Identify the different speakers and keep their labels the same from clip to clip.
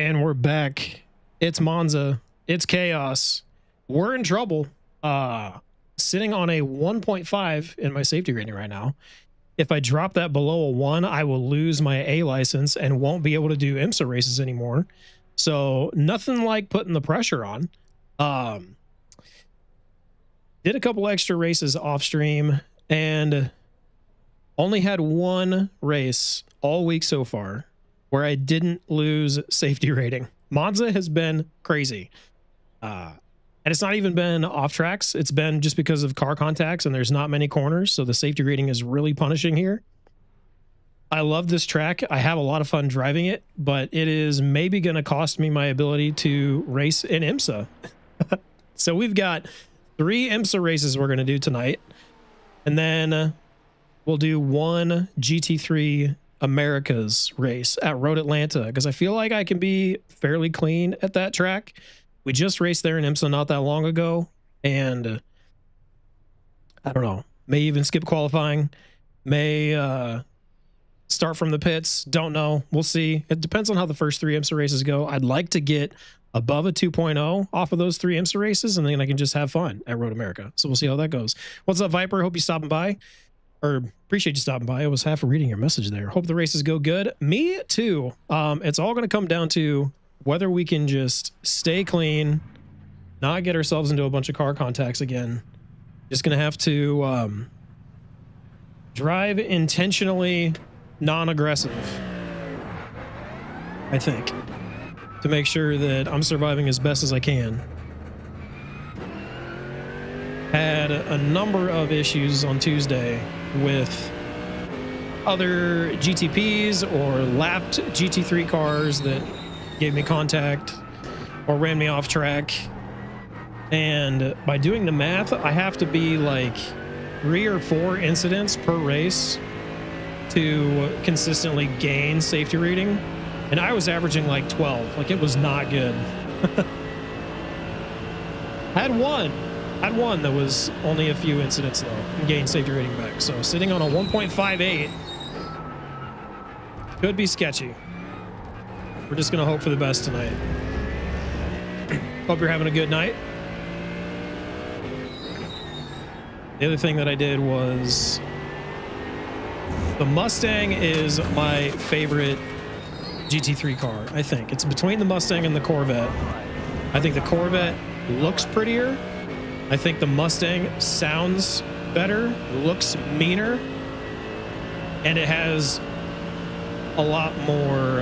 Speaker 1: And we're back. It's Monza. It's chaos. We're in trouble. Sitting on a 1.5 in my safety rating right now. If I drop that below a 1, I will lose my A license and won't be able to do IMSA races anymore. So nothing like putting the pressure on. Did a couple extra races off stream and only had one race all week so far where I didn't lose safety rating. Monza has been crazy. And it's not even been off tracks. It's been just because of car contacts and there's not many corners. So the safety rating is really punishing here. I love this track. I have a lot of fun driving it, but it is maybe going to cost me my ability to race in IMSA. So we've got 3 IMSA races we're going to do tonight. And then we'll do one GT3 Americas race at Road Atlanta because I feel like I can be fairly clean at that track. We just raced there in IMSA not that long ago, and I don't know, may even skip qualifying, may start from the pits, don't know, we'll see. It depends on how the first 3 IMSA races go. I'd like to get above a 2.0 off of those 3 IMSA races, and then I can just have fun at Road America. So we'll see how that goes. What's up, Viper? Hope you stopping by. Or appreciate you stopping by. I was half reading your message there. Hope the races go good. Me too. It's all going to come down to whether we can just stay clean, not get ourselves into a bunch of car contacts again. Just going to have to drive intentionally non-aggressive, I think, to make sure that I'm surviving as best as I can. Had a number of issues on Tuesday with other GTPs or lapped GT3 cars that gave me contact or ran me off track. And by doing the math, I have to be like 3 or 4 incidents per race to consistently gain safety rating. And I was averaging like 12. Like, it was not good. I had one that was only a few incidents though and gained safety rating back. So sitting on a 1.58 could be sketchy. We're just gonna hope for the best tonight. Hope you're having a good night. The other thing that I did was the Mustang is my favorite GT3 car. I think it's between the Mustang and the Corvette. I think the Corvette looks prettier. I think the Mustang sounds better, looks meaner, and it has a lot more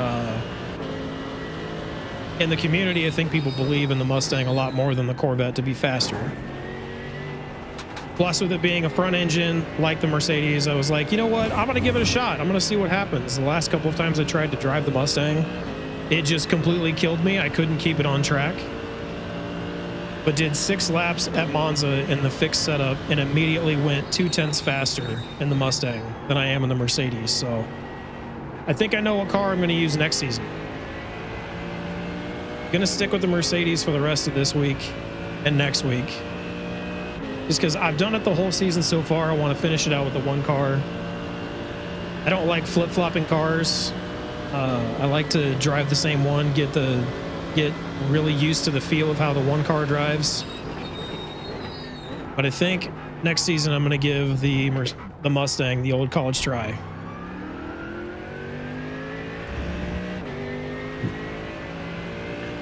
Speaker 1: in the community. I think people believe in the Mustang a lot more than the Corvette to be faster. Plus, with it being a front engine like the Mercedes, I was like, you know what? I'm going to give it a shot. I'm going to see what happens. The last couple of times I tried to drive the Mustang, it just completely killed me. I couldn't keep it on track. But did 6 laps at Monza in the fixed setup and immediately went 0.2 faster in the Mustang than I am in the Mercedes. So I think I know what car I'm going to use next season. Going to stick with the Mercedes for the rest of this week and next week. Just because I've done it the whole season so far. I want to finish it out with the one car. I don't like flip-flopping cars. I like to drive the same one, get really used to the feel of how the one car drives. But I think next season I'm going to give the Mustang the old college try.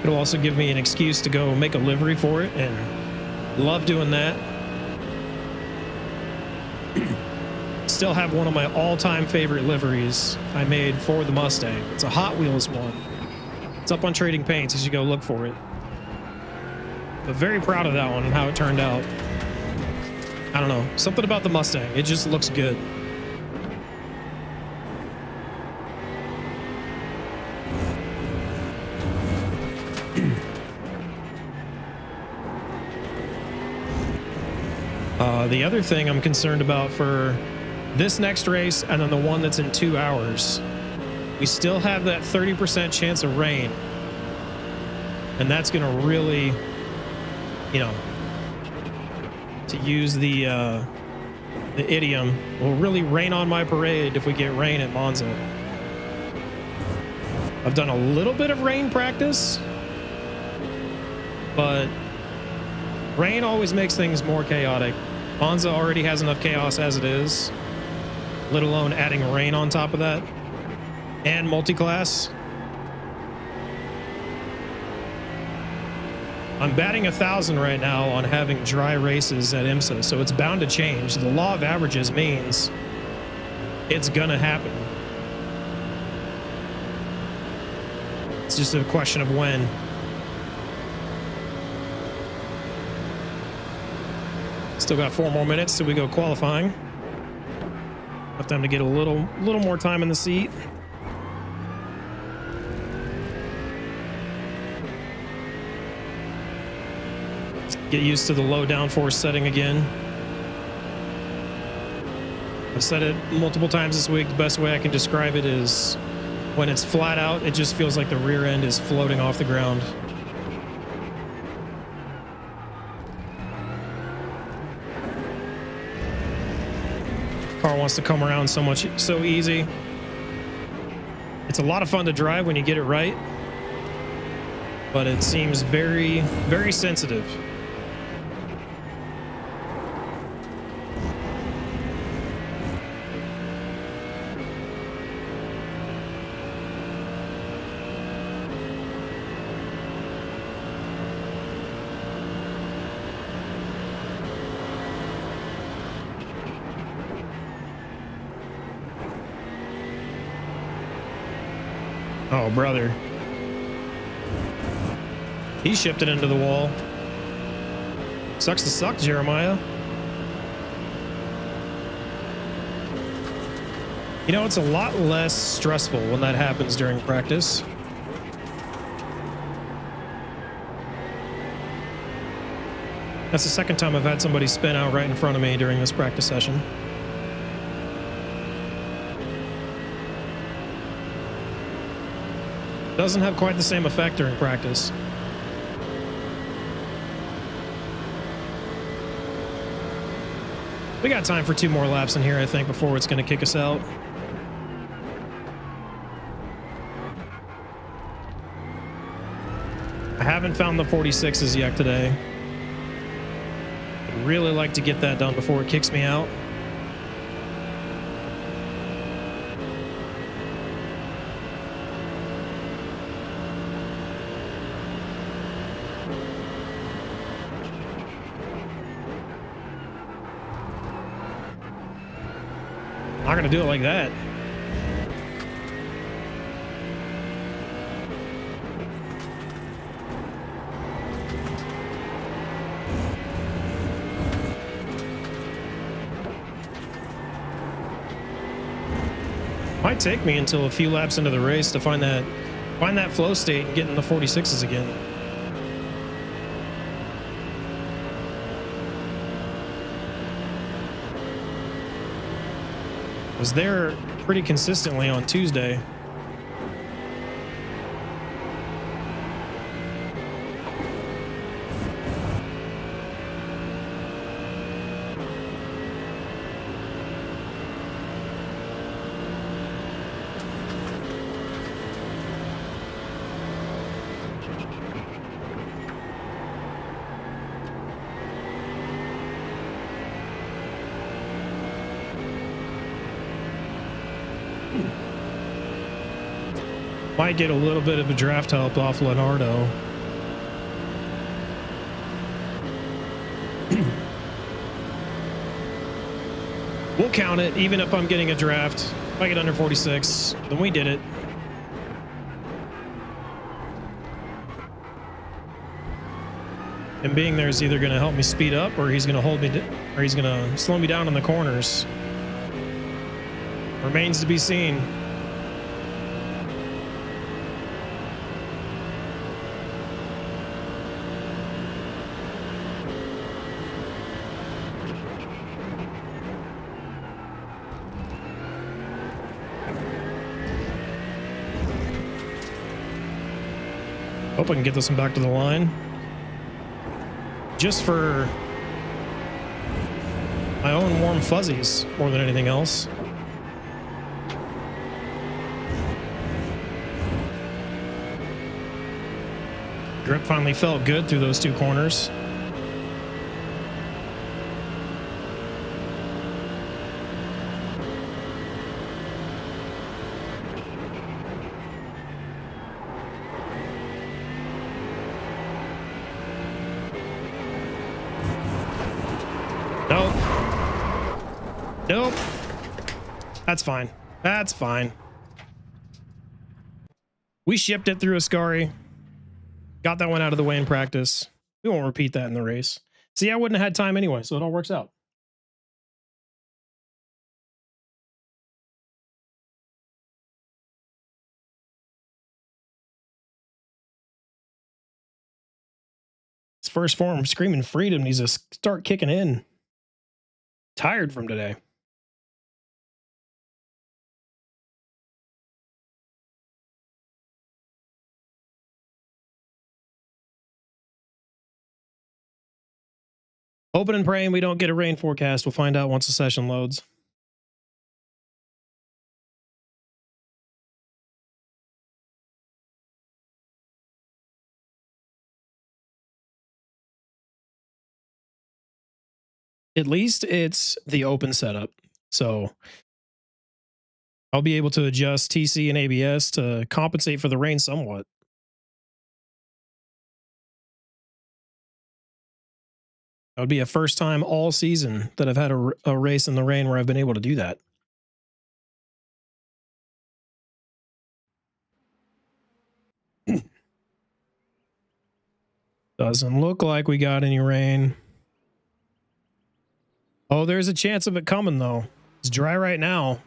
Speaker 1: It'll also give me an excuse to go make a livery for it, and love doing that. Still have one of my all-time favorite liveries I made for the Mustang. It's a Hot Wheels one. It's up on Trading Paints. You should go look for it. But very proud of that one and how it turned out. I don't know. Something about the Mustang. It just looks good. The other thing I'm concerned about for this next race and then the one that's in 2 hours, we still have that 30% chance of rain. And that's going to really, you know, to use the idiom, will really rain on my parade if we get rain at Monza. I've done a little bit of rain practice, but rain always makes things more chaotic. MONZA already has enough chaos as it is, let alone adding rain on top of that, and multi-class. I'm batting 1,000 right now on having dry races at IMSA, so it's bound to change. The law of averages means it's gonna happen. It's just a question of when. Still got 4 more minutes till we go qualifying. Have time to get a little more time in the seat. Get used to the low downforce setting again. I've said it multiple times this week. The best way I can describe it is when it's flat out, it just feels like the rear end is floating off the ground. Car wants to come around so easy. It's a lot of fun to drive when you get it right, but it seems very, very sensitive. Oh, brother. He shipped it into the wall. Sucks to suck, Jeremiah. You know, it's a lot less stressful when that happens during practice. That's the second time I've had somebody spin out right in front of me during this practice session. Doesn't have quite the same effect during practice. We got time for 2 more laps in here, I think, before it's going to kick us out. I haven't found the 46s yet today. I'd really like to get that done before it kicks me out. Not gonna do it like that. Might take me until a few laps into the race to find that flow state and get in the 46s again. Was there pretty consistently on Tuesday. Might get a little bit of a draft help off Leonardo. We'll count it, even if I'm getting a draft. If I get under 46, then we did it. And being there is either going to help me speed up, or he's going to hold me, or he's going to slow me down in the corners. Remains to be seen. Hope I can get this one back to the line. Just for my own warm fuzzies more than anything else. Grip finally felt good through those two corners. Nope. Nope. That's fine. That's fine. We shipped it through Ascari. Got that one out of the way in practice. We won't repeat that in the race. See, I wouldn't have had time anyway, so it all works out. His first form, Screaming Freedom, needs to start kicking in. Tired from today. Hoping and praying we don't get a rain forecast. We'll find out once the session loads. At least it's the open setup. So I'll be able to adjust TC and ABS to compensate for the rain somewhat. That would be a first time all season that I've had a race in the rain where I've been able to do that. Doesn't look like we got any rain. Oh, there's a chance of it coming, though. It's dry right now.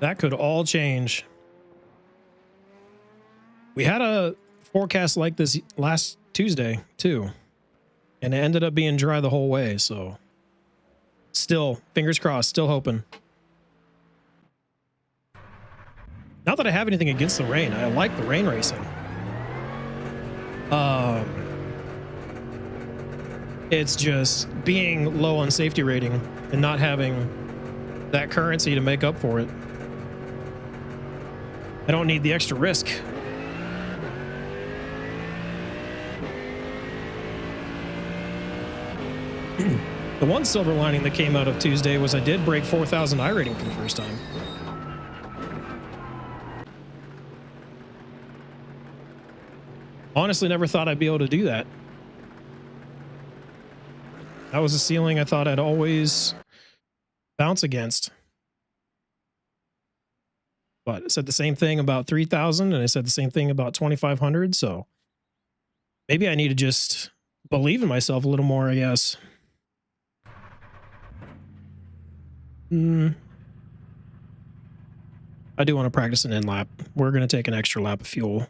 Speaker 1: That could all change. We had a forecast like this last Tuesday, too. And it ended up being dry the whole way, so... Still, fingers crossed, still hoping. Not that I have anything against the rain. I like the rain racing. It's just being low on safety rating and not having that currency to make up for it. I don't need the extra risk. The one silver lining that came out of Tuesday was I did break 4,000 iRating for the first time. Honestly, never thought I'd be able to do that. That was a ceiling I thought I'd always bounce against. But I said the same thing about 3,000, and I said the same thing about 2,500, so maybe I need to just believe in myself a little more, I guess. I do want to practice an in lap. We're going to take an extra lap of fuel.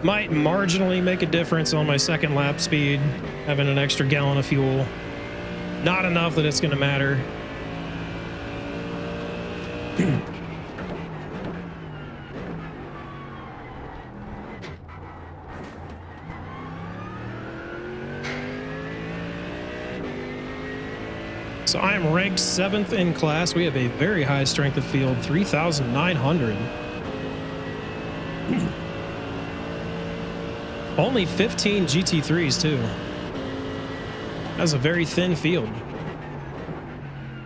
Speaker 1: Might marginally make a difference on my second lap speed, having an extra gallon of fuel. Not enough that it's going to matter. So I am ranked 7th in class. We have a very high strength of field, 3,900. Only 15 GT3s too. That's a very thin field.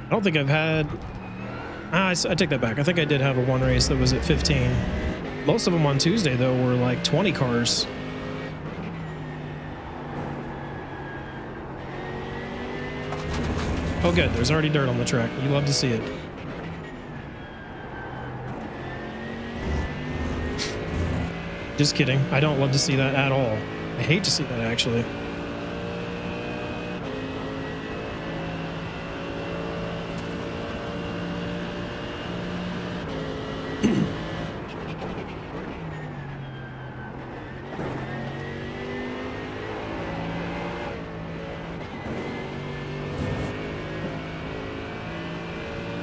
Speaker 1: I don't think I've had... I take that back. I think I did have a one race that was at 15. Most of them on Tuesday, though, were like 20 cars. Oh, good. There's already dirt on the track. You love to see it. Just kidding. I don't love to see that at all. I hate to see that, actually.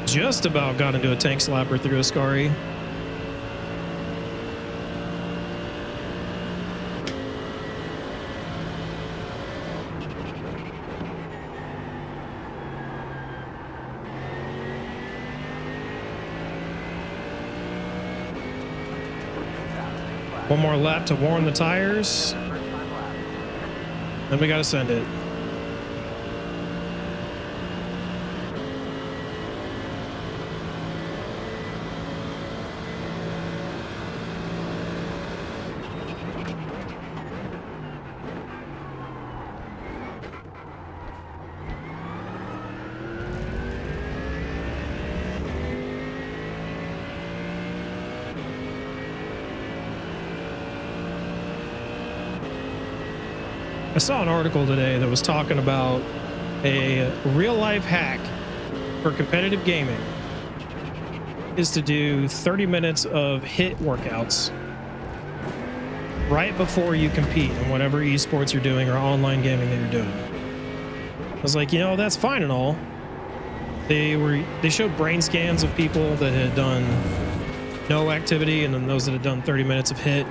Speaker 1: Just about got into a tank slapper through Ascari. One more lap to warm the tires. Then we got to send it. I saw an article today that was talking about a real-life hack for competitive gaming is to do 30 minutes of HIIT workouts right before you compete in whatever esports you're doing or online gaming that you're doing. I was like, you know, that's fine and all. They showed brain scans of people that had done no activity and then those that had done 30 minutes of HIIT.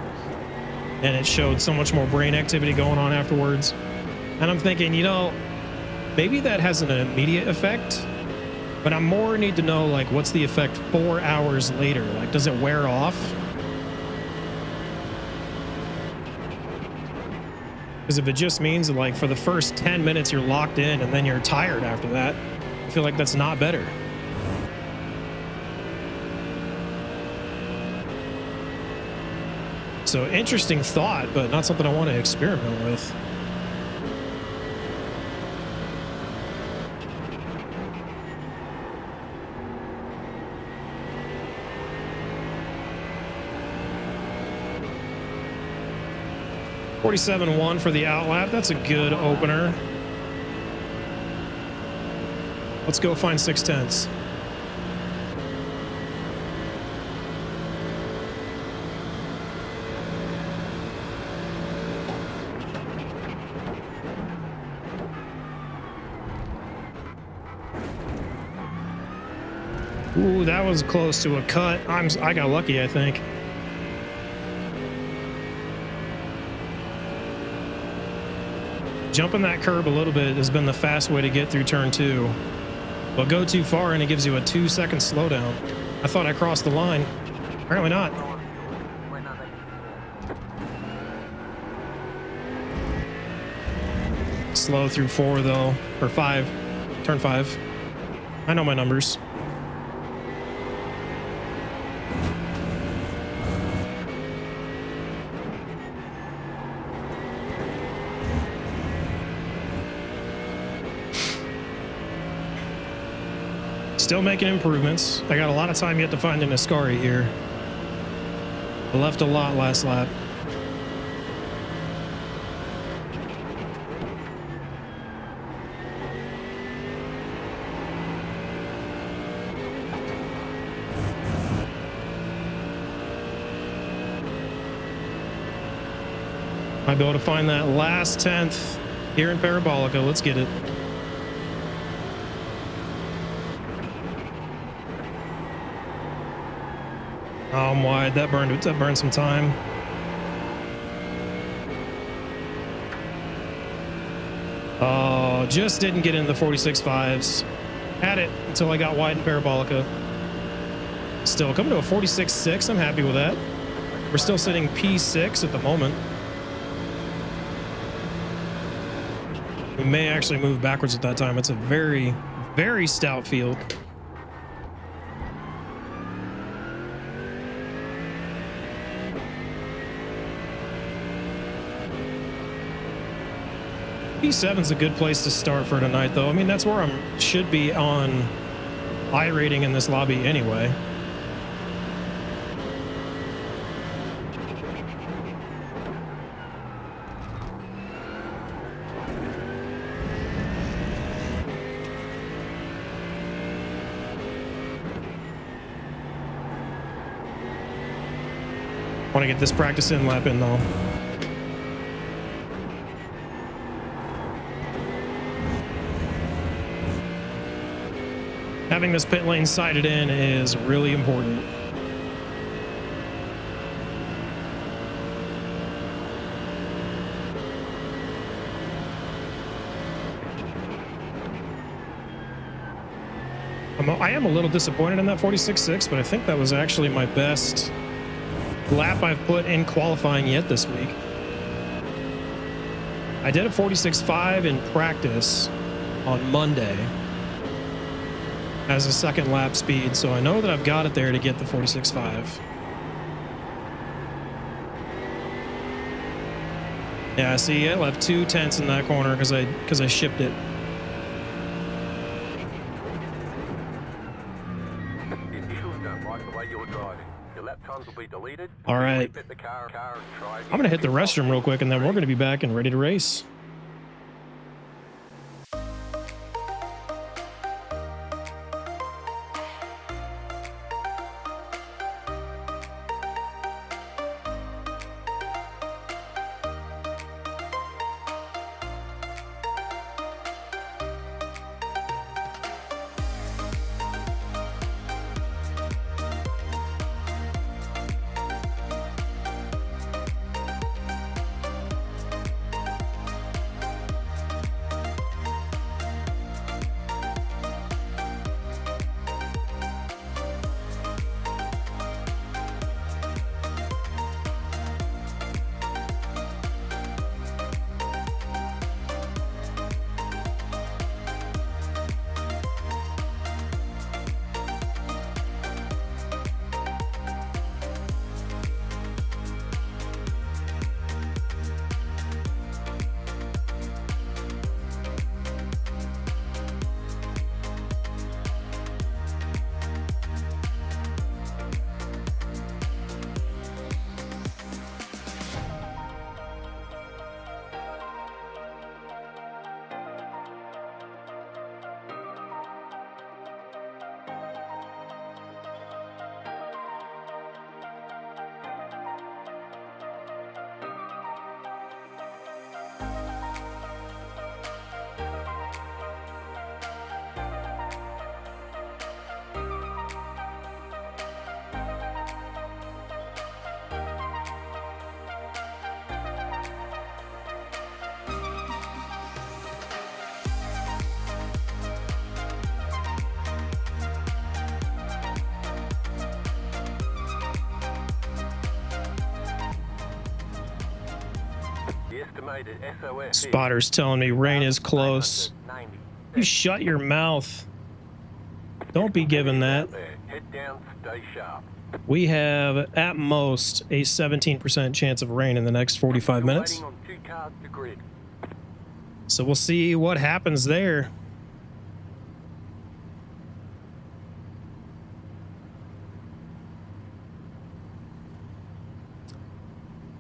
Speaker 1: And it showed so much more brain activity going on afterwards. And I'm thinking, you know, maybe that has an immediate effect, but I more need to know, like, what's the effect 4 hours later? Like, does it wear off? Because if it just means that, like, for the first 10 minutes you're locked in and then you're tired after that, I feel like that's not better. So interesting thought, but not something I want to experiment with. .47.1 for the outlap. That's a good opener. Let's go find 6/10. Ooh, that was close to a cut. I got lucky, I think. Jumping that curb a little bit has been the fast way to get through turn 2. But go too far and it gives you a 2-second slowdown. I thought I crossed the line. Apparently not. Slow through 4 though, or 5. Turn 5. I know my numbers. Still making improvements. I got a lot of time yet to find an Ascari here. I left a lot last lap. Might be able to find that last 10th here in Parabolica. Let's get it. Oh, I'm wide. That burned some time. Oh, just didn't get in the 46.5s. Had it until I got wide in Parabolica. Still coming to a 46.6. I'm happy with that. We're still sitting P6 at the moment. We may actually move backwards at that time. It's a very, very stout field. P7 is a good place to start for tonight, though. I mean, that's where I should be on iRating in this lobby anyway. Want to get this practice in lap in, though. Having this pit lane sighted in is really important. I am a little disappointed in that 46.6, but I think that was actually my best lap I've put in qualifying yet this week. I did a 46.5 in practice on Monday as a second lap speed, so I know that I've got it there to get the 46.5. Yeah, see, I left 2 tenths in that corner because I shipped it. All right. I'm going to hit the restroom real quick, and then we're going to be back and ready to race. Spotter's telling me rain is close. You shut your mouth. Don't be given that. We have at most a 17% chance of rain in the next 45 minutes. So we'll see what happens there.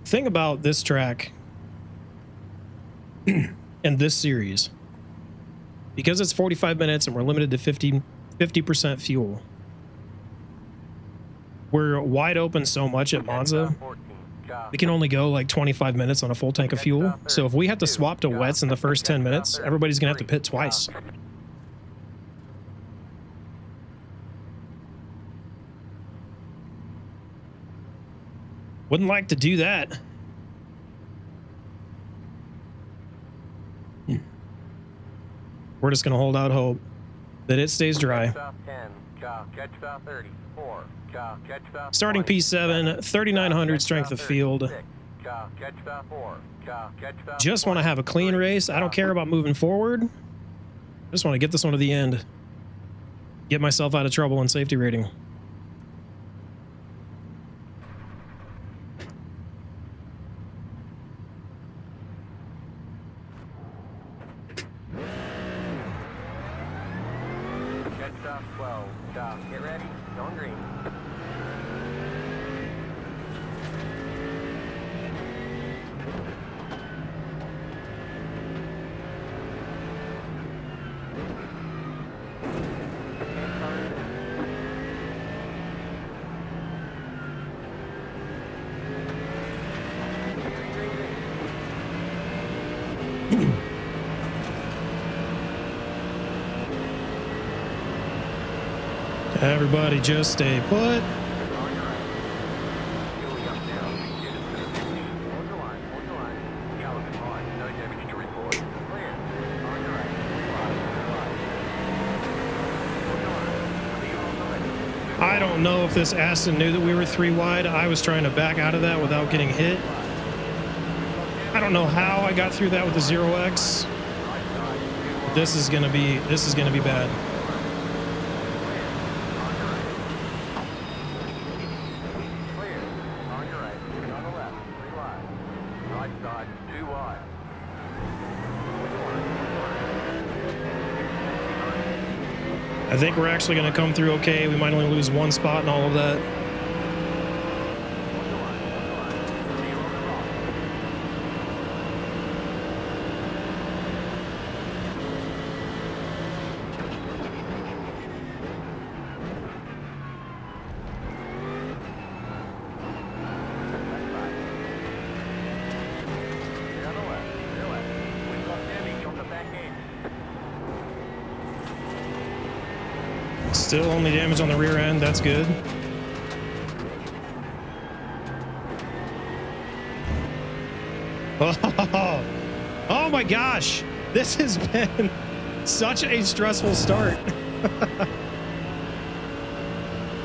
Speaker 1: Thing about this track and this series, because it's 45 minutes and we're limited to 50% fuel, we're wide open so much at Monza. We can only go like 25 minutes on a full tank of fuel. So if we have to swap to wets in the first 10 minutes, everybody's gonna have to pit twice. Wouldn't like to do that. We're just going to hold out hope that it stays dry. Starting P7, 3,900 strength of field. Just want to have a clean race. I don't care about moving forward. Just want to get this one to the end. Get myself out of trouble in safety rating.
Speaker 2: Get ready, going green.
Speaker 1: Everybody just stay put. I don't know if this Aston knew that we were 3 wide. I was trying to back out of that without getting hit. I don't know how I got through that with the 0x. This is gonna be bad. I think we're actually going to come through okay. We might only lose 1 spot and all of that. Still only damage on the rear end. That's good. Oh my gosh. This has been such a stressful start.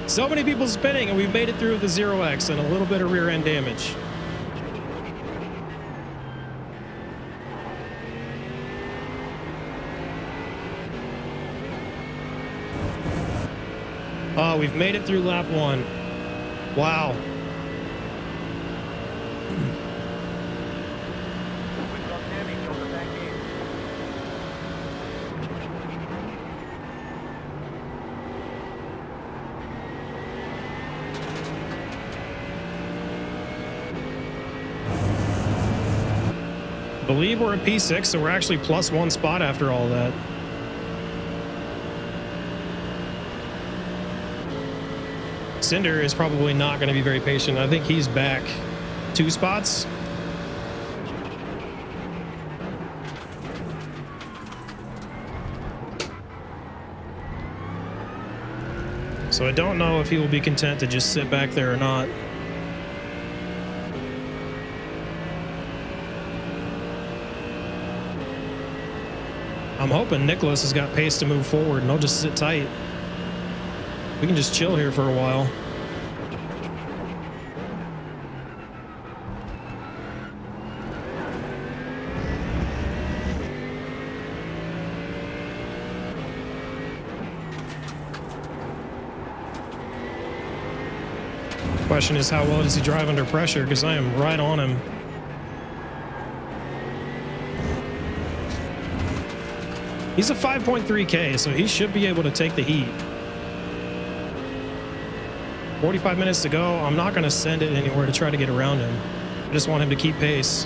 Speaker 1: So many people spinning, and we've made it through the 0x and a little bit of rear end damage. Oh, we've made it through lap 1. Wow. I believe we're at P6, so we're actually plus 1 spot after all that. Cinder is probably not going to be very patient. I think he's back 2 spots. So I don't know if he will be content to just sit back there or not. I'm hoping Nicholas has got pace to move forward and I'll just sit tight. We can just chill here for a while. Question is, how well does he drive under pressure? Because I am right on him. He's a 5.3K, so he should be able to take the heat. 45 minutes to go. I'm not going to send it anywhere to try to get around him. I just want him to keep pace.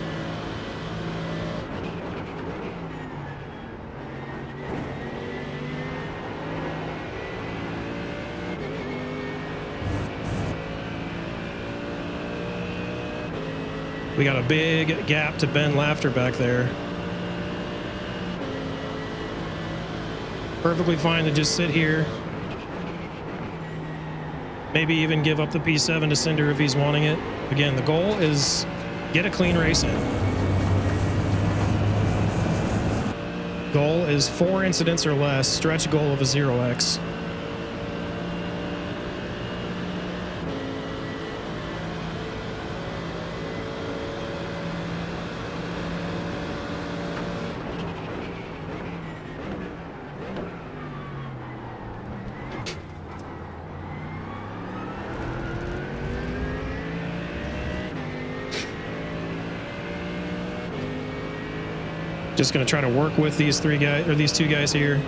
Speaker 1: We got a big gap to Ben Laughter back there. Perfectly fine to just sit here. Maybe even give up the P7 to Cinder if he's wanting it. Again, the goal is get a clean race in. Goal is 4 incidents or less. Stretch goal of a 0x. Just going to try to work with these 3 guys, or these 2 guys here.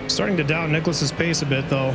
Speaker 1: Starting to doubt Nicholas's pace a bit, though.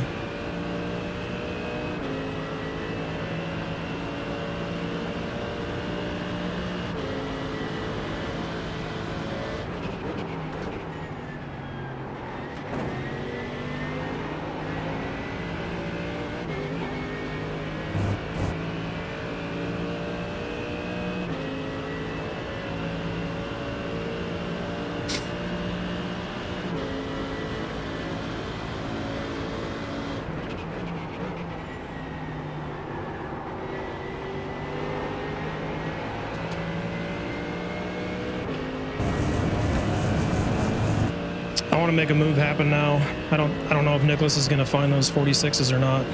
Speaker 1: make a move happen now. I don't know if Nicholas is gonna find those 46s or not.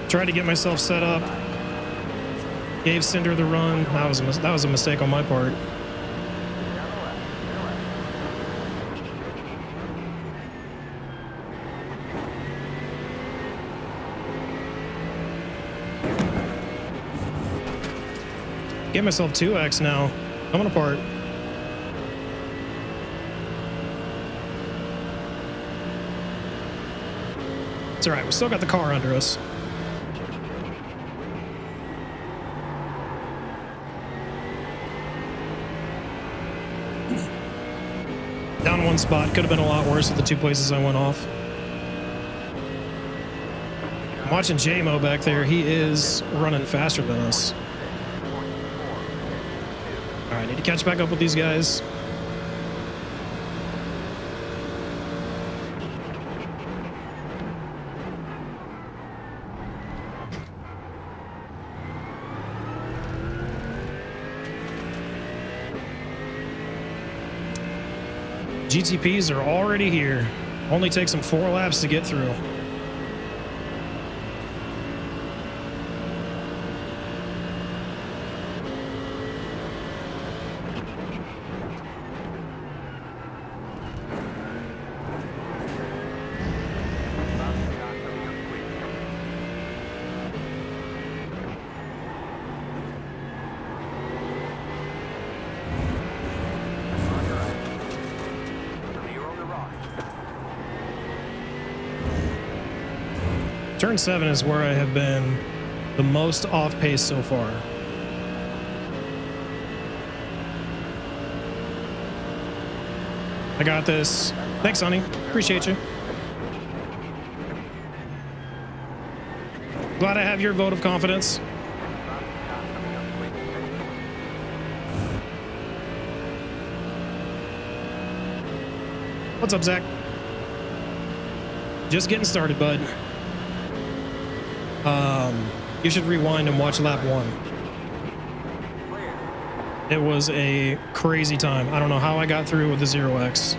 Speaker 1: Tried to get myself set up. Gave Cinder the run. That was a mistake on my part. Get myself 2x now. Coming apart. It's all right. We still got the car under us. Down one spot. Could have been a lot worse with the 2 places I went off. I'm watching J-Mo back there. He is running faster than us. All right, need to catch back up with these guys. GTPs are already here. Only takes them 4 laps to get through. Turn 7 is where I have been the most off pace so far. I got this. Thanks, honey. Appreciate you. Glad I have your vote of confidence. What's up, Zach? Just getting started, bud. You should rewind and watch lap 1. It was a crazy time. I don't know how I got through with the 0x.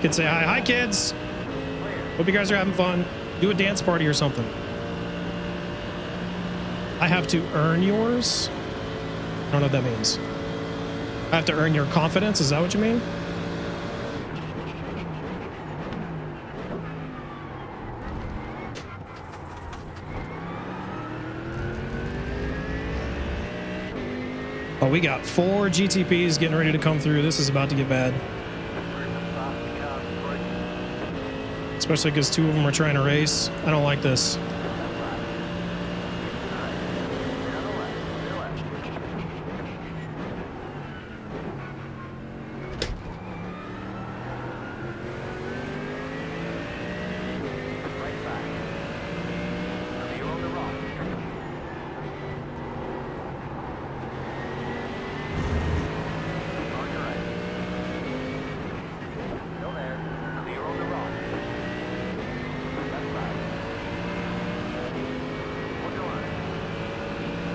Speaker 1: Kids say hi. Hi, kids. Hope you guys are having fun. Do a dance party or something. I have to earn yours? I don't know what that means. I have to earn your confidence? Is that what you mean? Oh, we got 4 GTPs getting ready to come through. This is about to get bad. Especially because 2 of them are trying to race. I don't like this.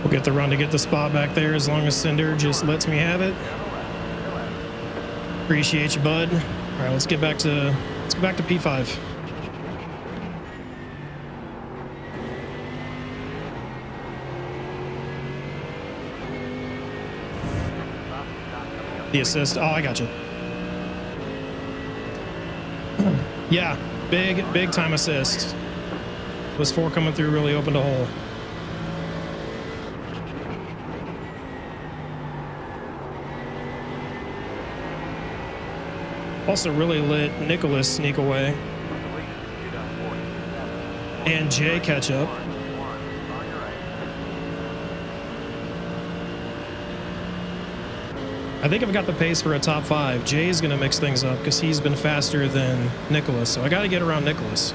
Speaker 1: We'll get the run to get the spot back there as long as Cinder just lets me have it. Appreciate you, bud. All right, let's get back to P5. The assist. Oh, I got you. Yeah, big time assist. Was 4 coming through, really opened a hole. Also really lit Nicholas sneak away. And Jay catch up. I think I've got the pace for a top 5. Jay's going to mix things up because he's been faster than Nicholas. So I got to get around Nicholas.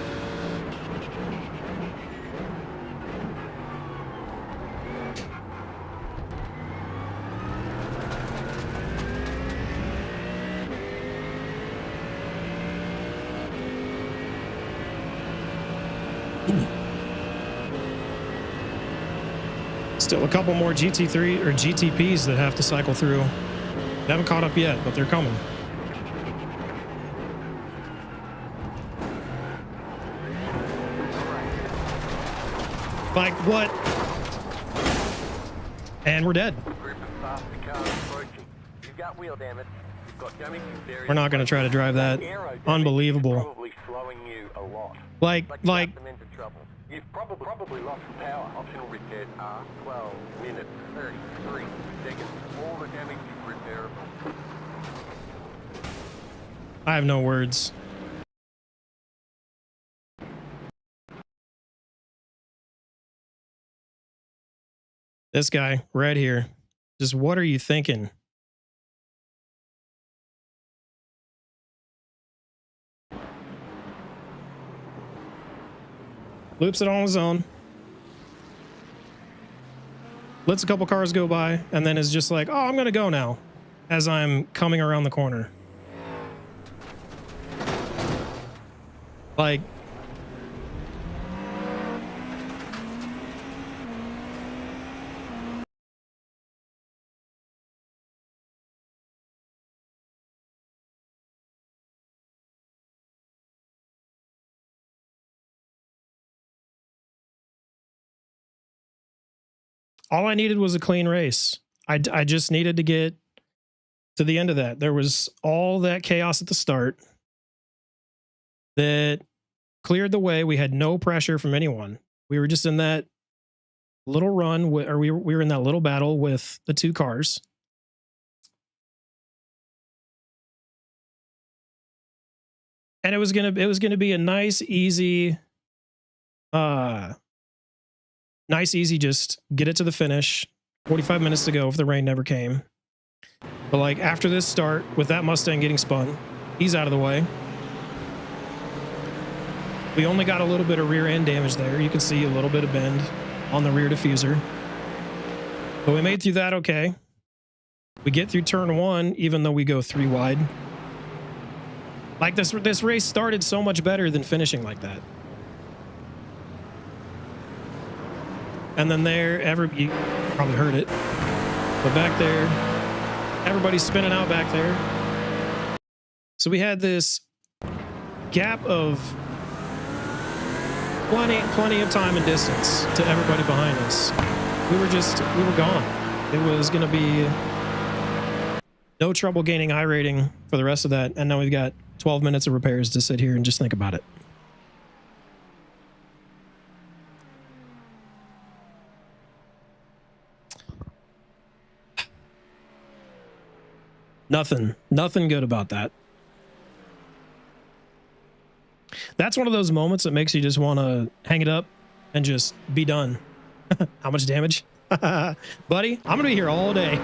Speaker 1: Still a couple more GT3 or GTPs that have to cycle through. They haven't caught up yet, but they're coming. Like what? And we're dead. We're not going to try to drive that. Unbelievable. Like.
Speaker 2: You've probably lost power. Optional repairs are 12 minutes, 33 seconds. All the damage is repairable.
Speaker 1: I have no words. This guy right here. Just what are you thinking? Loops it on his own. Lets a couple cars go by, and then is just like, oh, I'm going to go now, as I'm coming around the corner. Like, all I needed was a clean race. I just needed to get to the end of that. There was all that chaos at the start that cleared the way. We had no pressure from anyone. We were just in that little run, or we were in that little battle with the 2 cars. And it was gonna be a nice, easy, just get it to the finish. 45 minutes to go if the rain never came. But like after this start with that Mustang getting spun, he's out of the way. We only got a little bit of rear end damage there. You can see a little bit of bend on the rear diffuser. But we made through that okay. We get through turn 1, even though we go 3 wide. Like this race started so much better than finishing like that. And then there, you probably heard it, but back there, everybody's spinning out back there. So we had this gap of plenty of time and distance to everybody behind us. We were gone. It was going to be no trouble gaining I rating for the rest of that. And now we've got 12 minutes of repairs to sit here and just think about it. Nothing good about that. That's one of those moments that makes you just want to hang it up and just be done. How much damage? Buddy, I'm going to be here all day.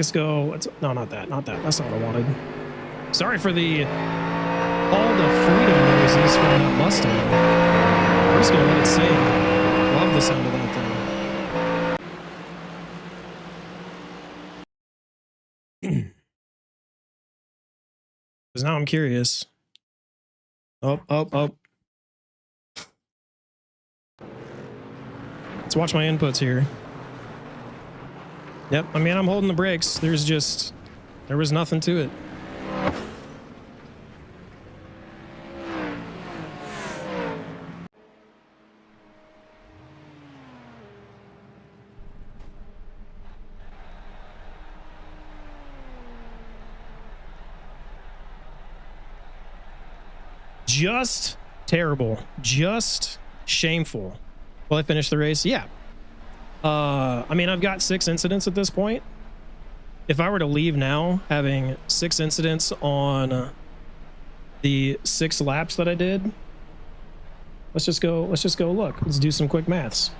Speaker 1: Let's go. No, not that. That's not what I wanted. Sorry for the all the freedom noises from that Mustang. We're just gonna let it sing. Love the sound of that thing. Because now I'm curious. Oh. Let's watch my inputs here. Yep, I mean, I'm holding the brakes. There was nothing to it. Just terrible. Just shameful. Will I finish the race? Yeah. I mean, I've got 6 incidents at this point. If I were to leave now, having 6 incidents on the 6 laps that I did, let's just go look. Let's do some quick maths.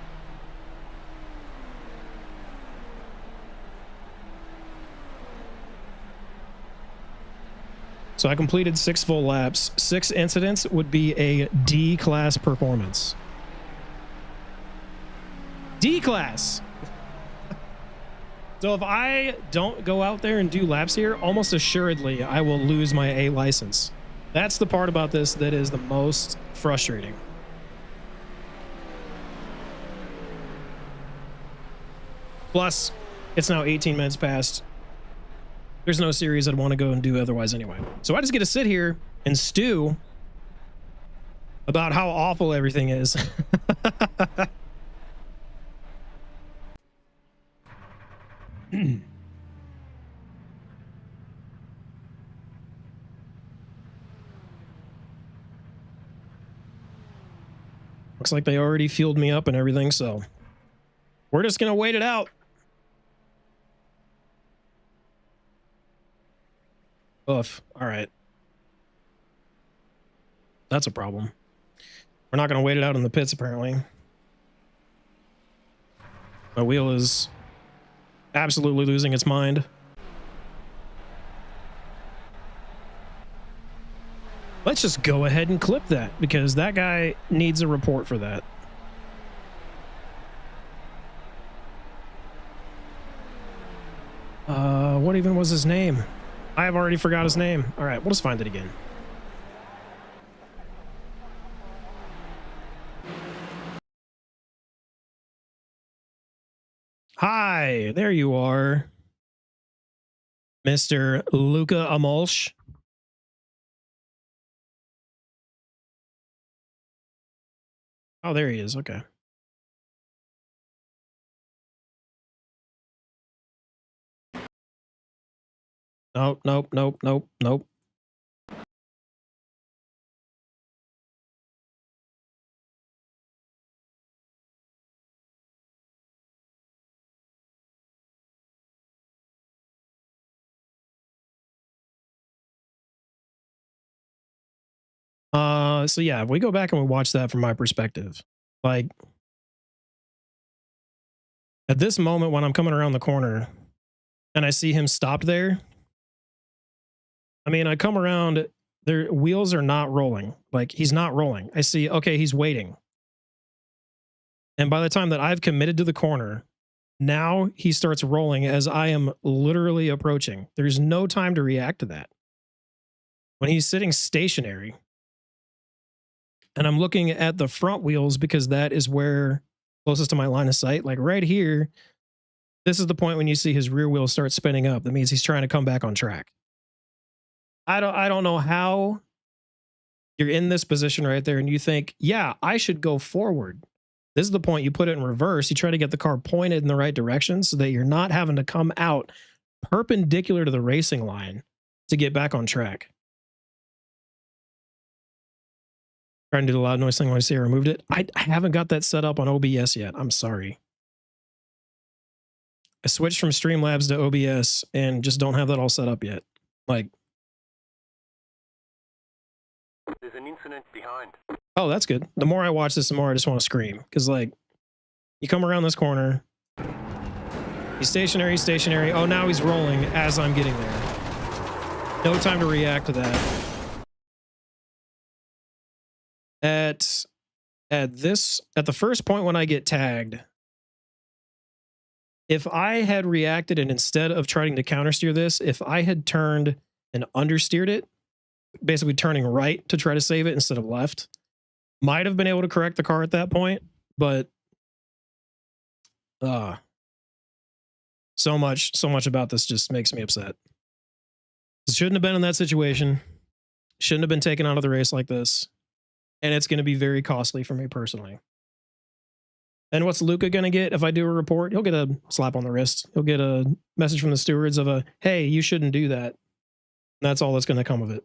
Speaker 1: So I completed 6 full laps. 6 incidents would be a D class performance. D class. So if I don't go out there and do laps here, almost assuredly I will lose my A license. That's the part about this that is the most frustrating. Plus, it's now 18 minutes past. There's no series I'd want to go and do otherwise anyway. So I just get to sit here and stew about how awful everything is. Looks like they already fueled me up and everything, so we're just gonna wait it out. Oof. All right. That's a problem. We're not gonna wait it out in the pits, apparently. My wheel is absolutely losing its mind. Let's just go ahead and clip that because that guy needs a report for that. What even was his name? I have already forgot his name. All right, we'll just find it again. Hi, there you are, Mr. Luca Amolsch. Oh, there he is. Okay. Nope. So yeah, if we go back and we watch that from my perspective, like at this moment when I'm coming around the corner and I see him stopped there, I mean, I come around, their wheels are not rolling. Like he's not rolling. I see, okay, he's waiting. And by the time that I've committed to the corner, now he starts rolling as I am literally approaching. There's no time to react to that. When he's sitting stationary, and I'm looking at the front wheels because that is where closest to my line of sight, like right here, this is the point when you see his rear wheels start spinning up. That means he's trying to come back on track. I don't know how you're in this position right there and you think, yeah, I should go forward. This is the point you put it in reverse. You try to get the car pointed in the right direction so that you're not having to come out perpendicular to the racing line to get back on track. Trying to do the loud noise thing when I say I removed it. I haven't got that set up on OBS yet. I'm sorry. I switched from Streamlabs to OBS and just don't have that all set up yet. Like,
Speaker 2: There's an incident behind.
Speaker 1: oh, that's good. The more I watch this, the more I just want to scream. Because, like, you come around this corner. He's stationary. Oh, now he's rolling as I'm getting there. No time to react to that. At the first point when I get tagged, if I had reacted and instead of trying to countersteer this, if I had turned and understeered it, basically turning right to try to save it instead of left, might have been able to correct the car at that point, but so much about this just makes me upset. Shouldn't have been in that situation. Shouldn't have been taken out of the race like this. And it's going to be very costly for me personally. And what's Luca going to get if I do a report? He'll get a slap on the wrist. He'll get a message from the stewards of a, hey, you shouldn't do that. And that's all that's going to come of it.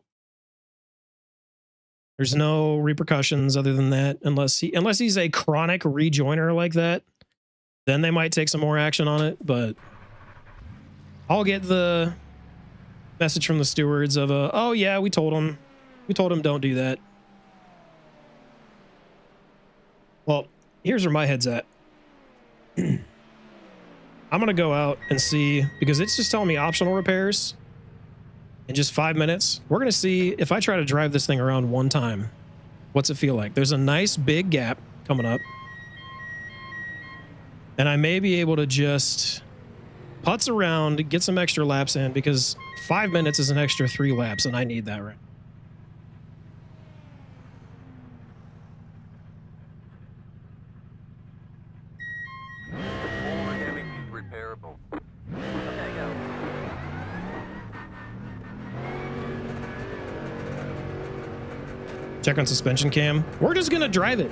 Speaker 1: There's no repercussions other than that, unless he's a chronic rejoiner like that. Then they might take some more action on it, but I'll get the message from the stewards of a, oh yeah, we told him don't do that. Well, here's where my head's at. I'm going to go out and see, because it's just telling me optional repairs in just 5 minutes. We're going to see if I try to drive this thing around one time, what's it feel like? There's a nice big gap coming up. And I may be able to just putz around, get some extra laps in, because 5 minutes is an extra 3 laps, and I need that right. Check on suspension cam. We're just gonna drive it.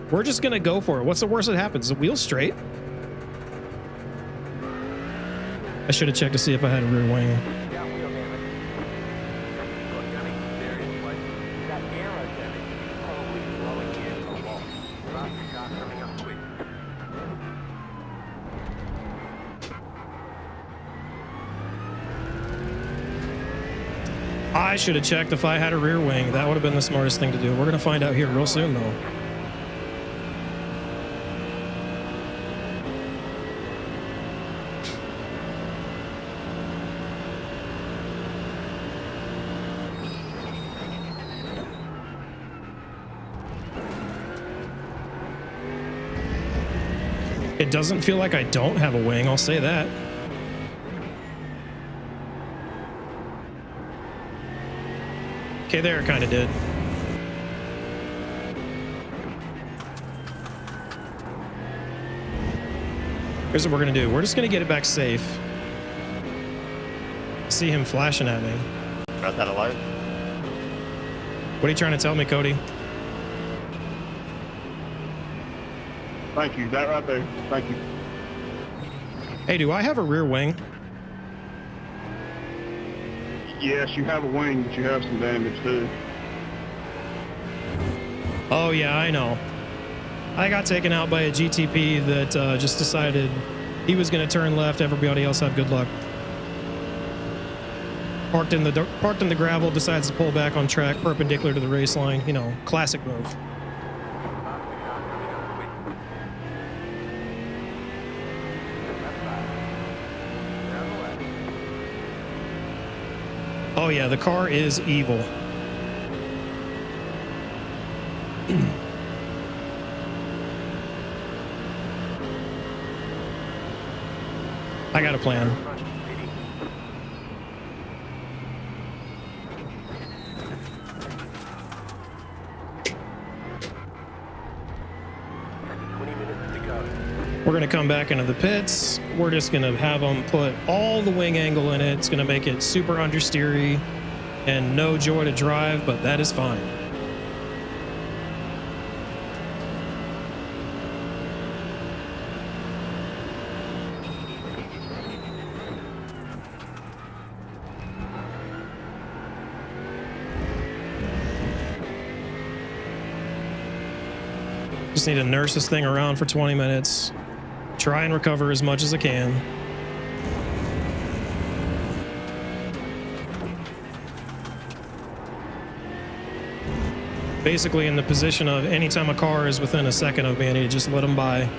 Speaker 1: We're just gonna go for it. What's the worst that happens? The wheel's straight. I should have checked to see if I had a rear wing. I should have checked if I had a rear wing. That would have been the smartest thing to do. We're going to find out here real soon, though. It doesn't feel like I don't have a wing, I'll say that. Okay, there it kind of did. Here's what we're going to do. We're just going to get it back safe. See him flashing at me.
Speaker 3: Got that alive?
Speaker 1: What are you trying to tell me, Cody?
Speaker 3: Thank you. That right there. Thank you.
Speaker 1: Hey, do I have a rear wing?
Speaker 3: Yes, you have a wing, but you have some damage too.
Speaker 1: Oh, yeah, I know. I got taken out by a GTP that just decided he was going to turn left. Everybody else had good luck. Parked in the gravel, decides to pull back on track perpendicular to the race line. You know, classic move. Oh yeah, the car is evil. I got a plan. We're going to come back into the pits. We're just going to have them put all the wing angle in it. It's going to make it super understeery and no joy to drive, but that is fine. Just need to nurse this thing around for 20 minutes. Try and recover as much as I can. Basically in the position of anytime a car is within a second of me, I need to just let them by.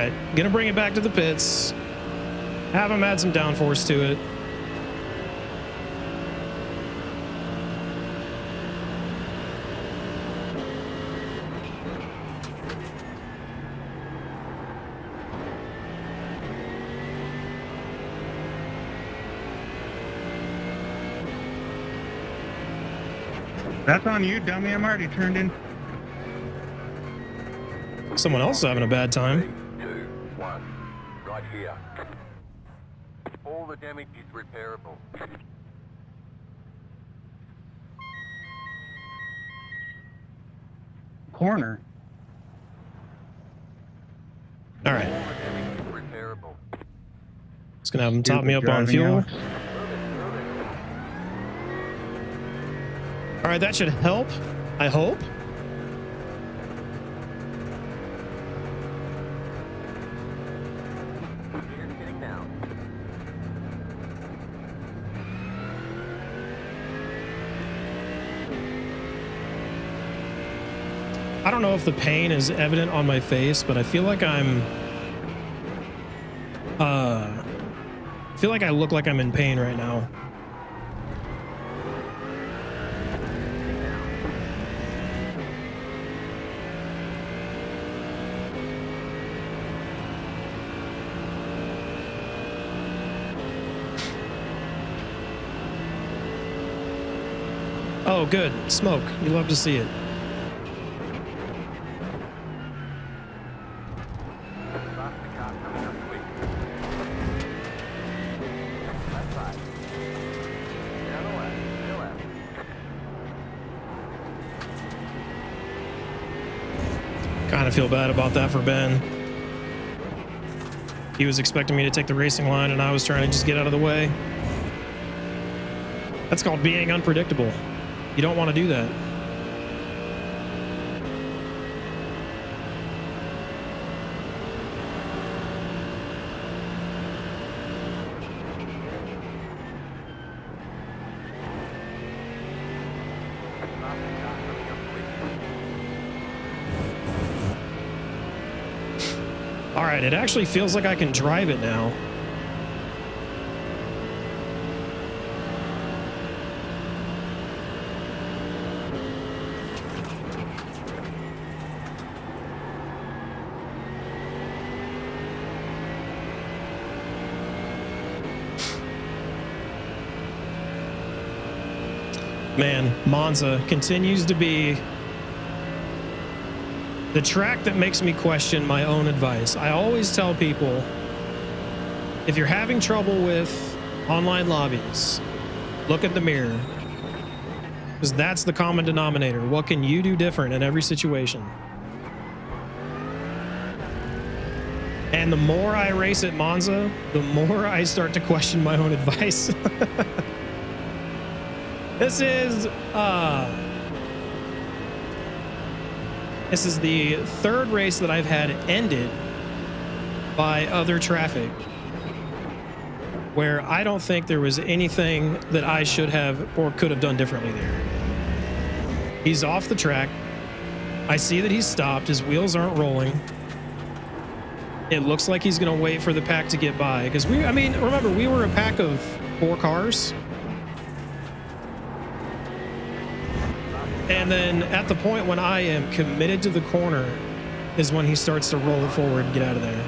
Speaker 1: right, gonna bring it back to the pits. Have him add some downforce to it.
Speaker 3: That's on you, dummy. I'm already turned in.
Speaker 1: Someone else is having a bad time.
Speaker 2: 3, 2, 1. Right here. All the damage is repairable.
Speaker 3: Corner.
Speaker 1: All right,
Speaker 2: All the damage is repairable.
Speaker 1: just gonna have him top me up on fuel. All right, that should help, I hope.
Speaker 2: Here's getting down.
Speaker 1: I don't know if the pain is evident on my face, but I feel like I feel like I look like I'm in pain right now. Oh, good. Smoke. You love to see it.
Speaker 2: Faster car coming up quick. Left side. Down the left. Still left.
Speaker 1: Kind of feel bad about that for Ben. He was expecting me to take the racing line, and I was trying to just get out of the way. That's called being unpredictable. You don't want to do that.
Speaker 2: Faster car coming up quick.
Speaker 1: All right, it actually feels like I can drive it now. Man, Monza continues to be the track that makes me question my own advice. I always tell people, if you're having trouble with online lobbies, look at the mirror, because that's the common denominator. What can you do different in every situation? And the more I race at Monza, the more I start to question my own advice. This is the third race that I've had ended by other traffic where I don't think there was anything that I should have or could have done differently there. He's off the track. I see that he's stopped. His wheels aren't rolling. It looks like he's going to wait for the pack to get by because remember, we were a pack of 4 cars. And then at the point when I am committed to the corner is when he starts to roll it forward and get out of there.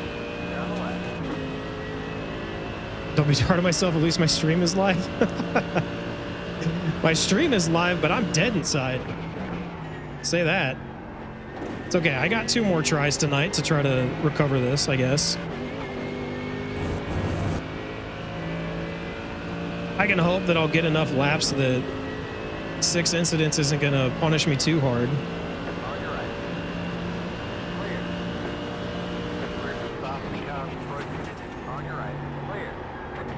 Speaker 2: Down the left.
Speaker 1: Don't be hard on myself. At least my stream is live. My stream is live, but I'm dead inside. Say that. It's okay. I got 2 more tries tonight to try to recover this, I guess. I can hope that I'll get enough laps that 6 incidents isn't going to punish me too hard.
Speaker 2: On your right. Clear. Where's the faster car approaching? On your right. Clear. Left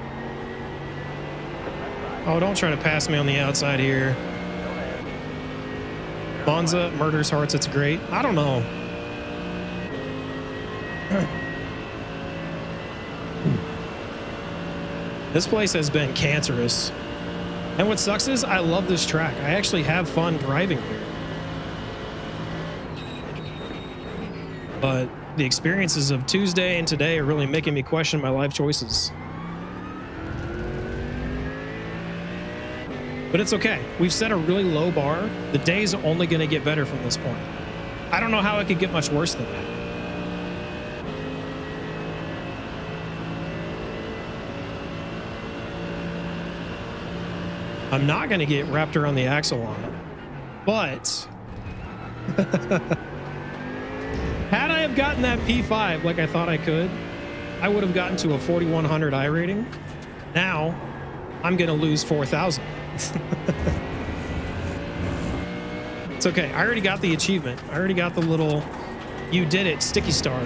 Speaker 2: side.
Speaker 1: Oh, don't try to pass me on the outside here.
Speaker 2: Still there.
Speaker 1: Monza murders hearts. It's great. I don't know. This place has been cancerous. And what sucks is I love this track. I actually have fun driving here. But the experiences of Tuesday and today are really making me question my life choices. But it's okay. We've set a really low bar. The day's only going to get better from this point. I don't know how it could get much worse than that. I'm not going to get wrapped around the axle on it, but had I have gotten that P5 like I thought I could, I would have gotten to a 4100 I rating. Now I'm going to lose 4,000. It's okay. I already got the achievement. I already got the little "you did it" sticky star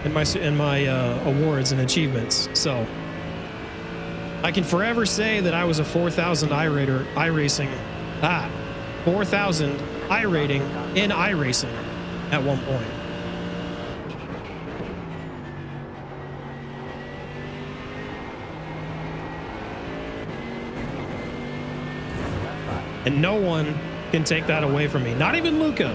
Speaker 1: in my awards and achievements. So I can forever say that I was a 4,000 iRacing 4,000 I rating in iRacing at one point. And no one can take that away from me. Not even Luca.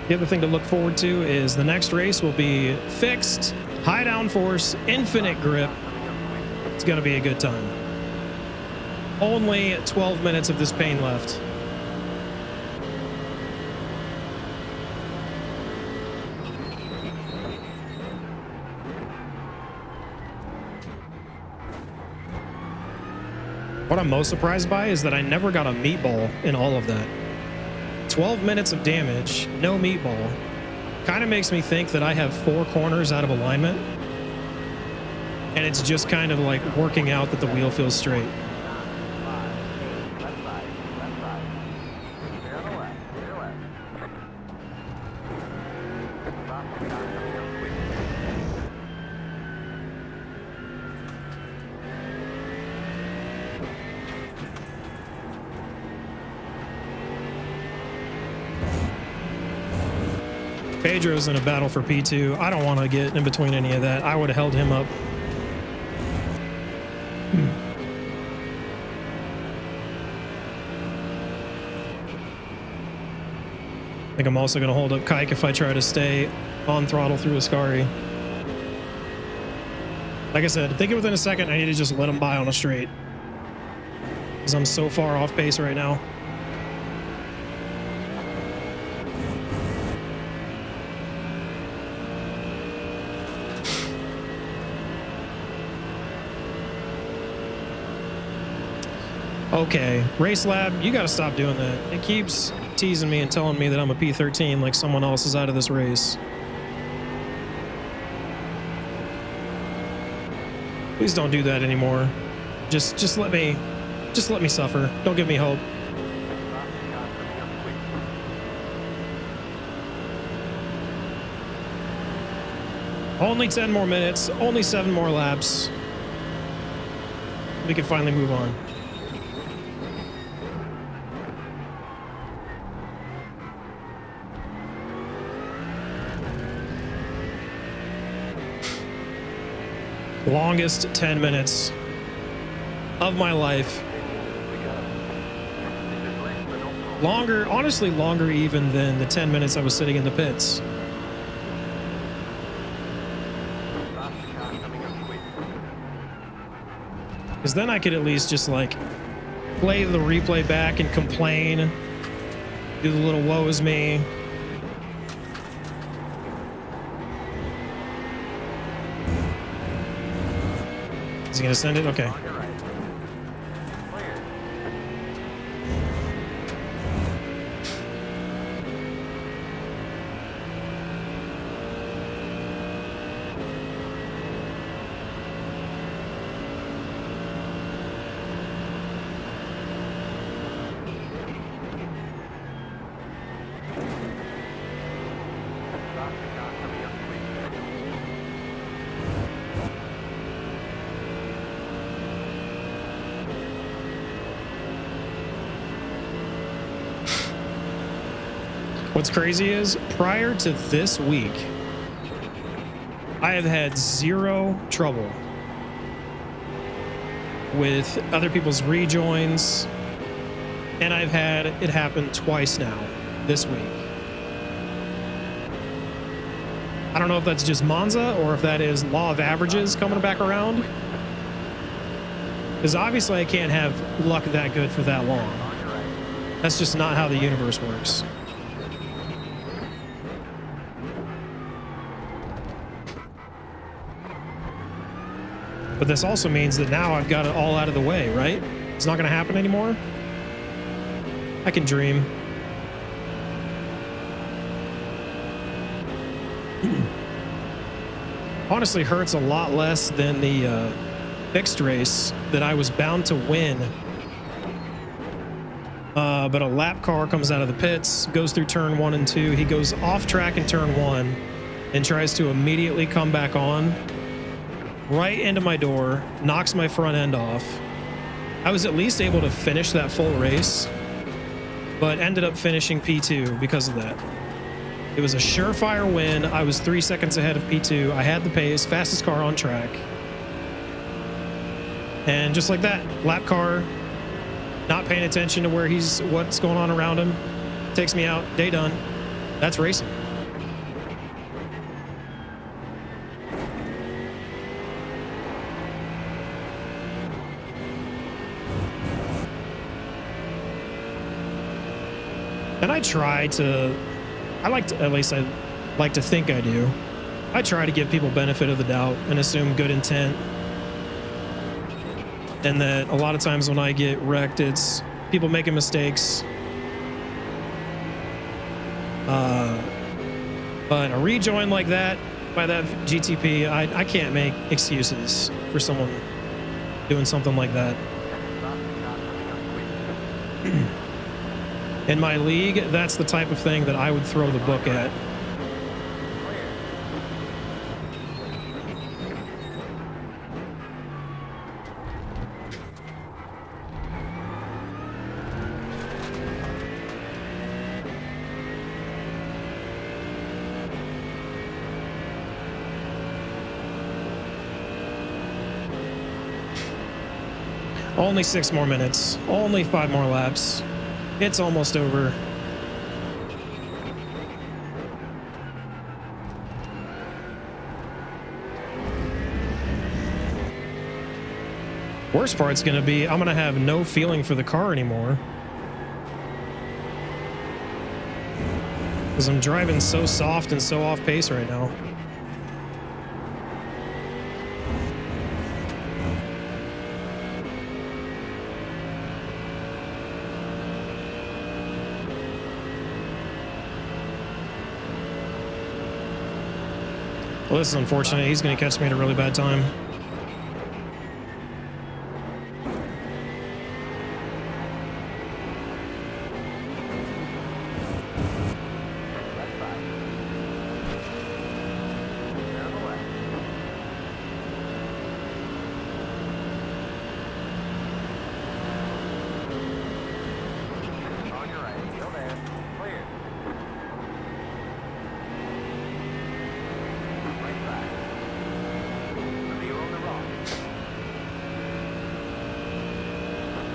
Speaker 1: The other thing to look forward to is the next race will be fixed, high downforce, infinite grip. It's going to be a good time. Only 12 minutes of this pain left. What I'm most surprised by is that I never got a meatball in all of that. 12 minutes of damage, no meatball. Kind of makes me think that I have 4 corners out of alignment. And it's just kind of like working out that the wheel feels straight. Pedro's in a battle for P2. I don't want to get in between any of that. I would have held him up. I think I'm also going to hold up Kike if I try to stay on throttle through Ascari. Like I said, thinking within a second, I need to just let him by on a straight, because I'm so far off pace right now. Okay, Race Lab, you got to stop doing that. It keeps teasing me and telling me that I'm a P13 like someone else is out of this race. Please don't do that anymore. Just let me suffer. Don't give me hope. Only 10 more minutes, only 7 more laps. We can finally move on. Longest 10 minutes of my life. Longer, honestly, longer even than the 10 minutes I was sitting in the pits. Because then I could at least just like play the replay back and complain, do the little woe is me. Is he gonna send it? Okay. What's crazy is prior to this week, I have had zero trouble with other people's rejoins, and I've had it happen twice now this week. I don't know if that's just Monza or if that is law of averages coming back around, because obviously I can't have luck that good for that long. That's just not how the universe works. But this also means that now I've got it all out of the way, right? It's not going to happen anymore. I can dream. Honestly, hurts a lot less than the fixed race that I was bound to win. But a lap car comes out of the pits, goes through turn 1 and 2. He goes off track in turn 1 and tries to immediately come back on right into my door, knocks my front end off. I was at least able to finish that full race, but ended up finishing P2 because of that. It was a surefire win. I was 3 seconds ahead of P2. I had the pace, fastest car on track. And just like that, lap car, not paying attention to what's going on around him, takes me out, day done. That's racing. And I try to, at least I like to think I do. I try to give people benefit of the doubt and assume good intent. And that a lot of times when I get wrecked, it's people making mistakes. But a rejoin like that by that GTP, I can't make excuses for someone doing something like that. In my league, that's the type of thing that I would throw the book at. Only 6 more minutes, only 5 more laps. It's almost over. Worst part's gonna be I'm gonna have no feeling for the car anymore, because I'm driving so soft and so off pace right now. Well, this is unfortunate. He's going to catch me at a really bad time.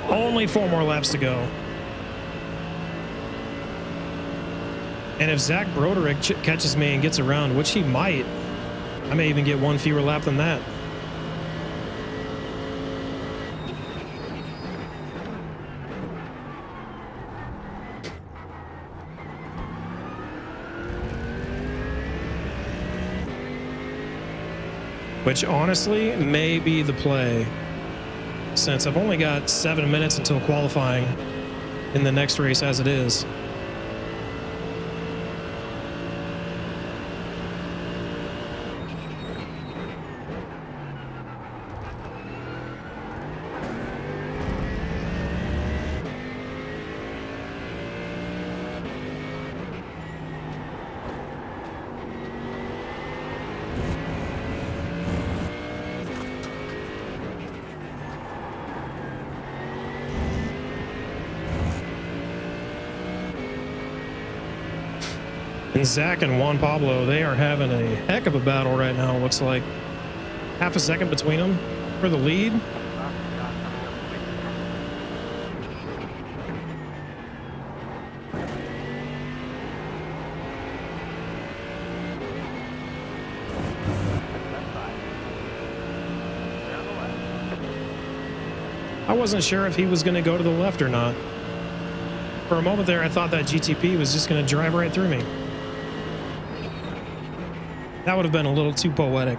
Speaker 1: Only 4 more laps to go. And if Zach Broderick catches me and gets around, which he might, I may even get 1 fewer lap than that. Which honestly may be the play, since I've only got 7 minutes until qualifying in the next race as it is. And Zach and Juan Pablo, they are having a heck of a battle right now. Looks like half a second between them for the lead. I wasn't sure if he was going to go to the left or not. For a moment there, I thought that GTP was just going to drive right through me. That would have been a little too poetic.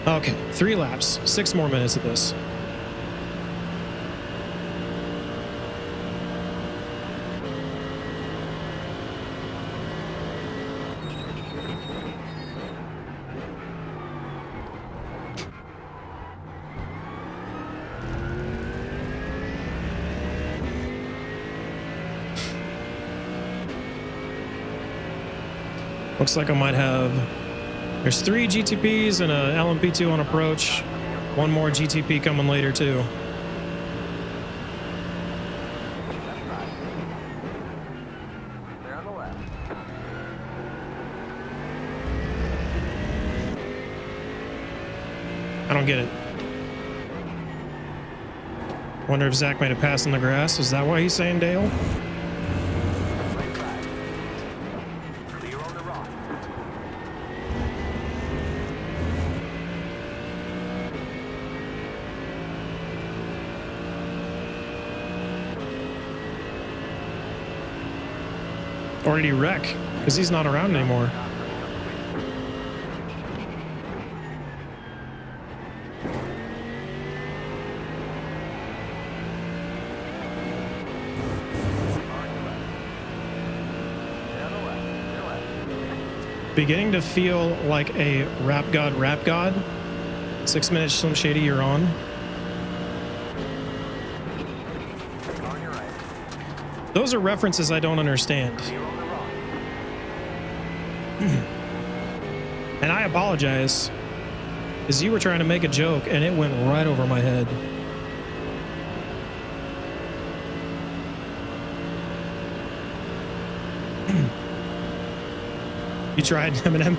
Speaker 1: Okay, 3 laps, 6 more minutes of this. Looks like I might have, there's 3 GTPs and a LMP2 on approach. 1 more GTP coming later too. I don't get it. Wonder if Zach made a pass in the grass. Is that why he's saying Dale? Or did he wreck? Because he's not around anymore. Beginning to feel like a rap god. 6 minutes, Slim Shady, you're on. Those are references I don't understand. And I apologize, because you were trying to make a joke and it went right over my head. You tried, Eminem?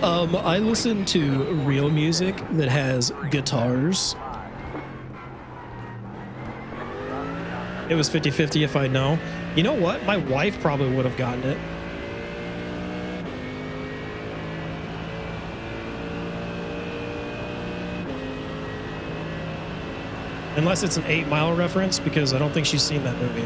Speaker 1: I listen to real music that has guitars. It was 50-50 if I know. You know what? My wife probably would have gotten it. Unless it's an 8 Mile reference, because I don't think she's seen that movie.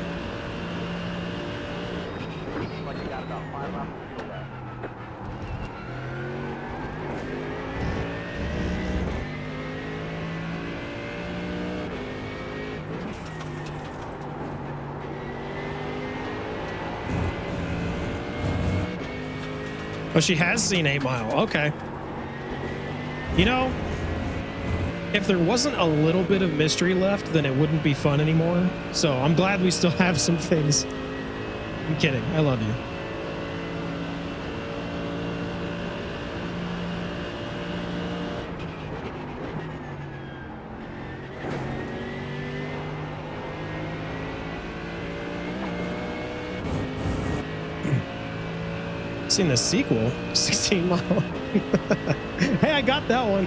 Speaker 1: Oh, she has seen 8 Mile. Okay. You know, if there wasn't a little bit of mystery left, then it wouldn't be fun anymore. So I'm glad we still have some things. I'm kidding. I love you. Seen the sequel, 16 Mile. Hey, I got that one.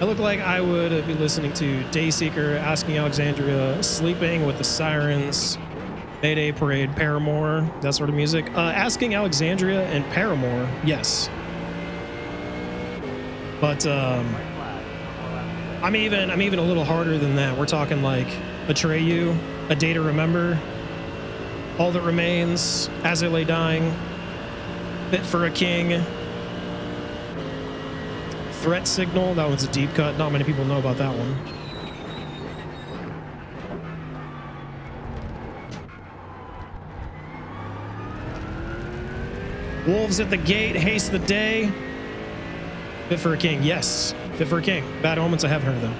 Speaker 1: I look like I would be listening to Dayseeker, Asking Alexandria, Sleeping with the Sirens, Mayday Parade, Paramore, that sort of music. Asking Alexandria and Paramore, yes. But I'm even a little harder than that. We're talking like Atreyu, A Day to Remember, All That Remains, As I Lay Dying, Fit for a King, Threat Signal. That one's a deep cut. Not many people know about that one. Wolves at the Gate, Haste the Day, Fit for a King. Yes, Fit for a King. Bad Omens, I have heard of them.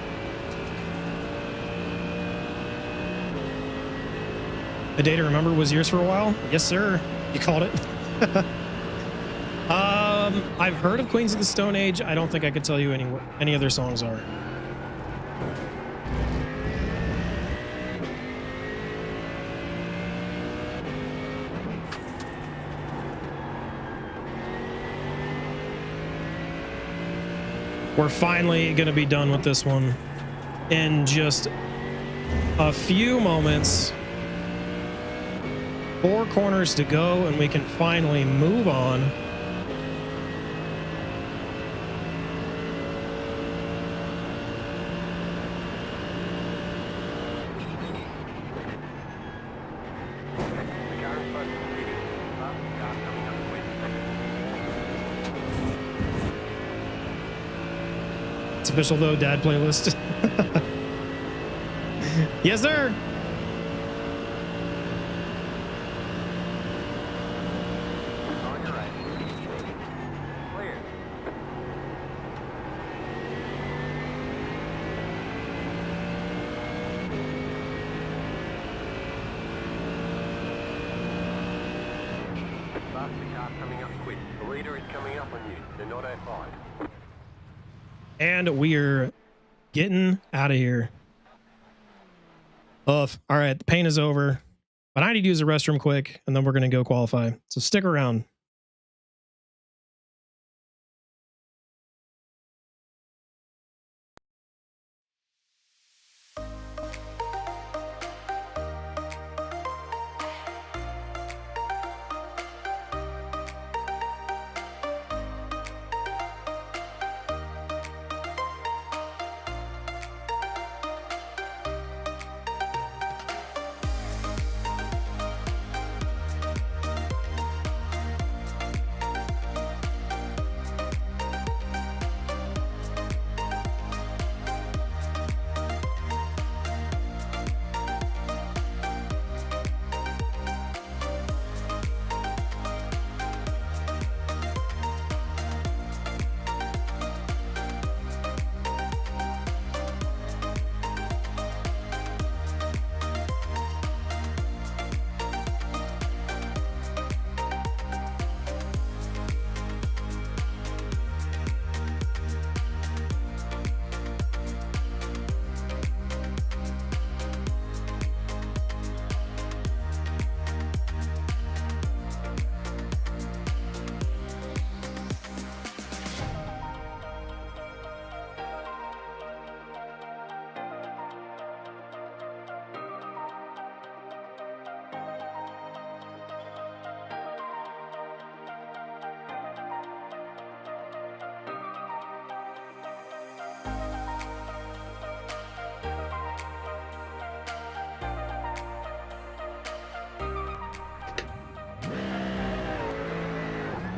Speaker 1: A Day to Remember was yours for a while? Yes, sir. You called it. I've heard of Queens of the Stone Age. I don't think I could tell you any other songs are. We're finally going to be done with this one in just a few moments. 4 corners to go, and we can finally move on. It's official though, Dad playlist. Yes, sir.
Speaker 2: On your right. Clear. Last the car coming up quick. The leader is coming up on you. They're not outside.
Speaker 1: And we're getting out of here. All right, the pain is over, but I need to use the restroom quick, and then we're going to go qualify. So stick around.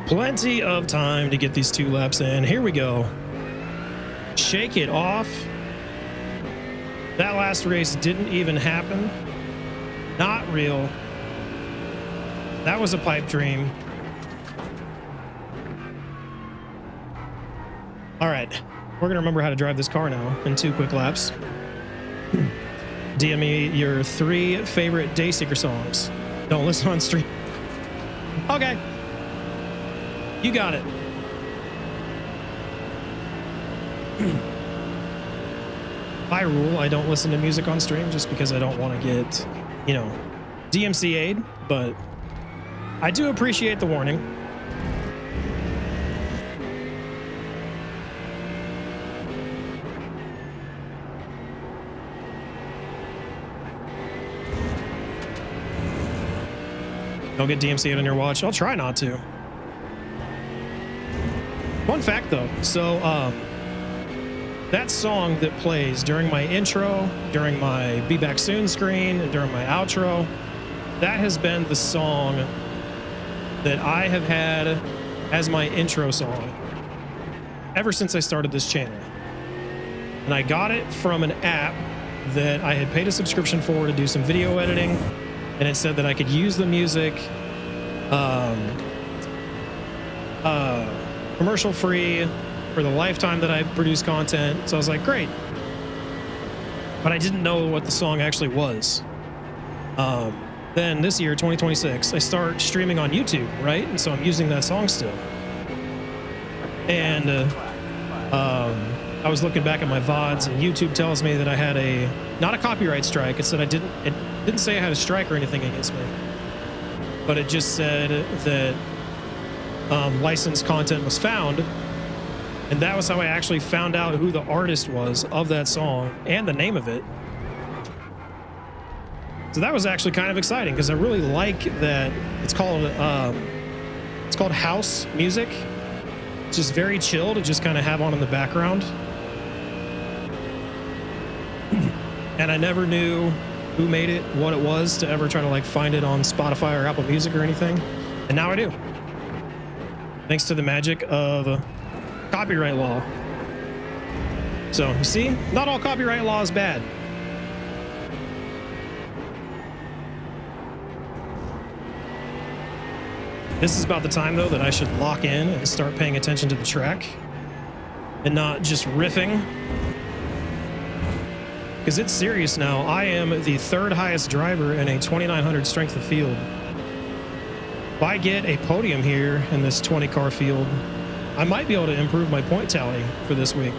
Speaker 1: Plenty of time to get these 2 laps in. Here we go. Shake it off. That last race didn't even happen. Not real. That was a pipe dream. All right. We're going to remember how to drive this car now in 2 quick laps. DM me your 3 favorite Dayseeker songs. Don't listen on stream. Okay. You got it. By rule, I don't listen to music on stream just because I don't want to get, you know, DMCA'd, but I do appreciate the warning. Don't get DMCA'd on your watch. I'll try not to. Fun fact though, so that song that plays during my intro, during my Be Back Soon screen, and during my outro, that has been the song that I have had as my intro song ever since I started this channel. And I got it from an app that I had paid a subscription for to do some video editing, and it said that I could use the music commercial free for the lifetime that I produce content. So I was like, great. But I didn't know what the song actually was. Then this year, 2026, I start streaming on YouTube, right? And so I'm using that song still. And I was looking back at my VODs, and YouTube tells me that I had not a copyright strike. It said it didn't say I had a strike or anything against me, but it just said that licensed content was found. And that was how I actually found out who the artist was of that song and the name of it. So that was actually kind of exciting because I really like that it's called house music. It's just very chill to just kind of have on in the background. And I never knew who made it, what it was, to ever try to like find it on Spotify or Apple Music or anything. And now I do. Thanks to the magic of copyright law. So you see, not all copyright law is bad. This is about the time though that I should lock in and start paying attention to the track and not just riffing, because it's serious now. I am the third highest driver in a 2900 strength of field. If I get a podium here in this 20 car field, I might be able to improve my point tally for this week.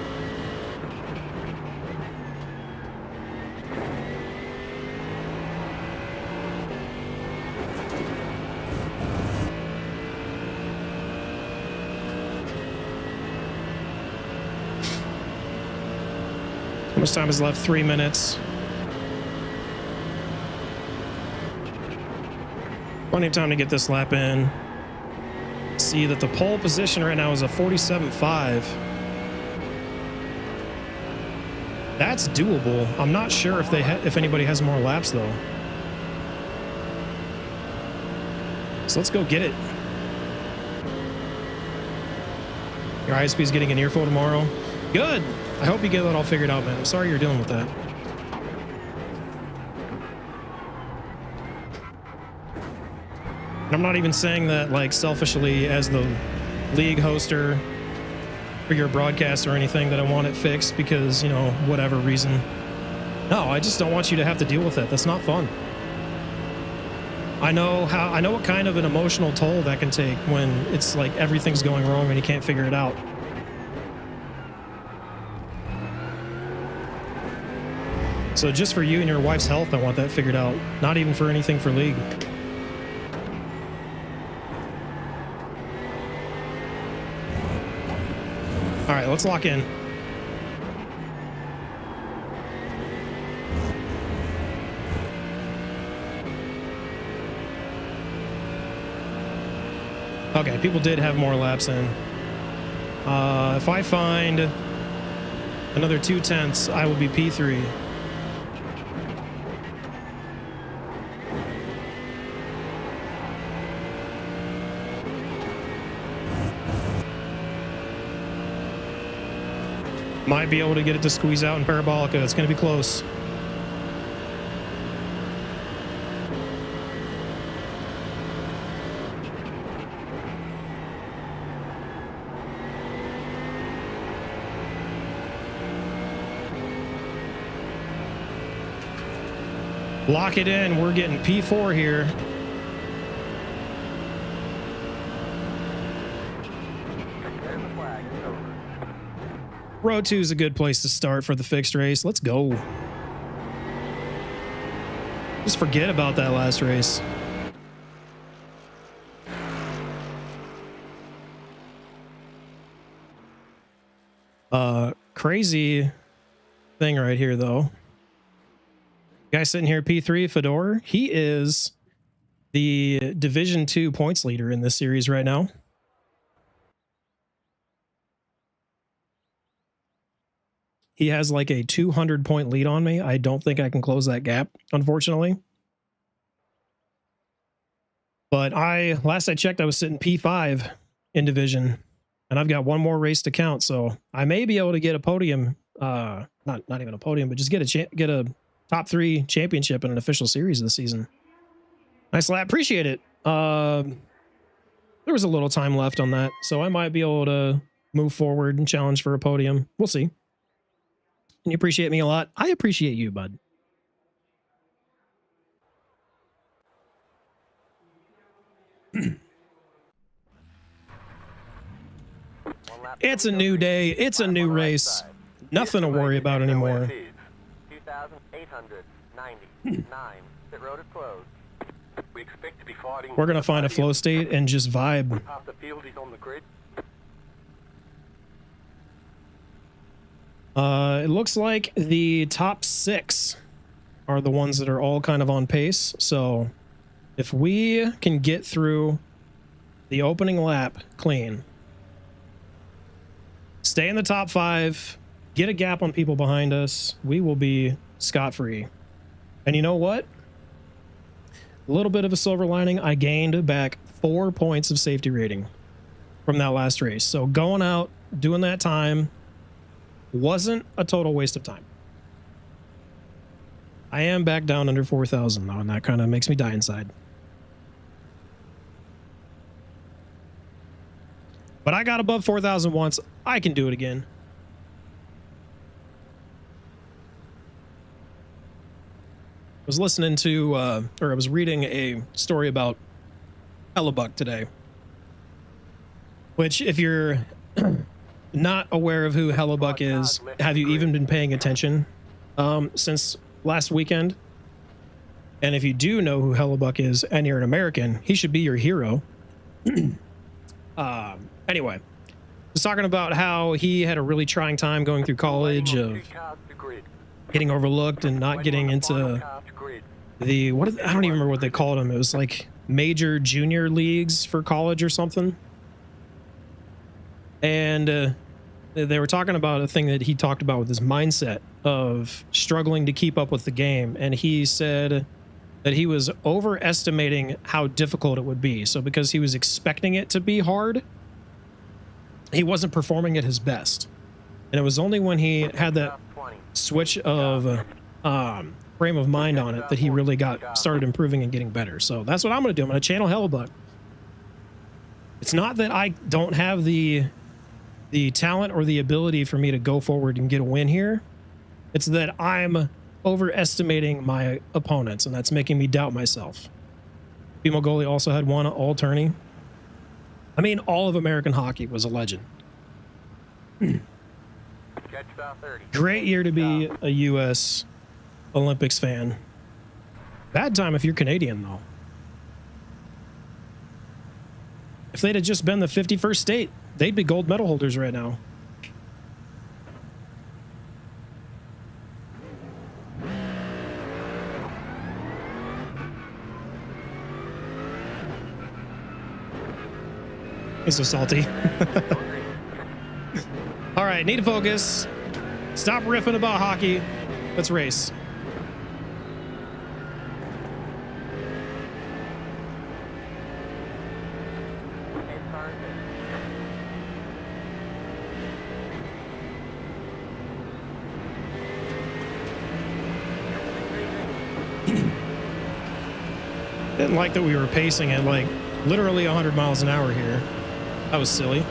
Speaker 1: How much time is left? 3 minutes. Plenty of time to get this lap in. See that the pole position right now is a 47.5. That's doable. I'm not sure if if anybody has more laps though. So let's go get it. Your ISP is getting an earful tomorrow. Good. I hope you get that all figured out, man. I'm sorry you're dealing with that. And I'm not even saying that like selfishly as the league hoster for your broadcast or anything, that I want it fixed because, you know, whatever reason. No, I just don't want you to have to deal with that. That's not fun. I know what kind of an emotional toll that can take when it's like everything's going wrong and you can't figure it out. So just for you and your wife's health, I want that figured out. Not even for anything for league. All right, let's lock in. Okay, people did have more laps in. If I find another 2/10, I will be P3. Might be able to get it to squeeze out in Parabolica. It's going to be close. Lock it in. We're getting P4 here. Row 2 is a good place to start for the fixed race. Let's go. Just forget about that last race. Crazy thing right here, though. Guy sitting here, P3, Fedor. He is the Division 2 points leader in this series right now. He has like a 200-point lead on me. I don't think I can close that gap, unfortunately. But last I checked, I was sitting P5 in division, and I've got one more race to count. So I may be able to get a podium, not even a podium, but just get a top 3 championship in an official series this season. Nice lap, appreciate it. There was a little time left on that, so I might be able to move forward and challenge for a podium. We'll see. And you appreciate me a lot. I appreciate you, bud. It's a new day. It's a new race. Nothing to worry about anymore.
Speaker 2: 2,899. Pit road is closed. We expect to be fighting.
Speaker 1: We're going to find a flow state and just vibe.
Speaker 2: Half the field is on the grid.
Speaker 1: It looks like the top 6 are the ones that are all kind of on pace. So if we can get through the opening lap clean, stay in the top 5, get a gap on people behind us, we will be scot-free. And you know what? A little bit of a silver lining. I gained back 4 points of safety rating from that last race. So going out, doing that time wasn't a total waste of time. I am back down under 4,000 though, and that kind of makes me die inside. But I got above 4,000 once. I can do it again. I was listening to, or I was reading a story about Hellebuck today. Which, if you're not aware of who Hellebuck is, have you even been paying attention since last weekend? And if you do know who Hellebuck is and you're an American, he should be your hero. Anyway, I was talking about how he had a really trying time going through college, of getting overlooked and not getting into the, I don't even remember what they called him. It was like major junior leagues for college or something. And they were talking about a thing that he talked about with his mindset of struggling to keep up with the game. And he said that he was overestimating how difficult it would be. So because he was expecting it to be hard, he wasn't performing at his best. And it was only when he had that switch of frame of mind on it that he really started improving and getting better. So that's what I'm going to do. I'm going to channel Hellebuck. It's not that I don't have the talent or the ability for me to go forward and get a win here. It's that I'm overestimating my opponents, and that's making me doubt myself. Bimo Goalie also had one all tourney. I mean, all of American hockey was a legend. Great year to be a U.S. Olympics fan. Bad time if you're Canadian, though. If they'd have just been the 51st state, they'd be gold medal holders right now. He's so salty. All right, need to focus. Stop riffing about hockey. Let's race. Didn't like that we were pacing at like literally 100 miles an hour here. That was silly.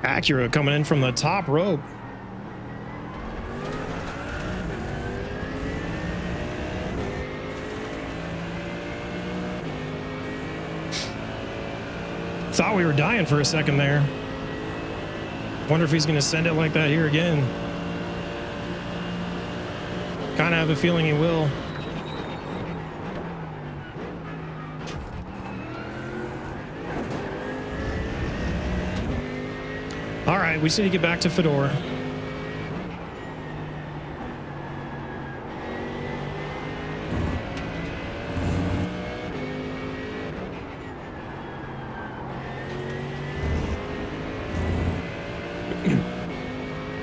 Speaker 1: Acura coming in from the top rope. Thought we were dying for a second there. Wonder if he's going to send it like that here again. Kind of have a feeling he will. All right, we just need to get back to Fedor.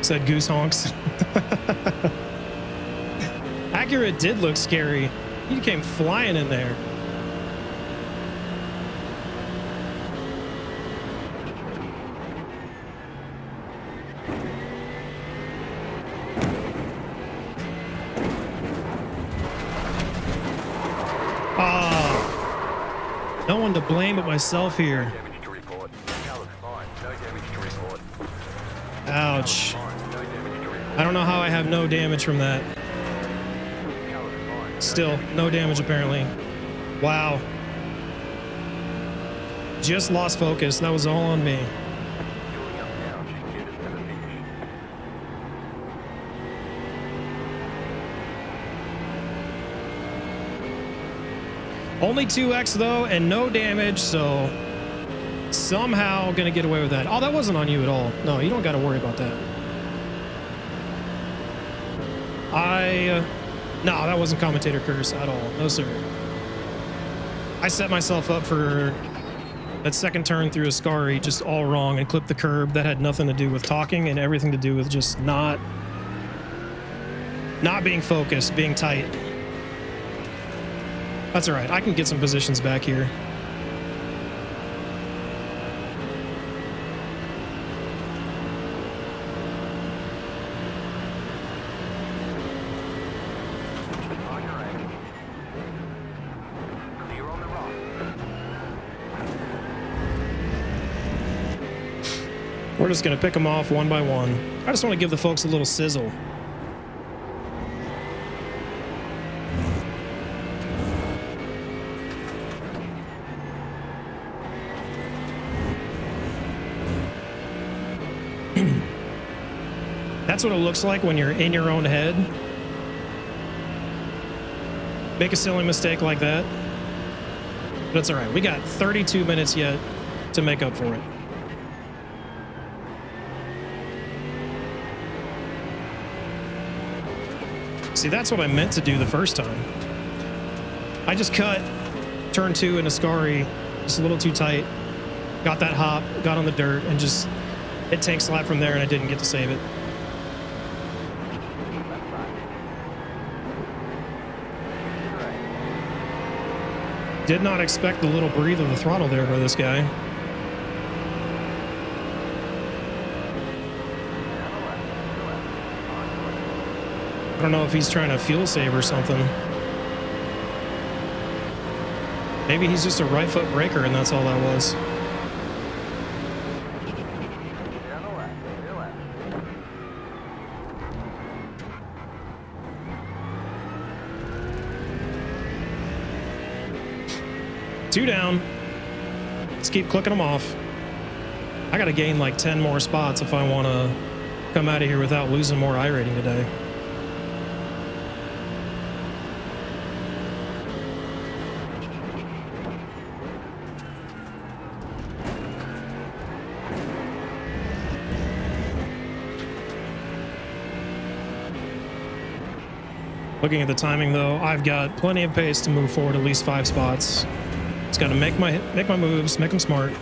Speaker 1: Said goose honks. Acura did look scary. He came flying in there. No one to blame but myself here.
Speaker 2: Damage to report. Color's fine. No damage to report.
Speaker 1: Ouch.
Speaker 2: Fine. No damage to report.
Speaker 1: I don't know how I have no damage from that.
Speaker 2: Color's fine.
Speaker 1: Still, no damage apparently. Wow. Just lost focus. That was all on me.
Speaker 2: Fueling up now. Should get us to the finish.
Speaker 1: Only 2x though, and no damage, so somehow gonna get away with that. Oh, that wasn't on you at all. No, you don't got to worry about that. No, that wasn't commentator curse at all. No, sir. I set myself up for that second turn through Ascari just all wrong and clipped the curb. That had nothing to do with talking and everything to do with just not being focused, being tight. That's all right. I can get some positions back here.
Speaker 2: On your right. Clear on the rock.
Speaker 1: We're just going to pick them off one by one. I just want to give the folks a little sizzle. That's what it looks like when you're in your own head. Make a silly mistake like that. But it's all right. We got 32 minutes yet to make up for it. See, that's what I meant to do the first time. I just cut turn 2 in Ascari just a little too tight. Got that hop, got on the dirt, and just hit tank slap from there, and I didn't get to save it. Did not expect the little breathe of the throttle there by this guy. I don't know if he's trying to fuel save or something. Maybe he's just a right foot braker and that's all that was. Two down. Let's keep clicking them off. I got to gain like 10 more spots if I want to come out of here without losing more iRating today. Looking at the timing though, I've got plenty of pace to move forward at least 5 spots. Just got to make my moves, make them smart.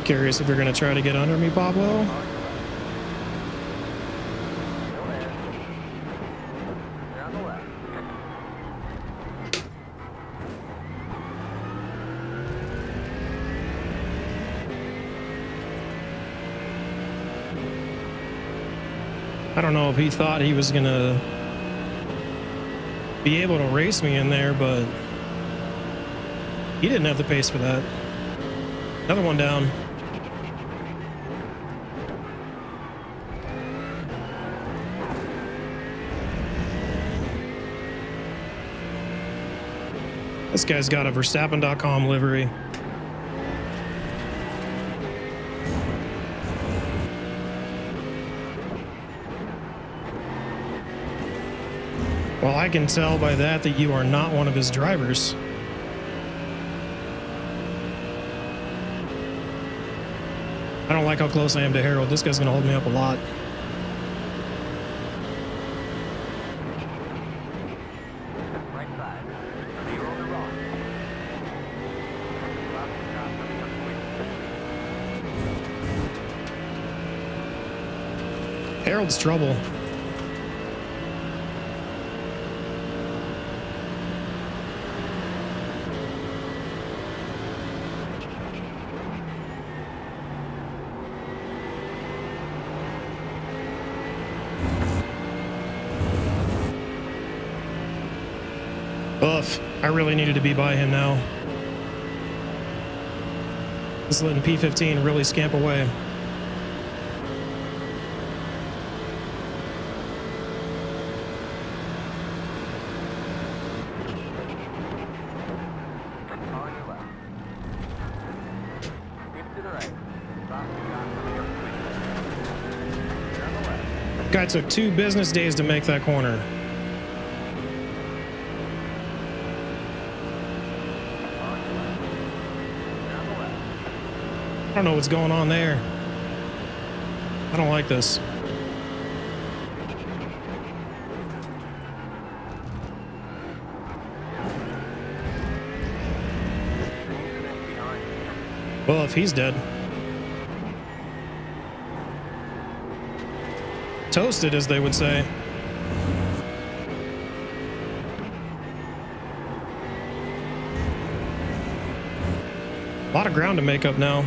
Speaker 1: Curious if you're going to try to get under me, Pablo. I don't know if he thought he was going to be able to race me in there, but he didn't have the pace for that. Another one down. This guy's got a Verstappen.com livery. Well, I can tell by that that you are not one of his drivers. I don't like how close I am to Harold. This guy's going to hold me up a lot.
Speaker 2: Right side. Zero on the rock. Last car coming up quick.
Speaker 1: Harold's trouble. Oof, I really needed to be by him now. Just letting P15 really scamp away.
Speaker 2: On your left. Keep to the right. Last car coming up quick. You're on the left.
Speaker 1: Guy took 2 business days to make that corner. I don't know what's going on there. I don't like this. Well, if he's dead. Toasted, as they would say. A lot of ground to make up now.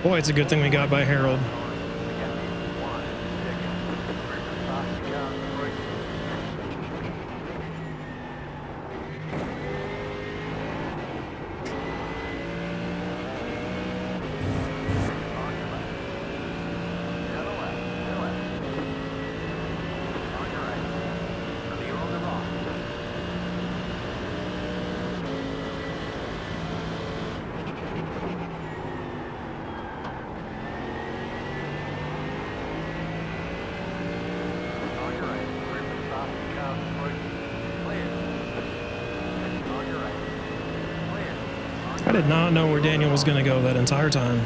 Speaker 1: Boy, it's a good thing we got by Harold. I did not know where Daniel was going to go that entire time.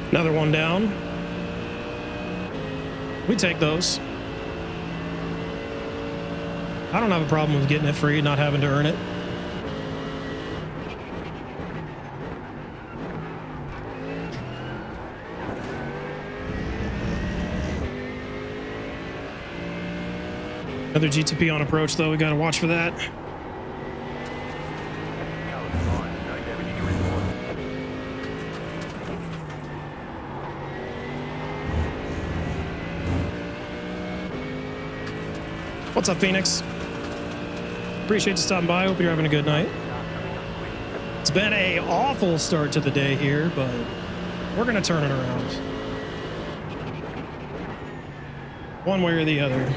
Speaker 1: Another one down. We take those. I don't have a problem with getting it free, not having to earn it. Another GTP on approach, though. We got to watch for that. What's up, Phoenix? Appreciate you stopping by. Hope you're having a good night. It's been an awful start to the day here, but we're going to turn it around. One way or the other.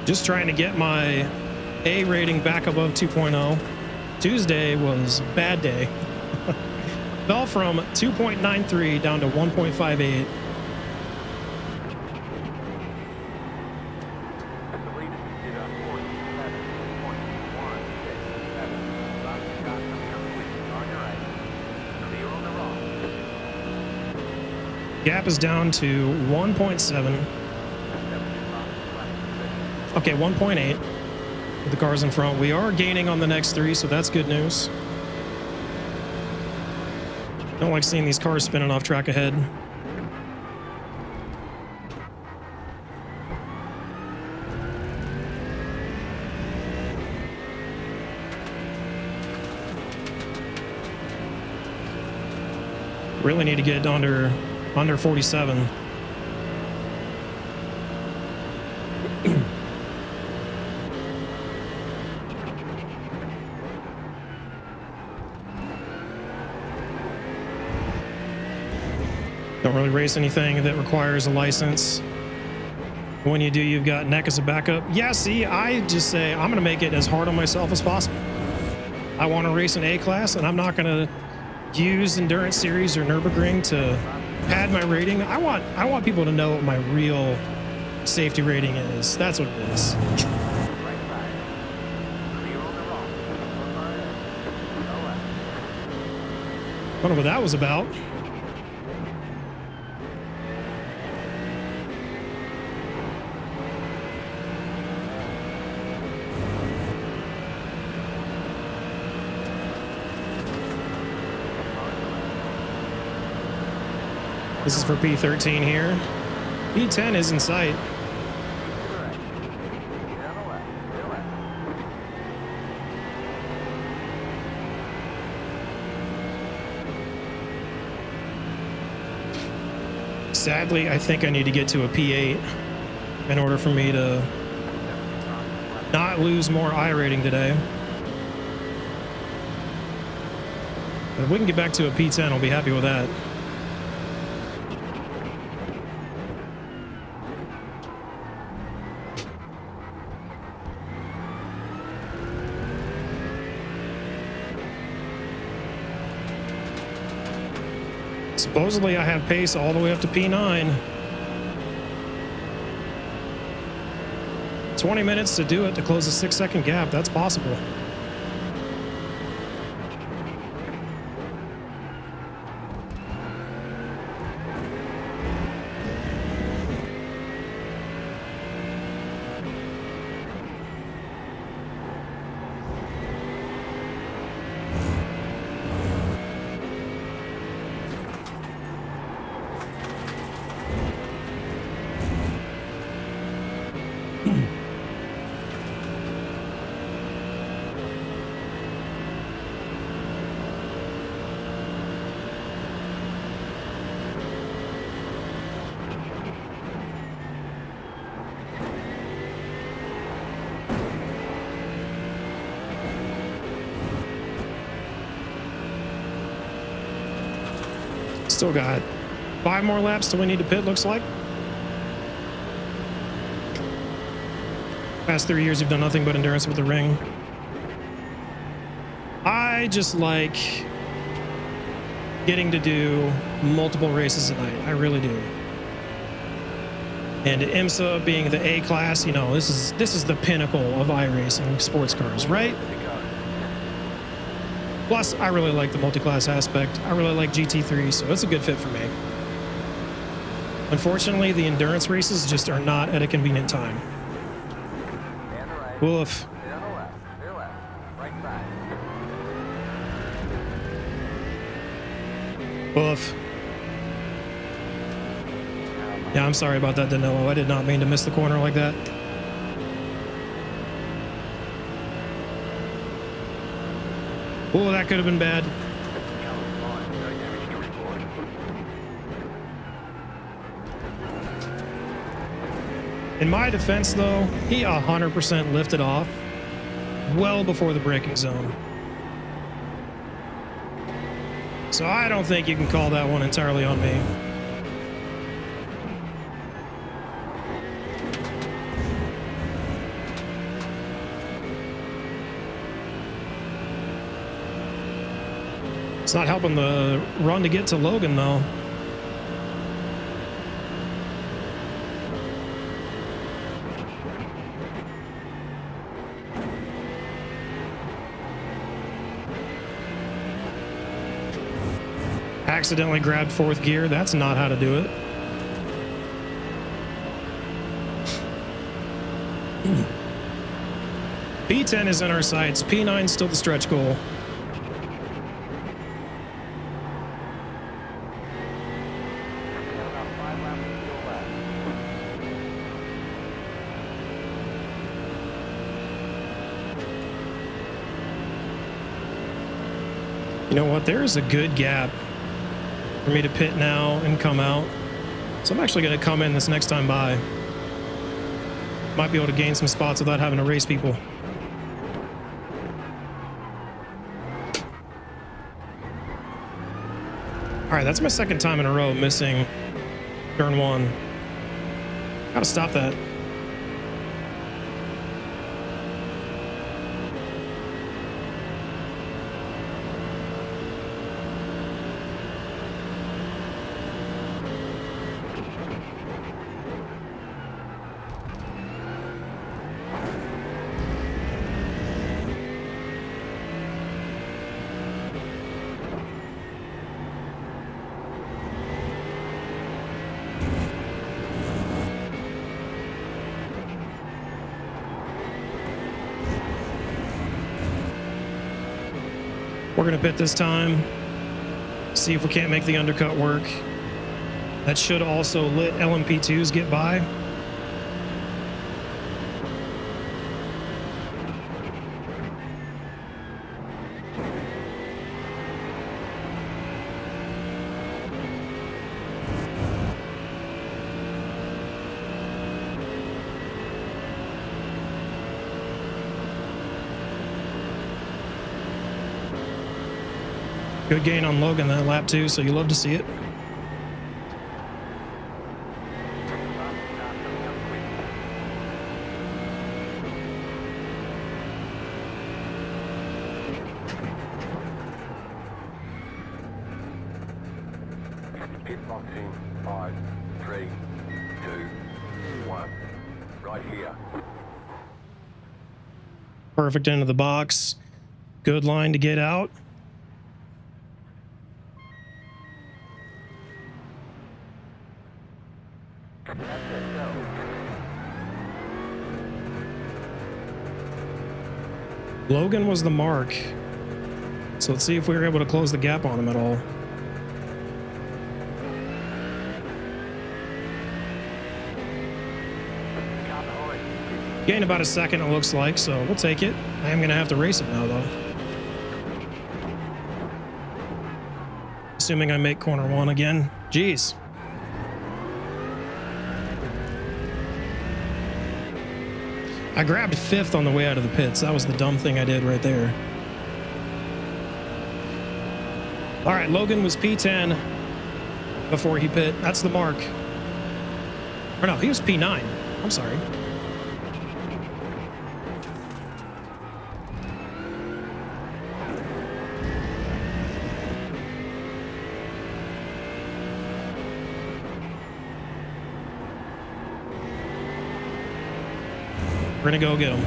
Speaker 1: Just trying to get my A rating back above 2.0. Tuesday was a bad day. Fell from 2.93 down to 1.58. Gap is down to 1.7. Okay, 1.8 with the cars in front. We are gaining on the next 3, so that's good news. Don't like seeing these cars spinning off track ahead. Really need to get under 47. Don't really race anything that requires a license. When you do, you've got neck as a backup. Yeah, see, I just say I'm going to make it as hard on myself as possible. I want to race an A class, and I'm not going to use Endurance Series or Nürburgring to pad my rating. I want people to know what my real safety rating is. That's what it is. I don't know what that was about. This is for P13 here. P10 is in sight. Sadly, I think I need to get to a P8 in order for me to not lose more I rating today. But if we can get back to a P10, I'll be happy with that. Supposedly I have pace all the way up to P9. 20 minutes to do it to close a 6-second gap. That's possible. Still got 5 more laps till we need to pit, looks like. Past 3 years, you've done nothing but endurance with the ring. I just like getting to do multiple races a night. I really do. And IMSA being the A class, you know, this is the pinnacle of iRacing sports cars, right? Plus, I really like the multi-class aspect. I really like GT3, so it's a good fit for me. Unfortunately, the endurance races just are not at a convenient time. Woof. Woof. Yeah, I'm sorry about that, Danilo. I did not mean to miss the corner like that. Oh, that could have been bad. In my defense, though, he 100% lifted off well before the braking zone. So I don't think you can call that one entirely on me. It's not helping the run to get to Logan, though. Accidentally grabbed 4th gear. That's not how to do it. P10 is in our sights. P9 is still the stretch goal. You know what? There's a good gap for me to pit now and come out. So I'm actually going to come in this next time by. Might be able to gain some spots without having to race people. All right, that's my second time in a row missing turn one. Gotta stop that. We're going to pit this time, see if we can't make the undercut work. That should also let LMP2s get by. Good gain on Logan that lap too, so you love to see it.
Speaker 2: Pit boxing, 5, 3, 2, 1. Right here.
Speaker 1: Perfect into the box. Good line to get out. Logan was the mark. So let's see if we were able to close the gap on him at all. Gained about a second, it looks like, so we'll take it. I am going to have to race it now, though. Assuming I make corner one again. Jeez. I grabbed fifth on the way out of the pits. That was the dumb thing I did right there. All right, Logan was P10 before he pit. That's the mark. Or no, he was P9. I'm sorry. We're gonna go get him.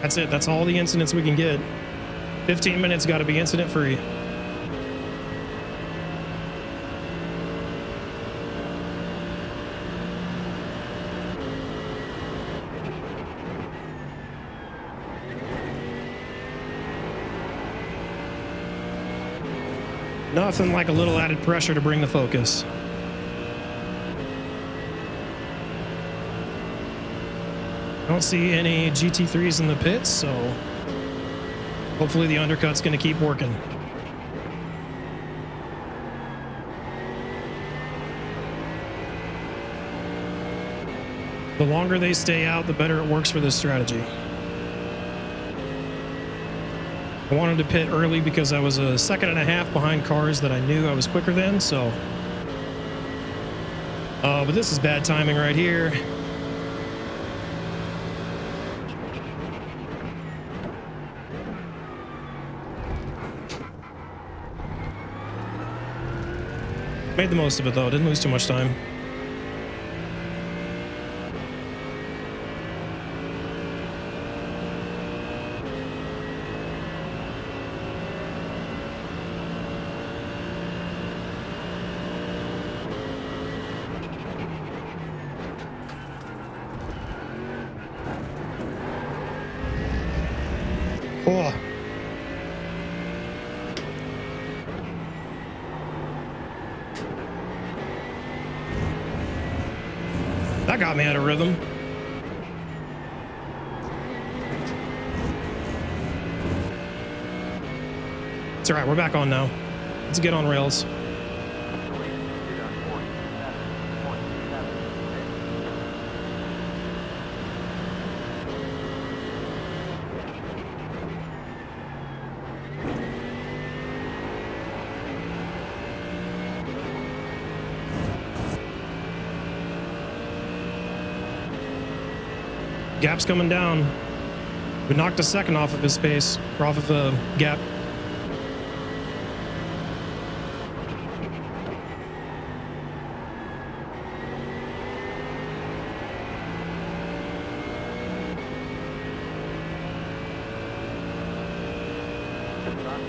Speaker 1: That's it. That's all the incidents we can get. 15 minutes got to be incident free. Nothing like a little added pressure to bring the focus. I don't see any GT3s in the pits, so hopefully the undercut's going to keep working. The longer they stay out, the better it works for this strategy. I wanted to pit early because I was a second and a half behind cars that I knew I was quicker than, so. But this is bad timing right here. Made the most of it though, didn't lose too much time. Oh. That got me out of rhythm. It's all right, we're back on now. Let's get on rails. Gap's coming down. We knocked a second off of his pace, or off of the gap.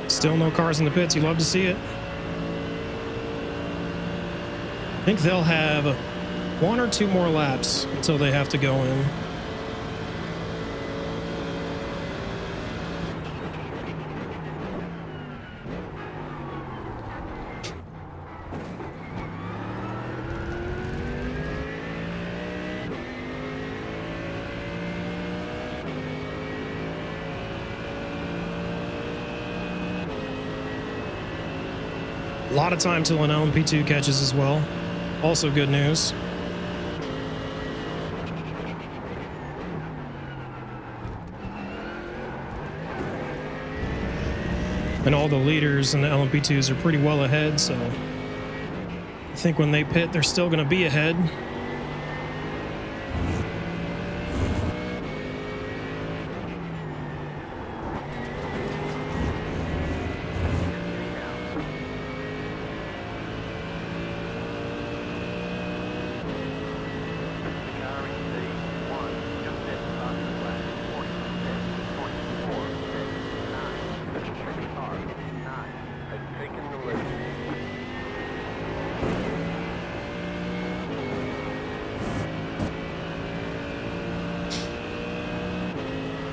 Speaker 1: Still no cars in the pits. You love to see it. I think they'll have 1 or 2 more laps until they have to go in. A lot of time till an LMP2 catches as well. Also good news. And all the leaders and the LMP2s are pretty well ahead, so I think when they pit, they're still going to be ahead.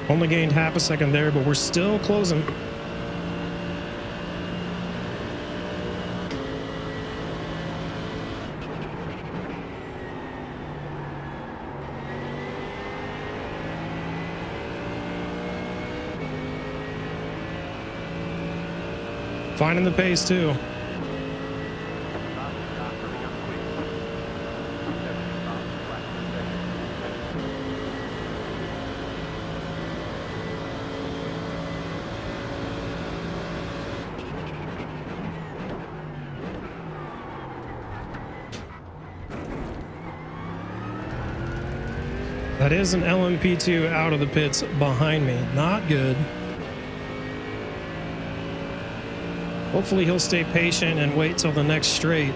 Speaker 1: Only gained half a second there, but we're still closing. Finding the pace too. That is an LMP2 out of the pits behind me. Not good. Hopefully he'll stay patient and wait till the next straight.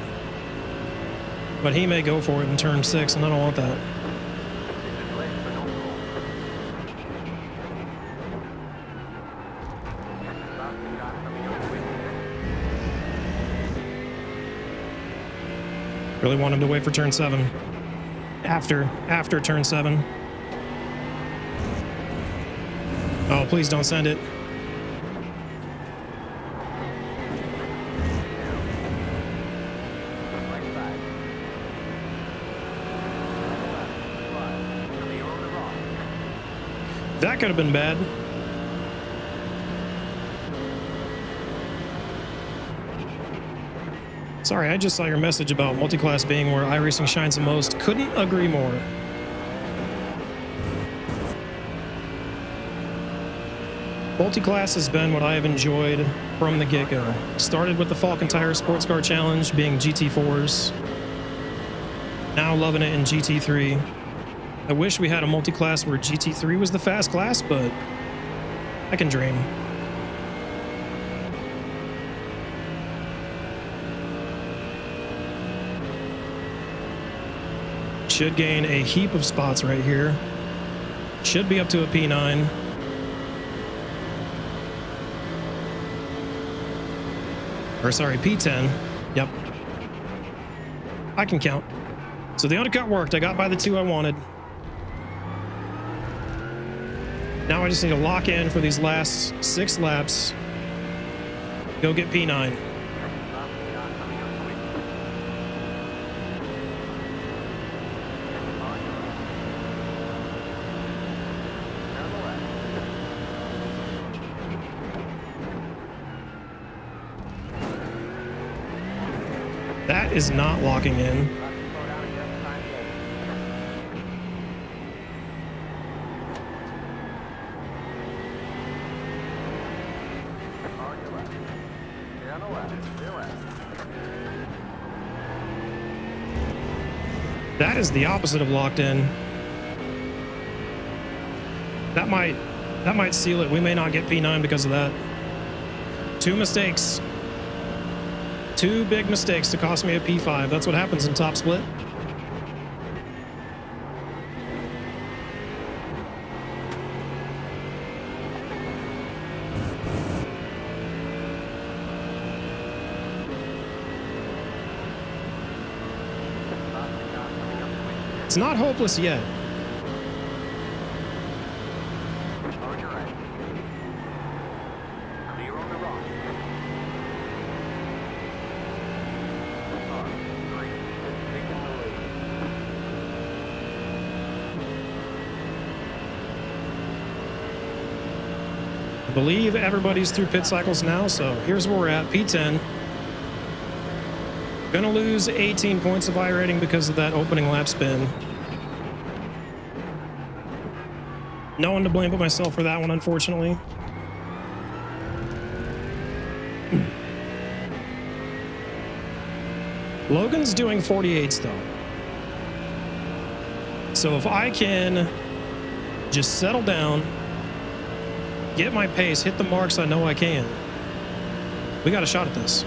Speaker 1: But he may go for it in turn 6, and I don't want that. Really want him to wait for turn 7. After turn 7. Oh, please don't send it. That could have been bad. Sorry, I just saw your message about multi-class being where iRacing shines the most. Couldn't agree more. Multi-class has been what I have enjoyed from the get-go. Started with the Falcon Tire Sports Car Challenge being GT4s. Now loving it in GT3. I wish we had a multi-class where GT3 was the fast class, but I can dream. Should gain a heap of spots right here. Should be up to a P9. Or sorry, P10. Yep. I can count. So the undercut worked. I got by the 2 I wanted. Now I just need to lock in for these last 6 laps. Go get P9. That is not locking in. That is the opposite of locked in. That might seal it. We may not get P9 because of that. 2 mistakes. 2 big mistakes to cost me a P5. That's what happens in top split. It's not hopeless yet.
Speaker 2: On your right. Clear on the right. 3, taking the lead.
Speaker 1: I believe everybody's through pit cycles now, so here's where we're at. P10. Gonna lose 18 points of iRating because of that opening lap spin. No one to blame but myself for that one, unfortunately. Logan's doing 48s though. So if I can just settle down, get my pace, hit the marks I know I can, we got a shot at this.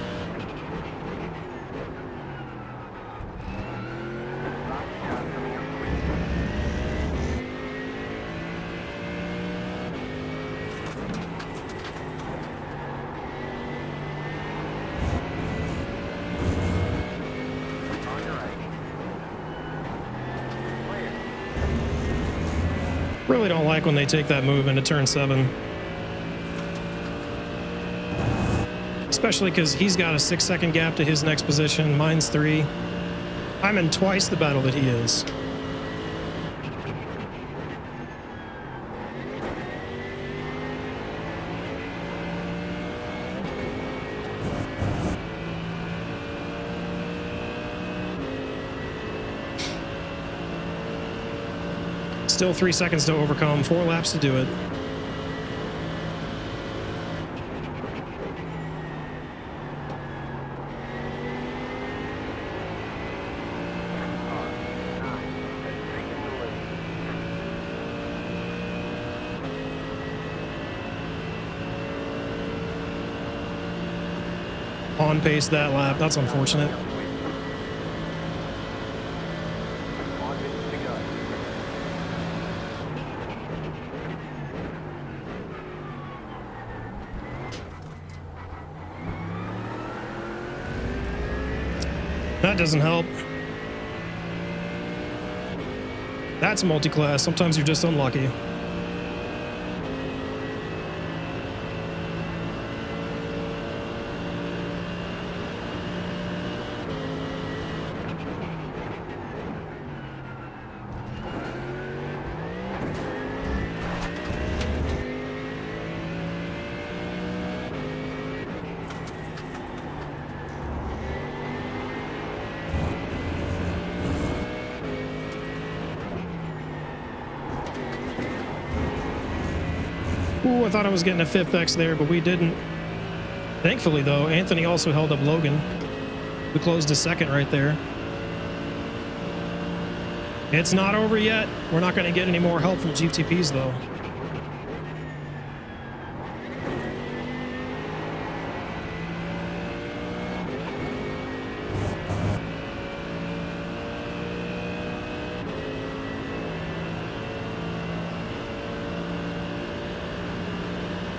Speaker 1: Really don't like when they take that move into turn 7. Especially because he's got a 6-second gap to his next position. Mine's 3. I'm in twice the battle that he is. Still 3 seconds to overcome, 4 laps to do it. On pace that lap, that's unfortunate. That doesn't help. That's multi-class. Sometimes you're just unlucky. Ooh, I thought I was getting a 5th X there, but we didn't. Thankfully, though, Anthony also held up Logan, who closed a 2nd right there. It's not over yet. We're not going to get any more help from GTPs, though.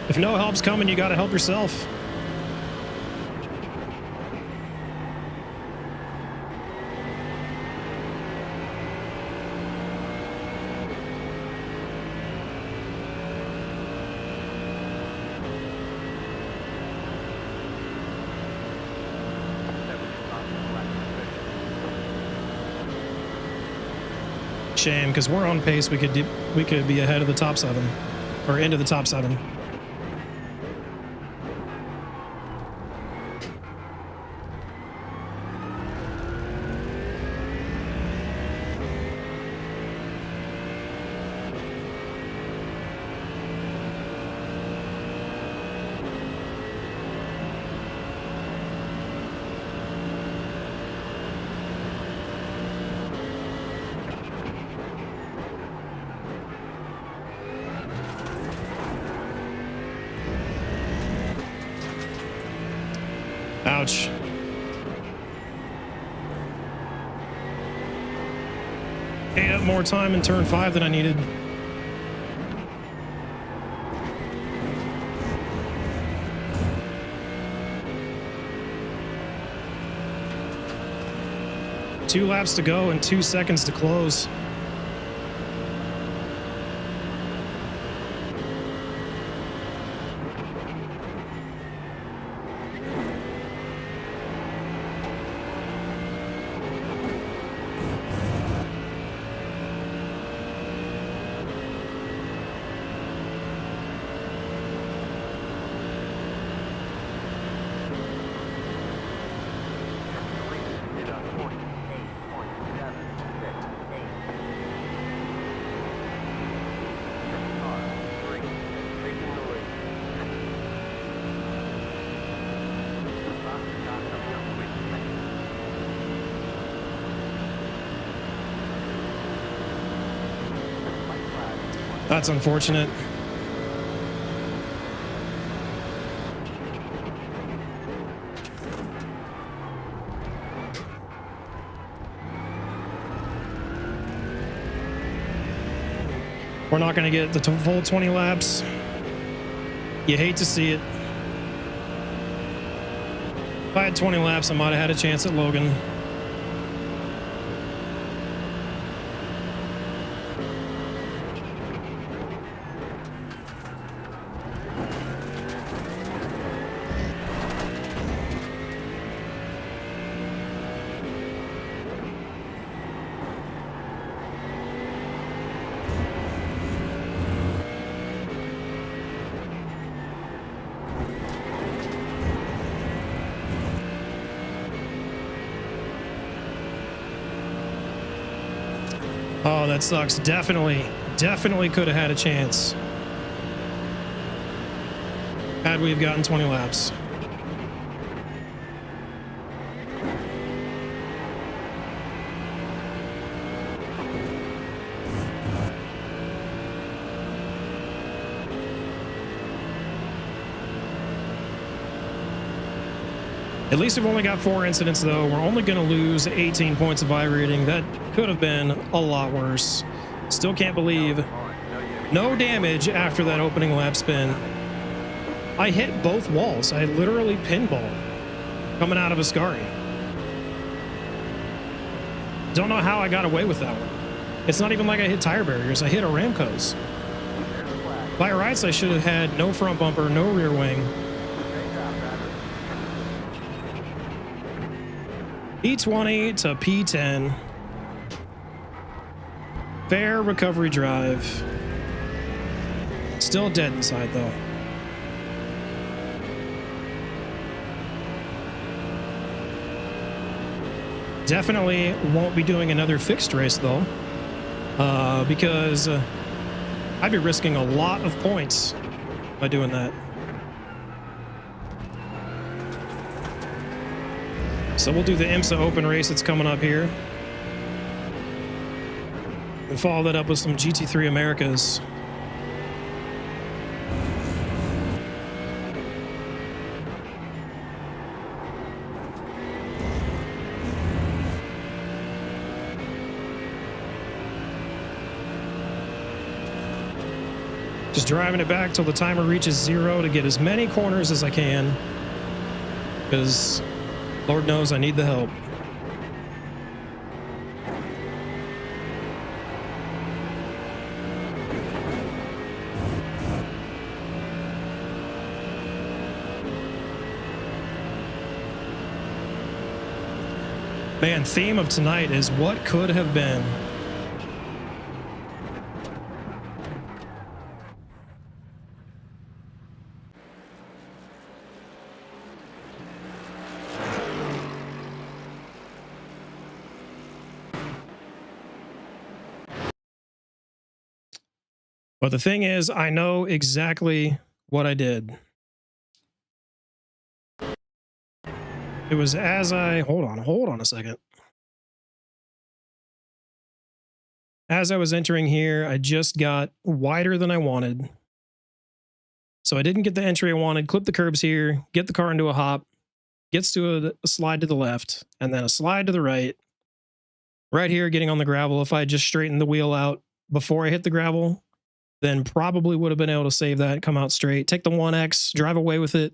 Speaker 1: If no help's coming, you got to help yourself. Shame, because we're on pace. We could be ahead of the top 7, or into the top 7. Ouch. Ate up more time in turn 5 than I needed. Two laps to go and 2 seconds to close. That's unfortunate. We're not going to get the full 20 laps. You hate to see it. If I had 20 laps, I might have had a chance at Logan. Oh, that sucks. Definitely could have had a chance had we have gotten 20 laps. At least we've only got 4 incidents, though. We're only going to lose 18 points of iRating. That could have been a lot worse. Still can't believe no damage after that opening lap spin. I hit both walls. I literally pinballed coming out of Ascari. Don't know how I got away with that one. It's not even like I hit tire barriers. I hit a Ramco's. By rights, I should have had no front bumper, no rear wing. P20 to P10. Fair recovery drive. Still dead inside, though. Definitely won't be doing another fixed race, though, because I'd be risking a lot of points by doing that. So we'll do the IMSA open race that's coming up here. And follow that up with some GT3 Americas. Just driving it back till the timer reaches 0 to get as many corners as I can. Because Lord knows I need the help. Man, theme of tonight is what could have been. But the thing is, I know exactly what I did. It was as I... Hold on a second. As I was entering here, I just got wider than I wanted. So I didn't get the entry I wanted, clip the curbs here, get the car into a hop, gets to a slide to the left, and then a slide to the right. Right here, getting on the gravel. If I just straightened the wheel out before I hit the gravel, then probably would have been able to save that and come out straight. Take the 1X, drive away with it.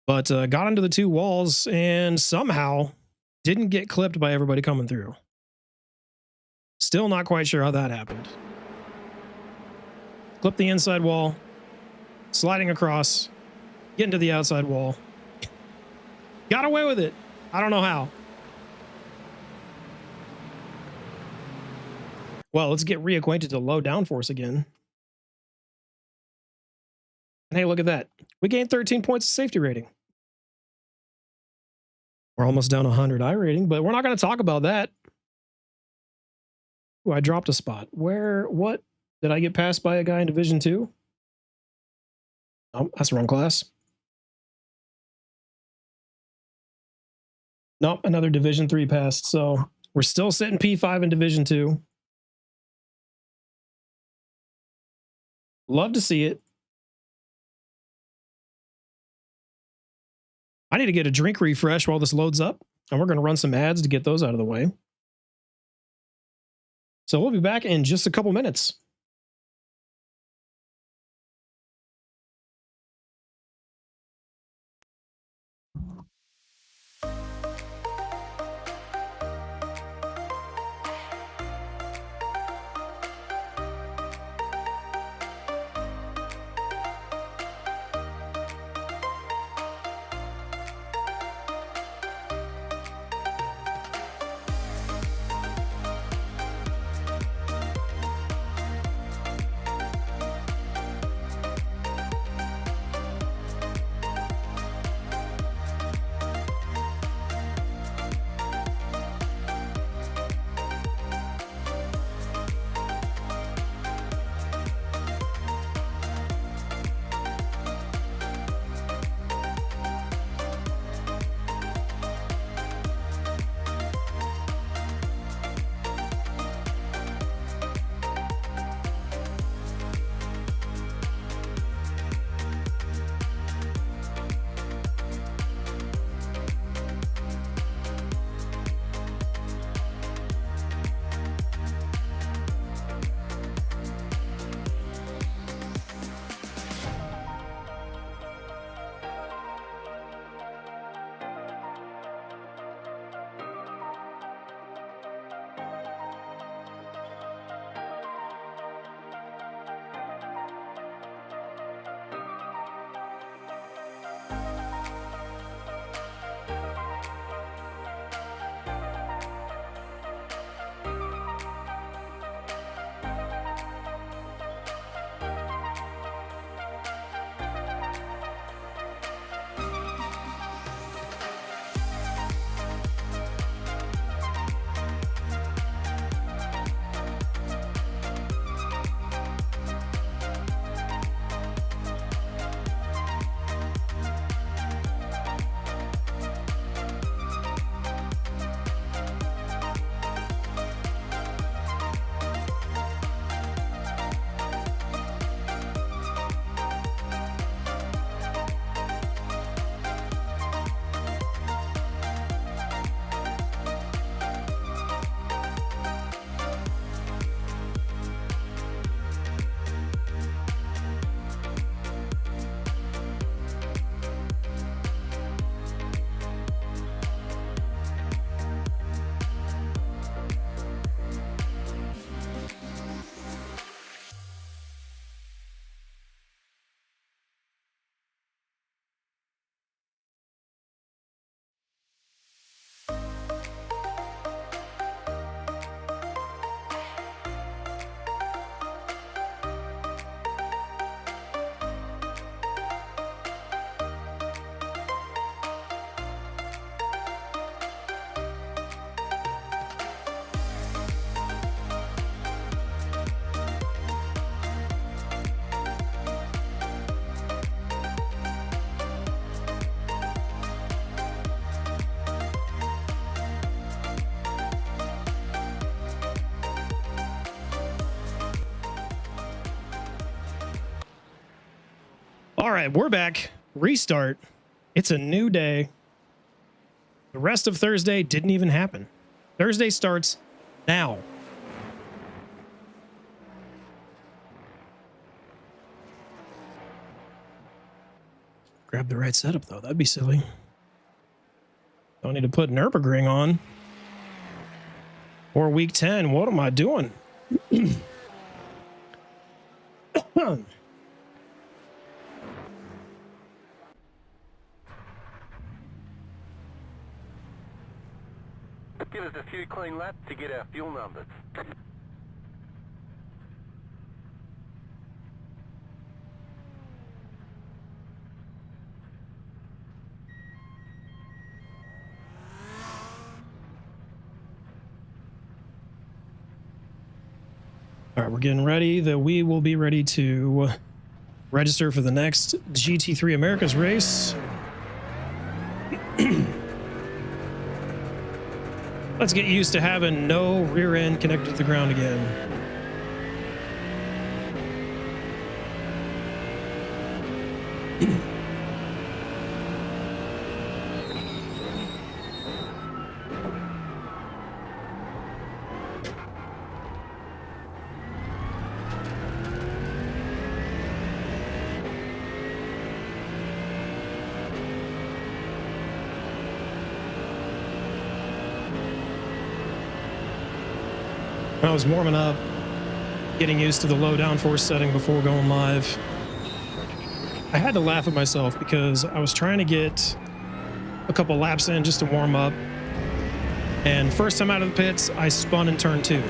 Speaker 1: But got into the two walls and somehow didn't get clipped by everybody coming through. Still not quite sure how that happened. Clip the inside wall, sliding across, getting to the outside wall. Got away with it. I don't know how. Well, let's get reacquainted to low downforce again. And hey, look at that. We gained 13 points of safety rating. We're almost down 100 iRating, but we're not going to talk about that. Ooh, I dropped a spot. What? Did I get passed by a guy in Division 2? Oh, that's the wrong class. Nope, another Division 3 passed. So we're still sitting P5 in Division 2. Love to see it. I need to get a drink refresh while this loads up, and we're going to run some ads to get those out of the way. So we'll be back in just a couple minutes. All right, we're back. restart. It's a new day. The rest of Thursday didn't even happen. Thursday starts now. Grab the right setup though. That'd be silly. Don't need to put Nürburgring on. Or week 10. What am I doing?
Speaker 2: Give us a few clean laps to get our fuel numbers.
Speaker 1: All right, we're getting ready. We will be ready to register for the next GT3 Americas race. Let's get used to having no rear end connected to the ground again. When I was warming up, getting used to the low downforce setting before going live, I had to laugh at myself because I was trying to get a couple laps in just to warm up. And first time out of the pits, I spun in turn 2.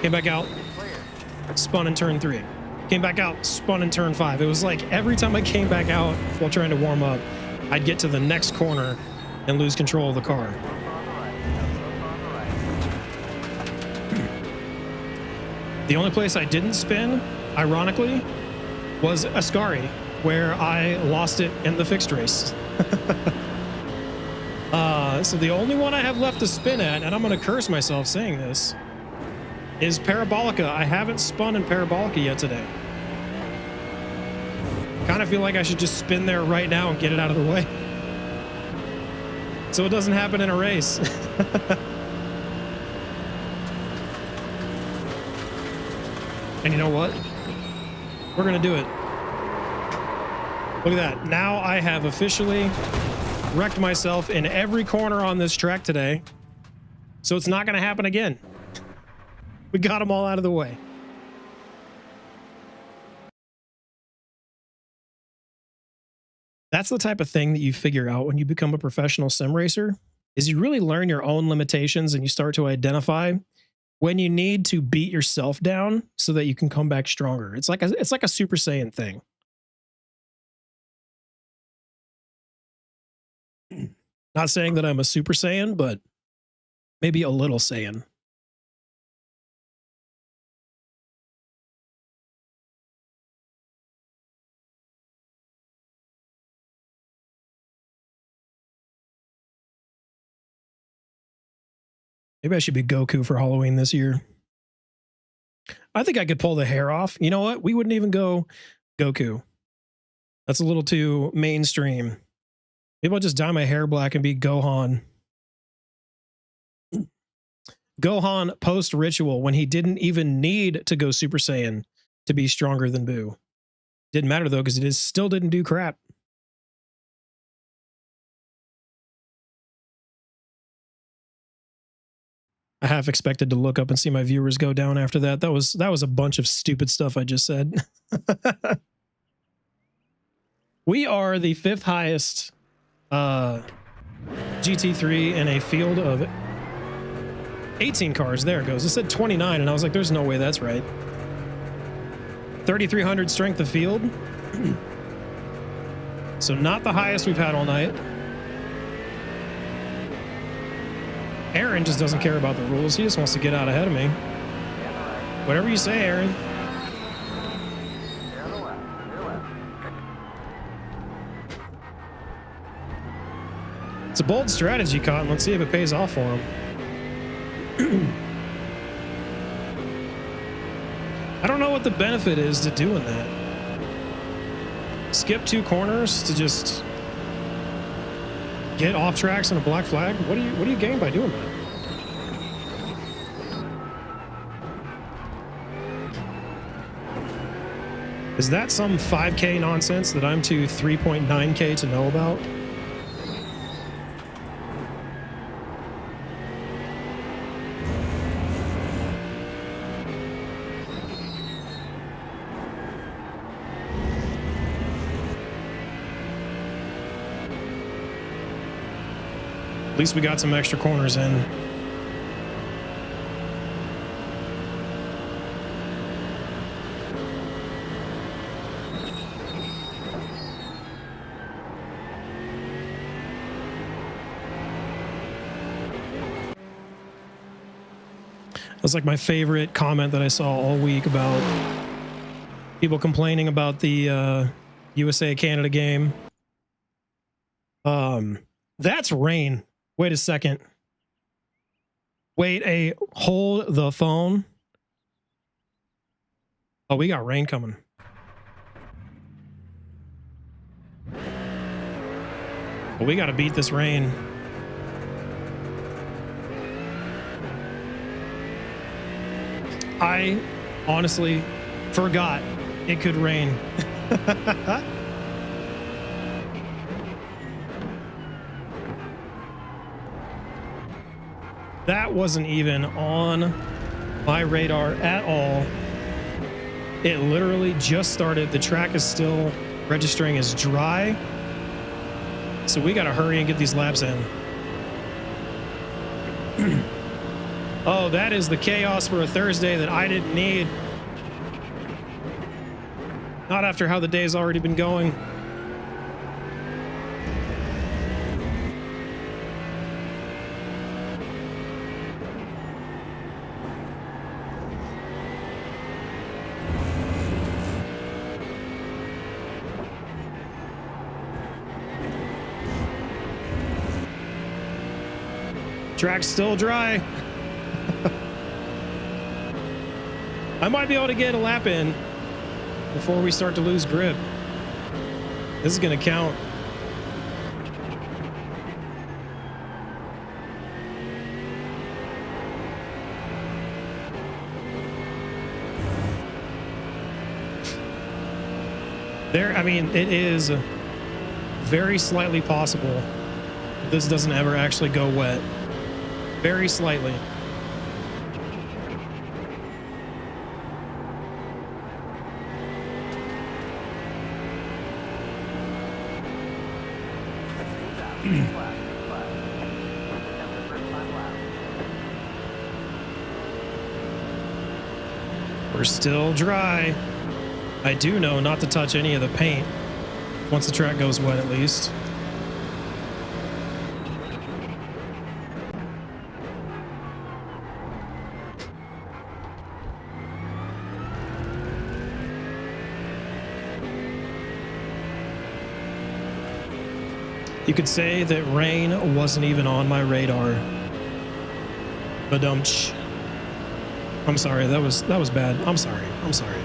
Speaker 1: Came back out, spun in turn 3. Came back out, spun in turn 5. It was like every time I came back out while trying to warm up, I'd get to the next corner and lose control of the car. The only place I didn't spin, ironically, was Ascari, where I lost it in the fixed race. So the only one I have left to spin at, and I'm going to curse myself saying this, is Parabolica. I haven't spun in Parabolica yet today. Kind of feel like I should just spin there right now and get it out of the way, so it doesn't happen in a race. And you know what? We're going to do it. Look at that. Now I have officially wrecked myself in every corner on this track today. So it's not going to happen again. We got them all out of the way. That's the type of thing that you figure out when you become a professional sim racer, is you really learn your own limitations and you start to identify when you need to beat yourself down so that you can come back stronger. It's like a Super Saiyan thing. Not saying that I'm a Super Saiyan, but maybe a little Saiyan. Maybe I should be Goku for Halloween this year. I think I could pull the hair off. You know what? We wouldn't even go Goku. That's a little too mainstream. Maybe I'll just dye my hair black and be Gohan. Gohan post-ritual, when he didn't even need to go Super Saiyan to be stronger than Boo. Didn't matter though, because it still didn't do crap. I half expected to look up and see my viewers go down after that. That was a bunch of stupid stuff I just said. We are the 5th highest GT3 in a field of 18 cars. There it goes. It said 29, and I was like, there's no way that's right. 3,300 strength of field. So not the highest we've had all night. Aaron just doesn't care about the rules. He just wants to get out ahead of me. Whatever you say, Aaron. It's a bold strategy, Cotton. Let's see if it pays off for him. I don't know what the benefit is to doing that. skip 2 corners to just get off tracks on a black flag? What do you gain by doing that? Is that some 5K nonsense that I'm too 3.9K to know about? At least we got some extra corners in. That's like my favorite comment that I saw all week about people complaining about the USA-Canada game. That's rain. Wait a second. Wait, hold the phone. Oh, we got rain coming. Well, we got to beat this rain. I honestly forgot it could rain. That wasn't even on my radar at all. It literally just started. The track is still registering as dry. So we got to hurry and get these laps in. Oh, that is the chaos for a Thursday that I didn't need. Not after how the day's already been going. Track's still dry. I might be able to get a lap in before we start to lose grip. This is going to count. I mean, it is very slightly possible that this doesn't ever actually go wet. Very slightly. We're still dry. I do know not to touch any of the paint once the track goes wet, at least. You could say that rain wasn't even on my radar. Badumch. I'm sorry, that was bad. I'm sorry.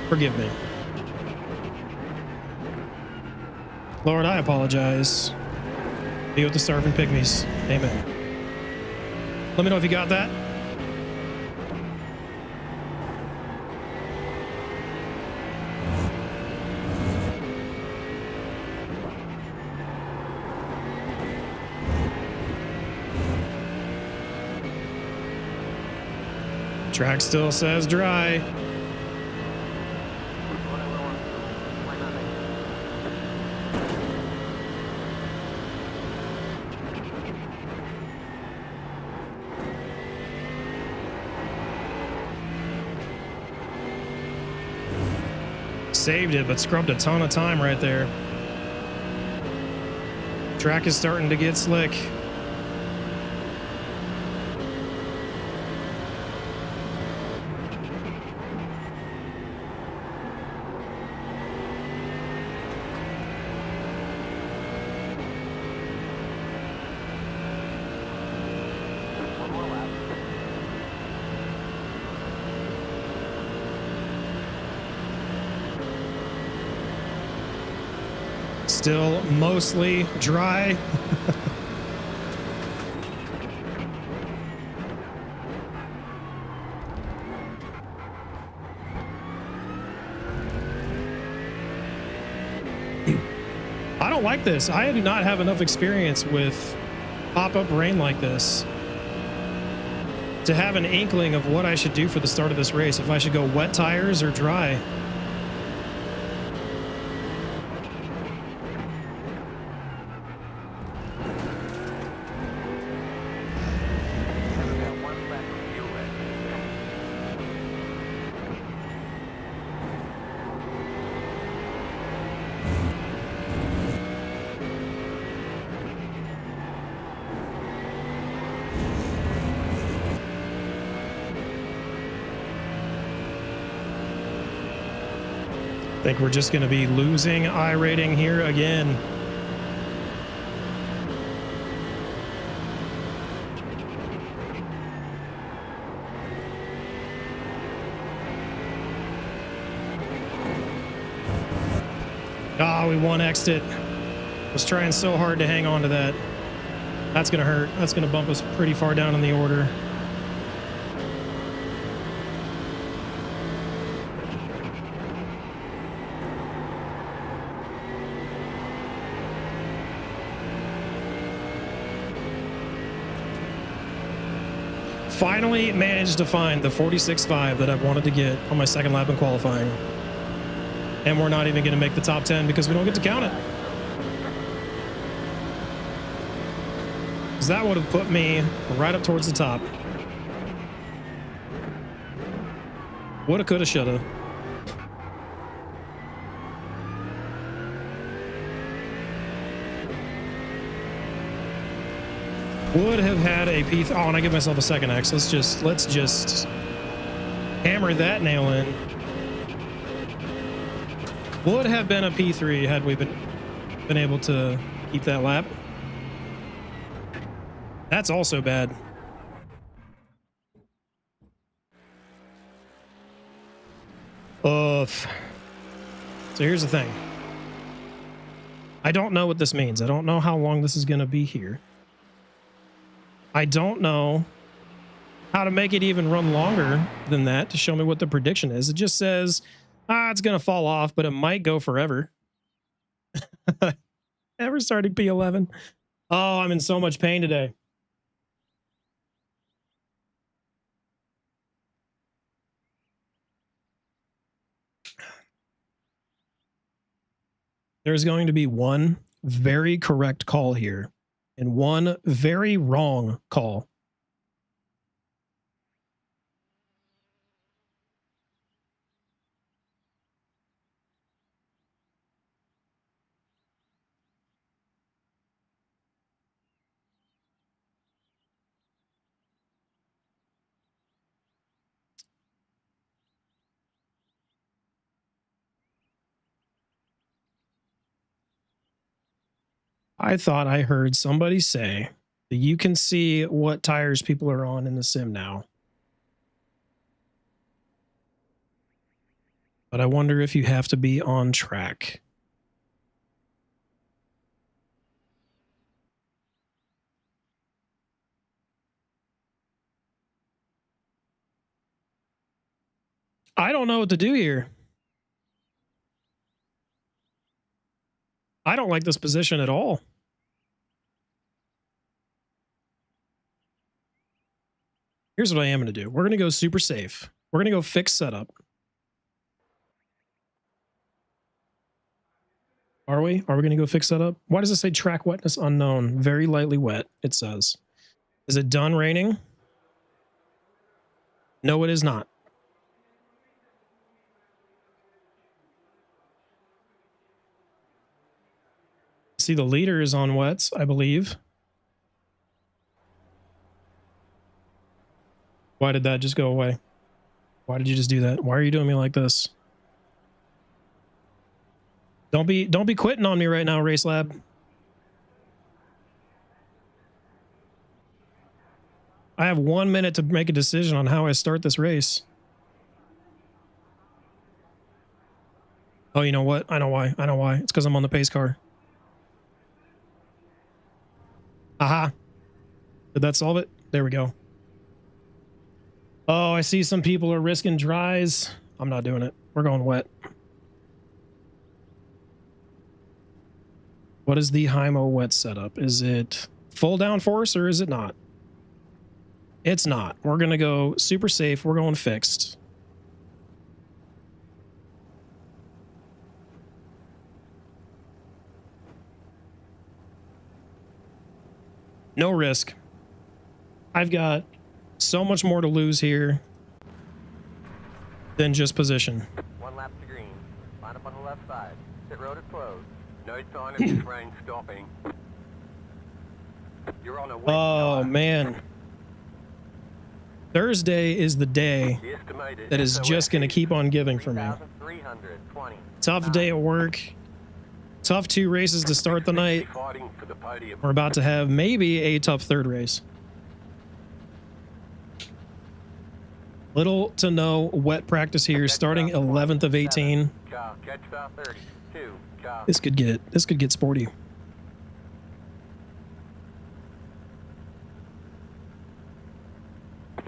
Speaker 1: Forgive me. Lord, I apologize. Be with the starving pygmies. Amen. Let me know if you got that. Track still says dry. Saved it, but scrubbed a ton of time right there. Track is starting to get slick. Still mostly dry. I don't like this. I do not have enough experience with pop-up rain like this to have an inkling of what I should do for the start of this race. If I should go wet tires or dry. I think we're just going to be losing iRating here again. Ah, we 1x'd it. Was trying so hard to hang on to that. That's going to hurt. That's going to bump us pretty far down in the order. Finally managed to find the 46.5 that I've wanted to get on my second lap in qualifying. And we're not even going to make the top 10 because we don't get to count it. Because that would have put me right up towards the top. Woulda, coulda, shoulda. Would have had a P3. Oh, and I give myself a second X. Let's just hammer that nail in. Would have been a P3 had we been able to keep that lap. That's also bad. So here's the thing. I don't know what this means. I don't know how long this is going to be here. I don't know how to make it even run longer than that to show me what the prediction is. It just says, it's going to fall off, but it might go forever. Ever starting P11. Oh, I'm in so much pain today. There's going to be one very correct call here and one very wrong call. I thought I heard somebody say that you can see what tires people are on in the sim now. But I wonder if you have to be on track. I don't know what to do here. I don't like this position at all. Here's what I am going to do. We're going to go super safe. We're going to go fix setup. Are we? Are we going to go fix setup? Why does it say track wetness unknown? Very lightly wet, it says. Is it done raining? No, it is not. See, the leader is on wets, I believe. Why did that just go away? Why did you just do that? Why are you doing me like this? Don't be quitting on me right now, Race Lab. I have 1 minute to make a decision on how I start this race. Oh, you know what? I know why. I know why. It's because I'm on the pace car. Aha. Did that solve it? There we go. Oh, I see some people are risking dries. I'm not doing it. We're going wet. What is the Hymo wet setup? Is it full downforce or is it not? It's not. We're going to go super safe. We're going fixed. No risk. I've got so much more to lose here than just position.
Speaker 2: 1 lap to green. Line up on the left side. Pit road is closed. No sign of this rain stopping. You're on a wet
Speaker 1: Oh,
Speaker 2: tire.
Speaker 1: man. Thursday is the day
Speaker 2: The estimated
Speaker 1: that is just going to keep on giving for me.
Speaker 2: 3,320.
Speaker 1: Tough day at work. Tough 2 races to start the night.
Speaker 2: Fighting for the podium.
Speaker 1: We're about to have maybe a tough 3rd race. Little to no wet practice here, starting 11th of 18.
Speaker 2: Car, catch star 30. 2, car.
Speaker 1: This could get sporty.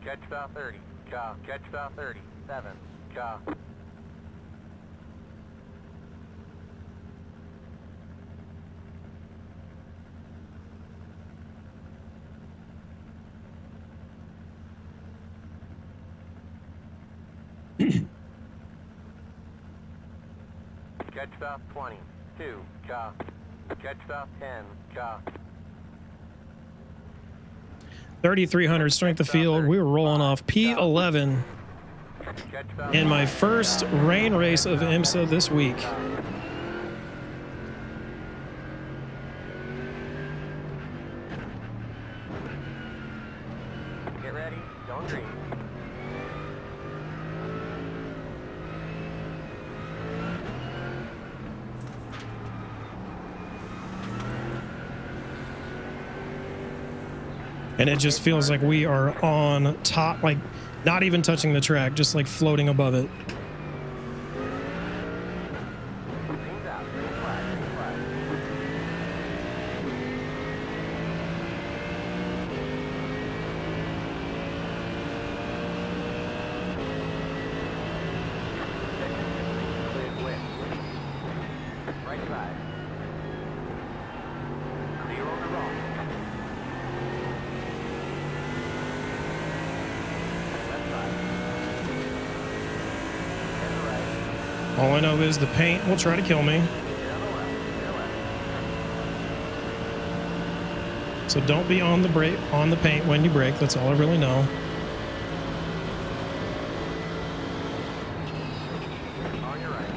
Speaker 2: Catch star 30. Car, catch star 30. 7, car. Catch star 20. 2, car. Catch star 10, car.
Speaker 1: 3,300 strength of field. We were rolling off P11
Speaker 2: Catch star
Speaker 1: in my first rain race of IMSA this week.
Speaker 2: Get ready. Don't green.
Speaker 1: And it just feels like we are on top, like not even touching the track, just like floating above it.
Speaker 2: Green's out. Green flag. Green flag. Clear west. Right side. Clear on the rock. Left side. And right.
Speaker 1: All I know is the paint will try to kill me.
Speaker 2: Clear on the left. Clear left.
Speaker 1: So don't be on the paint when you brake. That's all I really know.
Speaker 2: On your right.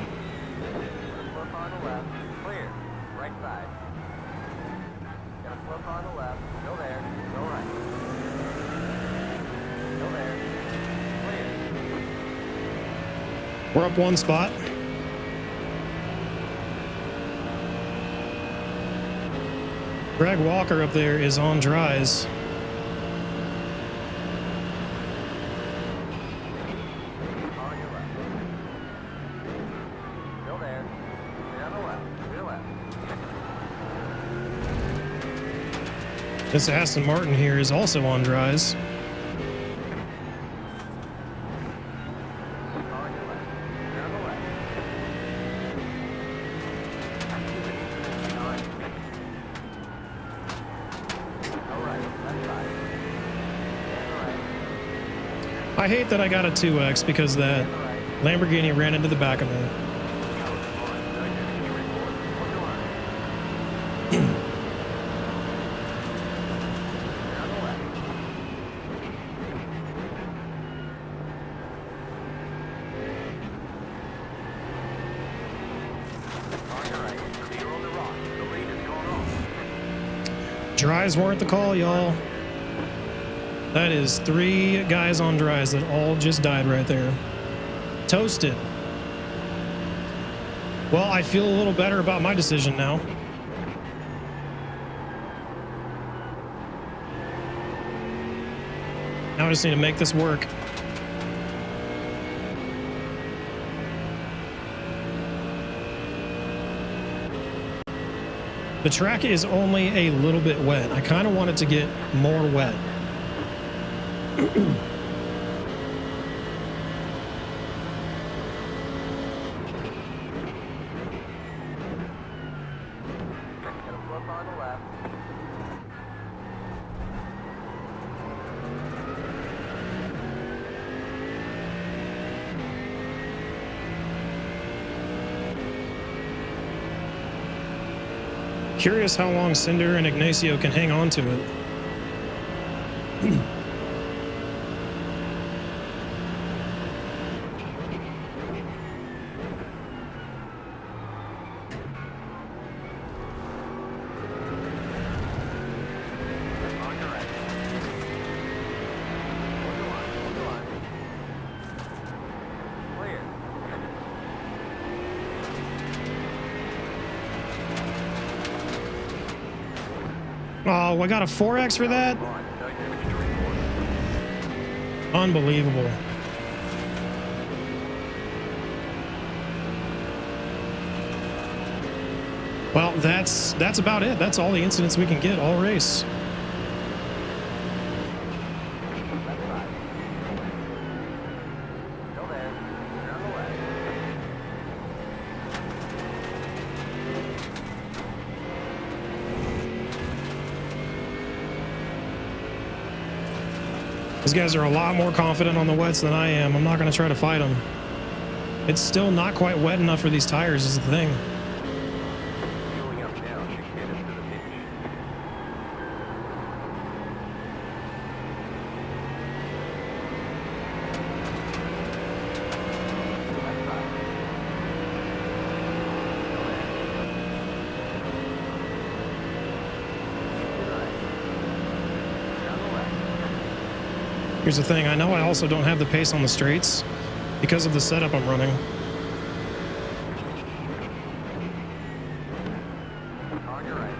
Speaker 2: Flip on the left. Clear. Right side. Gonna flip on the left. Go there. Go right. Go there. Clear.
Speaker 1: We're up 1 spot. Greg Walker up there is on dries.
Speaker 2: On your left. Go there. Clear on the left. Clear left.
Speaker 1: This Aston Martin here is also on dries.
Speaker 2: On your left. Clear on the left. Go right. Left side. And right.
Speaker 1: I hate that I got a 2X because that
Speaker 2: And right.
Speaker 1: Lamborghini ran into the back of me. Dries weren't the call, y'all. That is 3 guys on dries that all just died right there. Toasted. Well, I feel a little better about my decision now. Now I just need to make this work. The track is only a little bit wet. I kind of want it to get more wet. Curious how long Cinder and Ignacio can hang on to it. Oh, I got a 4X for that? Unbelievable. Well, that's about it. That's all the incidents we can get all race. These guys are a lot more confident on the wets than I am. I'm not going to try to fight them. It's still not quite wet enough for these tires is the thing. Here's the thing, I know I also don't have the pace on the straights because of the setup I'm running.
Speaker 2: On your right.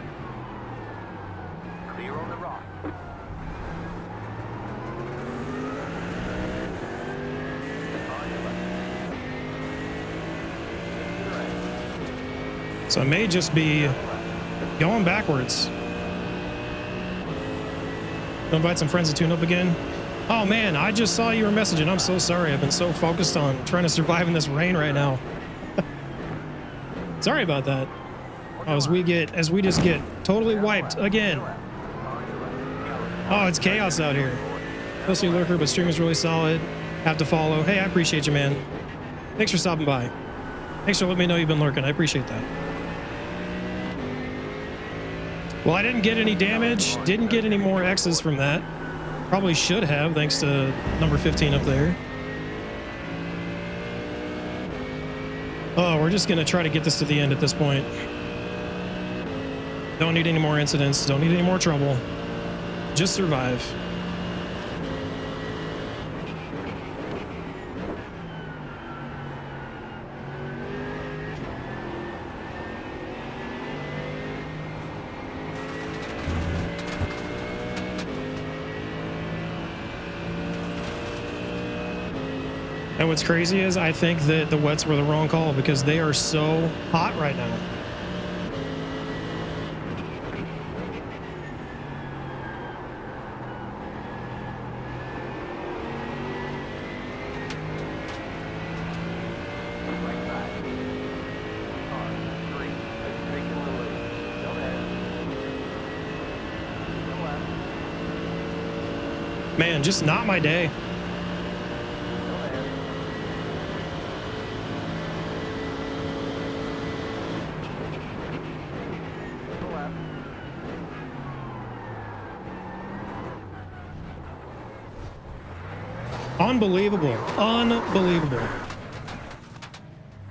Speaker 2: Clear on the rock. On your left.
Speaker 1: So I may just be going backwards. Invite some friends to tune up again. Oh man, I just saw you were messaging. I'm so sorry. I've been so focused on trying to survive in this rain right now. Sorry about that. Oh, as we just get totally wiped again. Oh, it's chaos out here. Mostly lurker, but stream is really solid. Have to follow. Hey, I appreciate you, man. Thanks for stopping by. Thanks for letting me know you've been lurking. I appreciate that. Well, I didn't get any damage. Didn't get any more X's from that. Probably should have, thanks to number 15 up there. Oh, we're just going to try to get this to the end at this point. Don't need any more incidents. Don't need any more trouble. Just survive. And what's crazy is I think that the wets were the wrong call because they are so hot right now. Man, just not my day. Unbelievable. Unbelievable.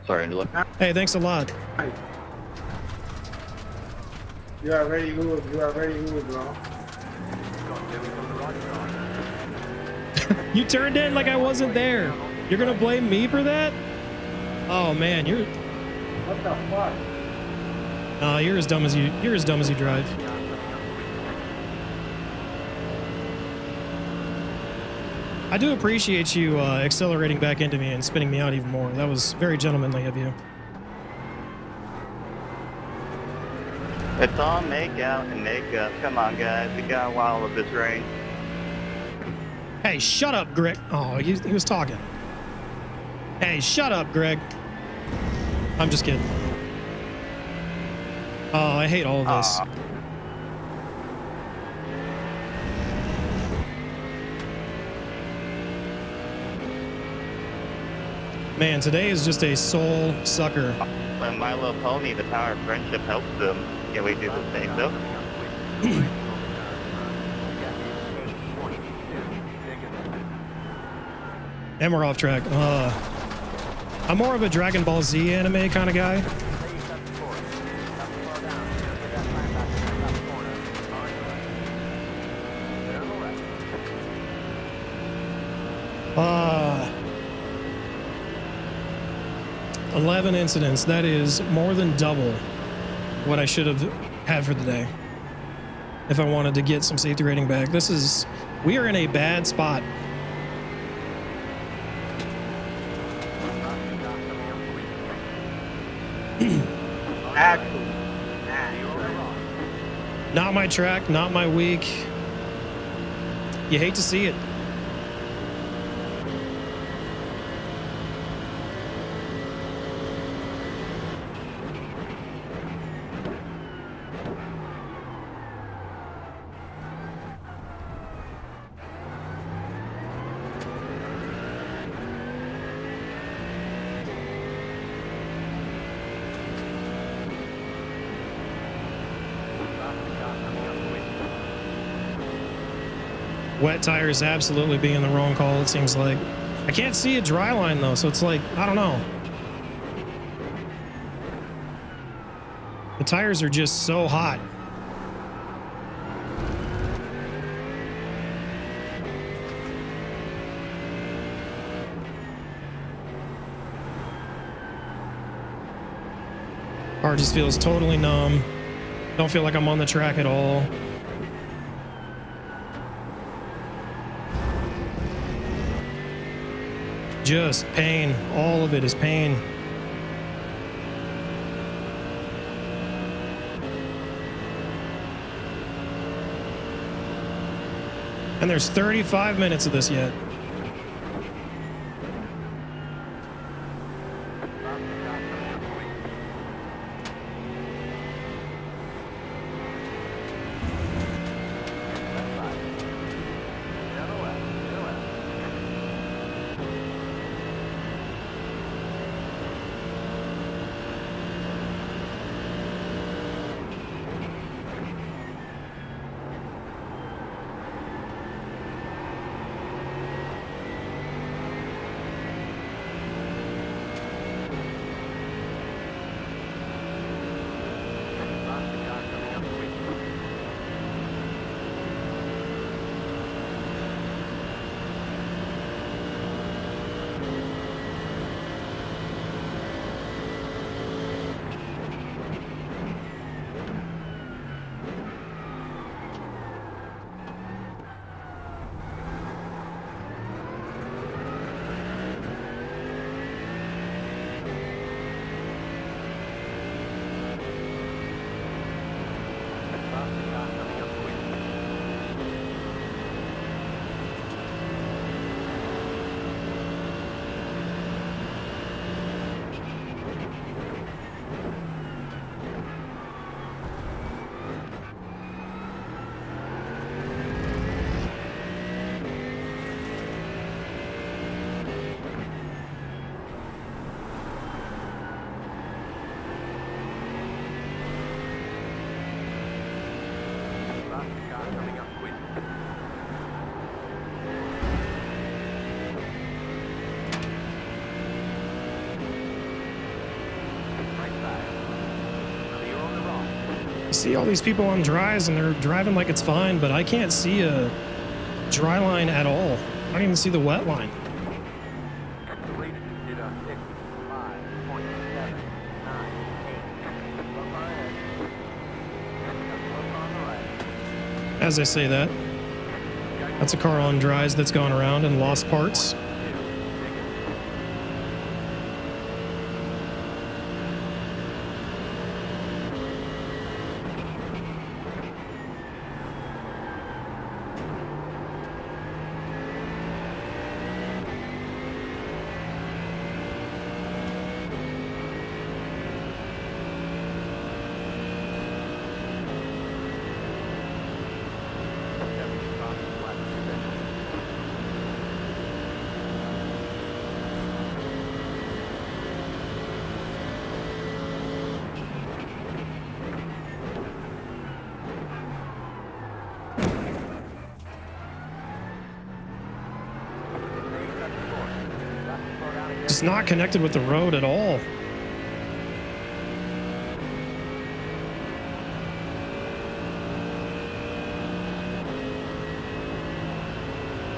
Speaker 4: Sorry, Angela.
Speaker 1: Hey, thanks a lot.
Speaker 5: You already good. You already good, bro.
Speaker 1: You turned in like I wasn't there. You're gonna blame me for that? Oh man, you're.
Speaker 5: What the fuck?
Speaker 1: You're as dumb as you drive. I do appreciate you accelerating back into me and spinning me out even more. That was very gentlemanly of you.
Speaker 2: It's all make out and make up. Come on, guys. We got a while of this rain.
Speaker 1: Hey, shut up, Greg. Oh, he was talking. Hey, shut up, Greg. I'm just kidding. Oh, I hate all of this. Man, today is just a soul sucker.
Speaker 2: When My Little Pony, the power of friendship helps them. Can we do the same, though?
Speaker 1: And we're off track. I'm more of a Dragon Ball Z anime kind of guy. Uh, 11 incidents. That is more than double what I should have had for the day if I wanted to get some safety rating back. We are in a bad spot. Not my track, not my week. You hate to see it. Wet tires absolutely being the wrong call, it seems like. I can't see a dry line though, so it's like, I don't know. The tires are just so hot. Car just feels totally numb. Don't feel like I'm on the track at all. Just pain. All of it is pain. And there's 35 minutes of this yet. See all these people on dries and they're driving like it's fine, but I can't see a dry line at all. I don't even see the wet line. As I say that, that's a car on dries that's gone around and lost parts. It's not connected with the road at all.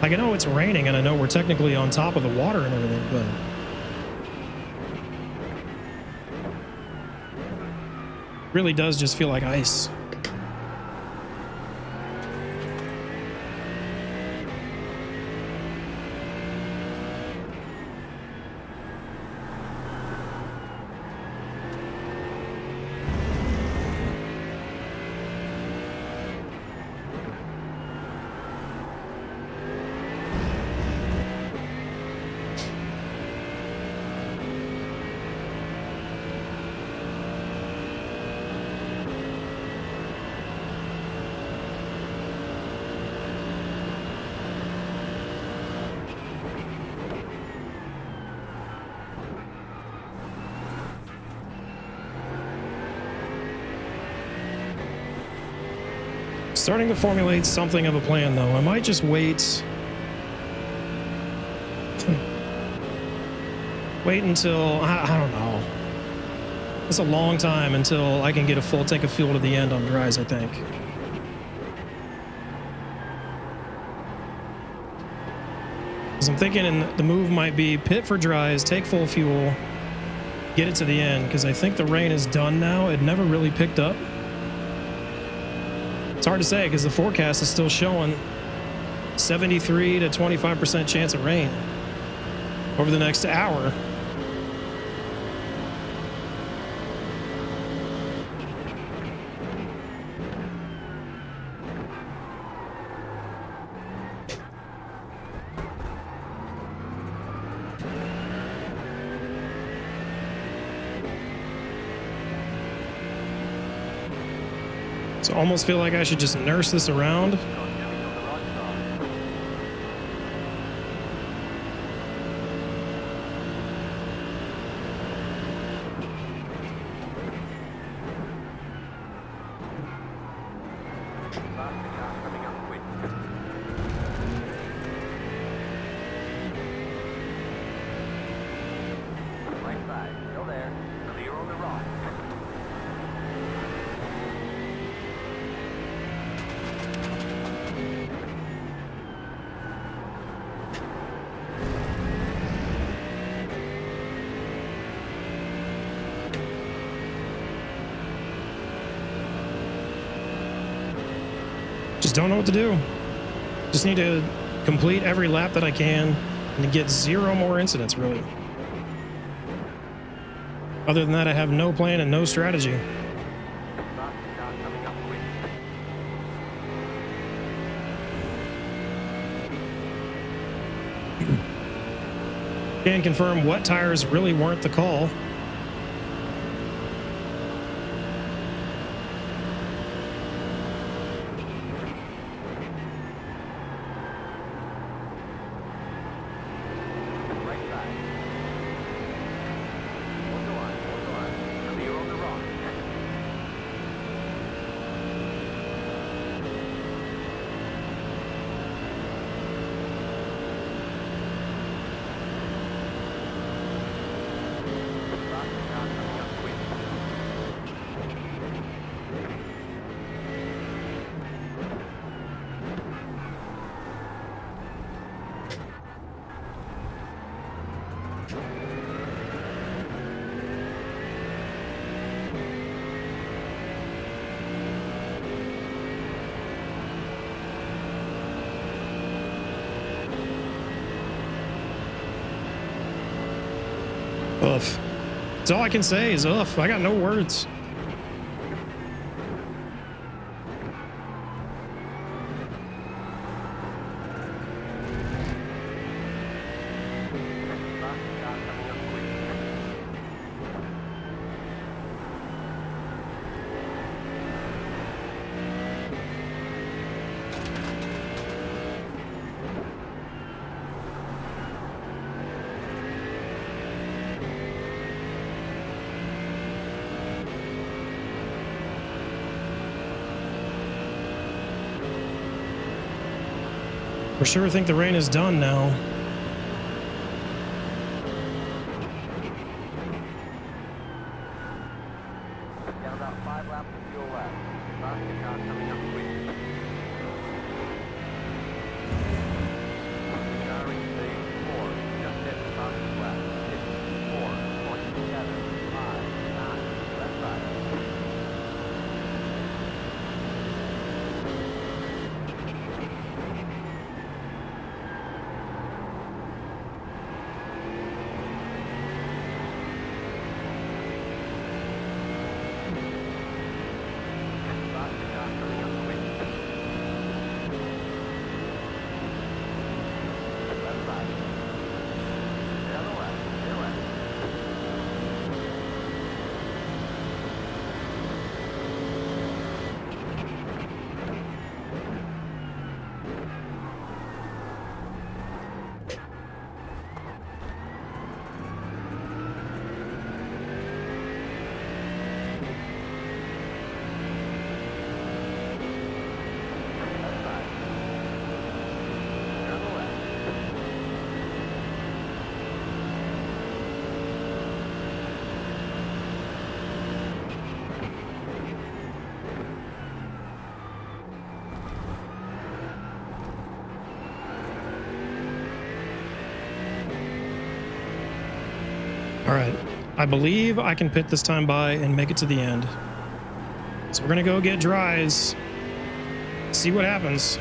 Speaker 1: Like, I know it's raining and I know we're technically on top of the water and everything, but it really does just feel like ice. Starting to formulate something of a plan, though. I might just wait. Wait until, I don't know. It's a long time until I can get a full tank of fuel to the end on dries, I think. Because I'm thinking the move might be pit for dries, take full fuel, get it to the end, because I think the rain is done now. It never really picked up. It's hard to say because the forecast is still showing 73 to 25% chance of rain over the next hour. So I almost feel like I should just nurse this around. Just don't know what to do. Just need to complete every lap that I can and to get 0 more incidents, really. Other than that, I have no plan and no strategy. Can confirm wet tires really weren't the call. Oof. That's all I can say is oof. I got no words. For sure think the rain is done now. All right. I believe I can pit this time by and make it to the end. So we're going to go get dries. See what happens.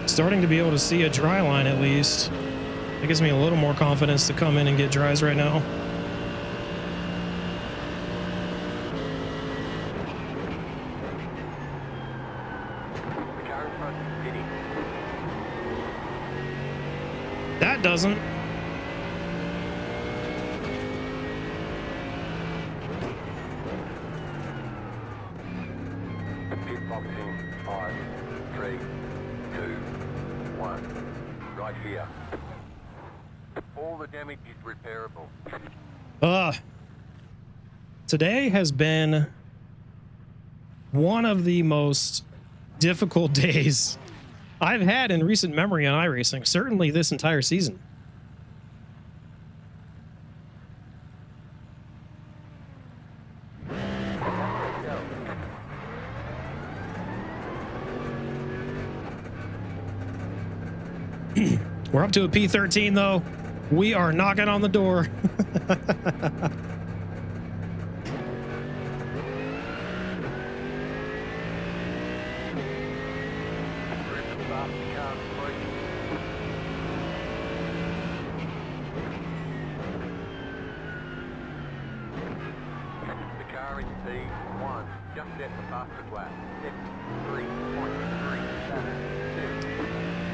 Speaker 1: Starting to be able to see a dry line at least. That gives me a little more confidence to come in and get dries right now. That doesn't.
Speaker 2: Here. All the damage is repairable.
Speaker 1: Today has been one of the most difficult days I've had in recent memory on iRacing, certainly this entire season. We're up to a P13 though. We are knocking on the door.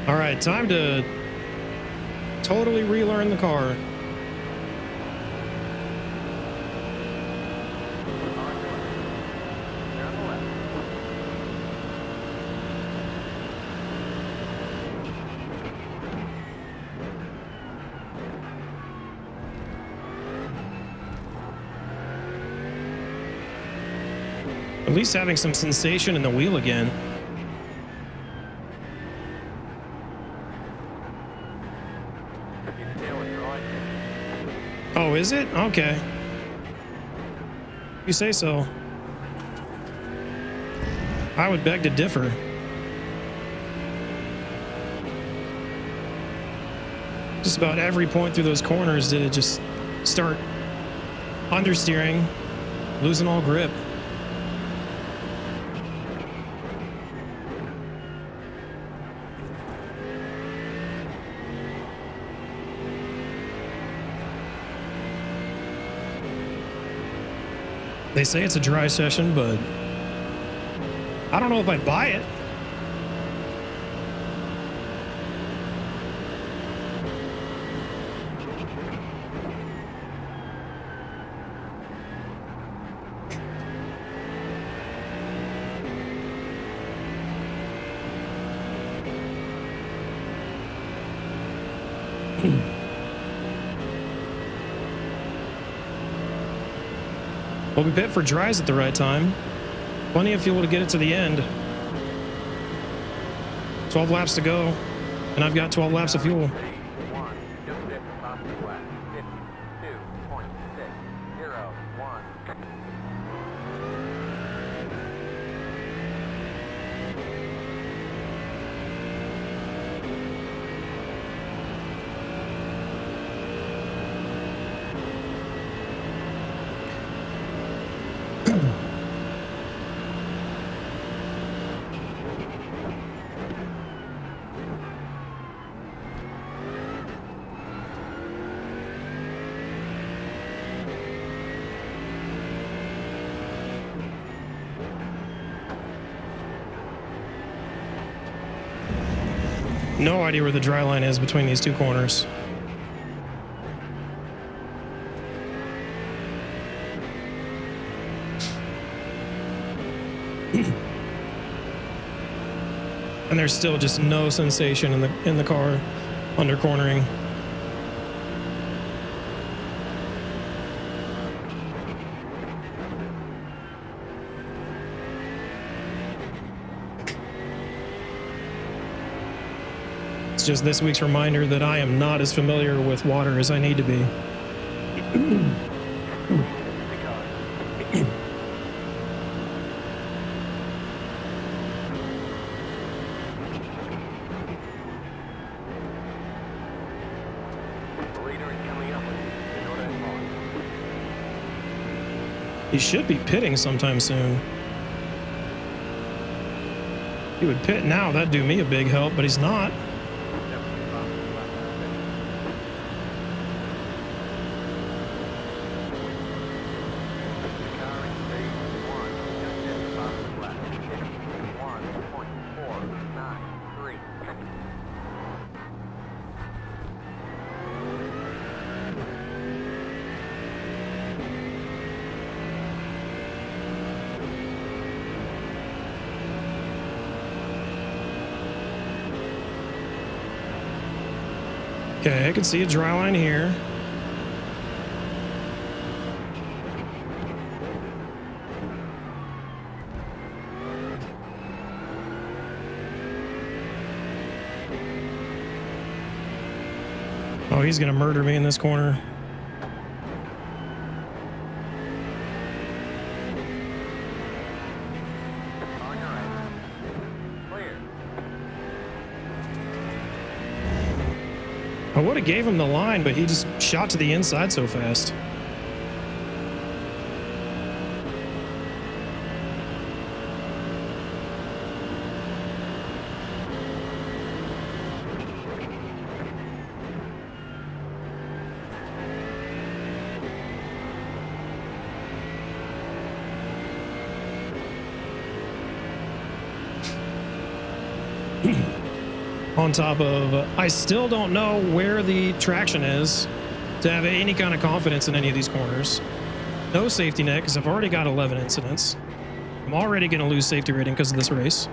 Speaker 1: All right, time to totally relearn the car. At least having some sensation in the wheel again. Oh, is it? Okay. You say so. I would beg to differ. Just about every point through those corners did it just start understeering, losing all grip. They say it's a dry session, but I don't know if I'd buy it. Well, we pit for dries at the right time. Plenty of fuel to get it to the end. 12 laps to go, and I've got 12 laps of fuel. No idea where the dry line is between these two corners. And there's still just no sensation in the car under cornering. It's just this week's reminder that I am not as familiar with water as I need to be. He should be pitting sometime soon. He would pit now, that'd do me a big help, but he's not. Okay, I can see a dry line here. Oh, he's gonna murder me in this corner. I would have gave him the line, but he just shot to the inside so fast. On top of, I still don't know where the traction is to have any kind of confidence in any of these corners. No safety net because I've already got 11 incidents. I'm already going to lose safety rating because of this race.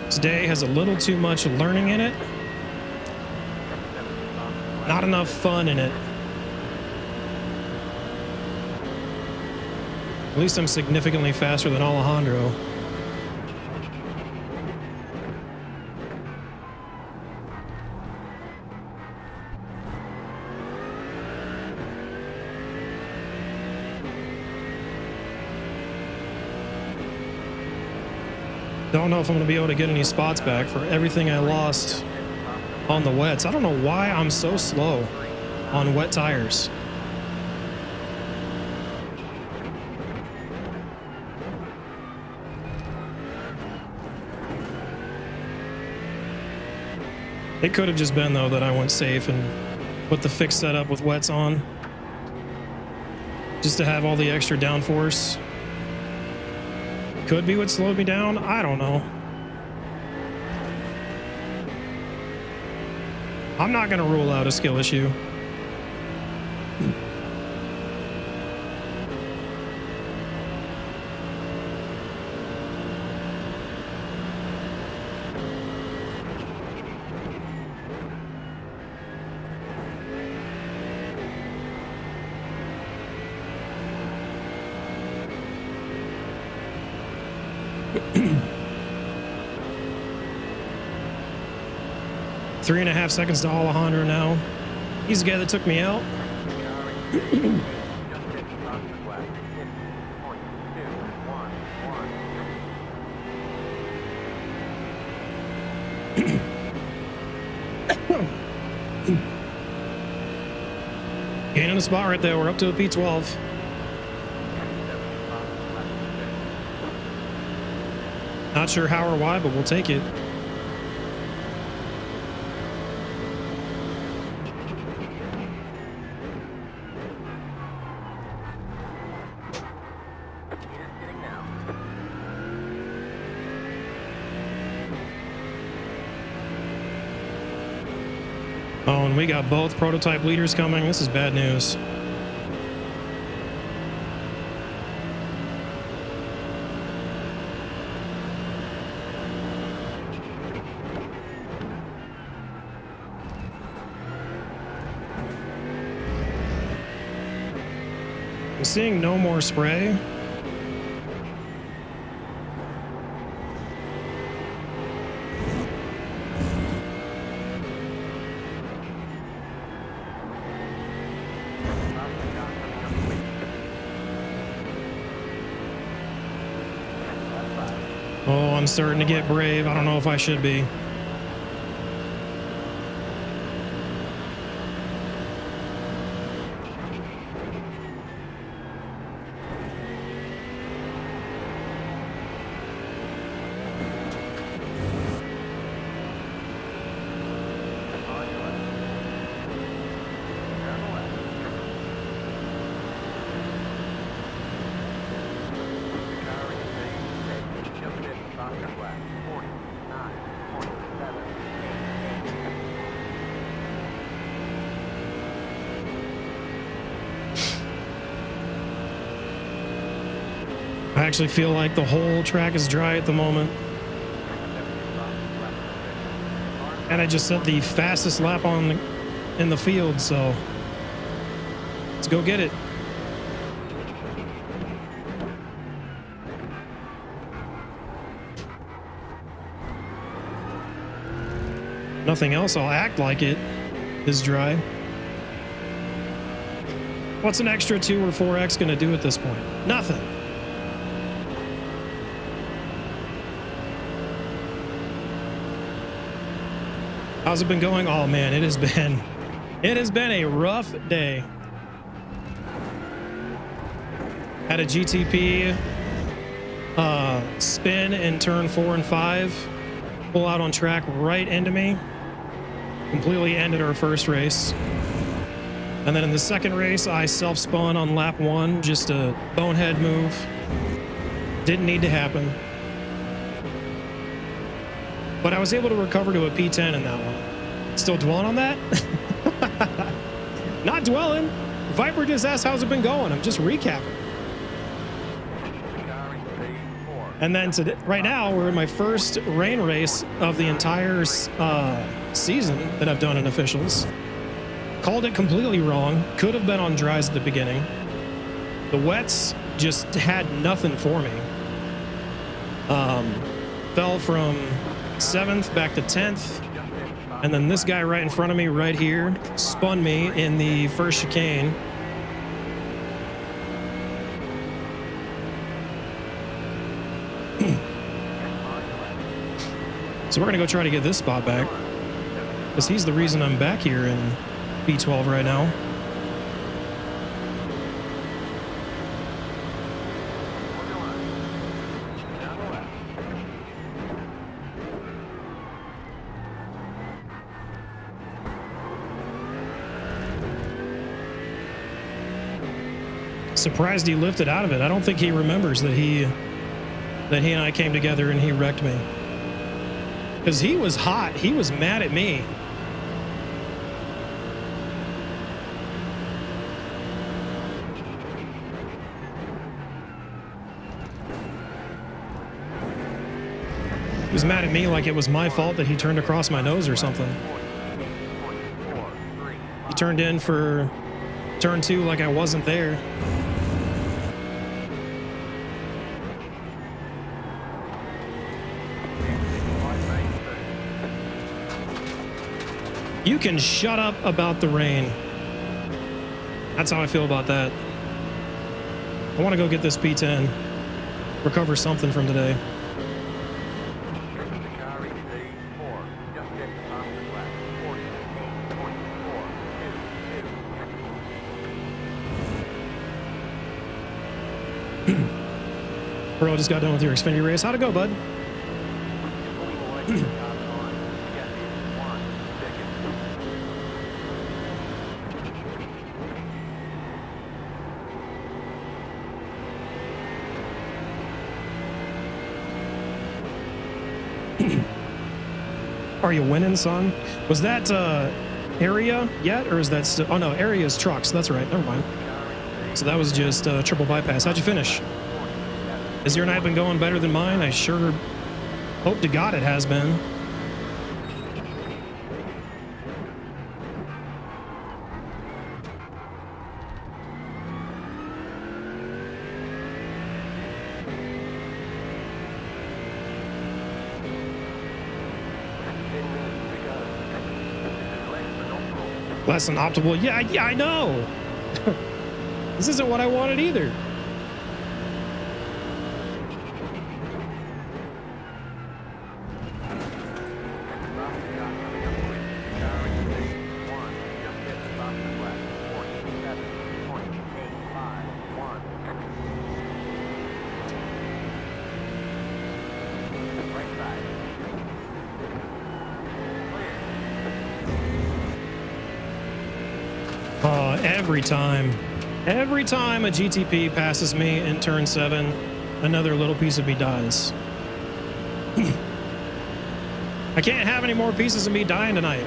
Speaker 1: This day has a little too much learning in it. Not enough fun in it. At least I'm significantly faster than Alejandro. Don't know if I'm going to be able to get any spots back for everything I lost on the wets. I don't know why I'm so slow on wet tires. It could have just been, though, that I went safe and put the fixed setup with wets on. Just to have all the extra downforce. Could be what slowed me down. I don't know. I'm not going to rule out a skill issue. Three and a half seconds to Alejandro now. He's the guy that took me out. Gaining a spot right there. We're up to a P12. Not sure how or why, but we'll take it. Oh, and we got both prototype leaders coming. This is bad news. I'm seeing no more spray. Oh, I'm starting to get brave. I don't know if I should be. I actually feel like the whole track is dry at the moment. And I just set the fastest lap in the field, so let's go get it. Nothing else, I'll act like it is dry. What's an extra 2 or 4x gonna do at this point? Nothing. How's it been going? Oh man, it has been a rough day. Had a GTP spin in turn 4 and 5, pull out on track right into me, completely ended our first race. And then in the second race, I self-spun on lap 1, just a bonehead move. Didn't need to happen. But I was able to recover to a P10 in that one. Still dwelling on that? Not dwelling. Viper just asked how's it been going. I'm just recapping. And then today, right now, we're in my first rain race of the entire season that I've done in officials. Called it completely wrong. Could have been on dries at the beginning. The wets just had nothing for me. Fell from 7th back to 10th, and then this guy right in front of me right here spun me in the first chicane. So we're gonna go try to get this spot back, because he's the reason I'm back here in P12 right now. Surprised he lifted out of it. I don't think he remembers that he and I came together and he wrecked me. Because he was hot. He was mad at me. He was mad at me like it was my fault that he turned across my nose or something. He turned in for turn 2 like I wasn't there. You can shut up about the rain. That's how I feel about that. I want to go get this P10, recover something from today. Bro, just got done with your Xfinity race. How'd it go, bud? Are you winning, son? Was that area yet, or is that still? Oh no, area is trucks. That's right. Never mind. So that was just triple bypass. How'd you finish? Has your night been going better than mine? I sure hope to God it has been. Less than optimal. Yeah, I know. This isn't what I wanted either. Every time a GTP passes me in turn 7, another little piece of me dies. I can't have any more pieces of me dying tonight.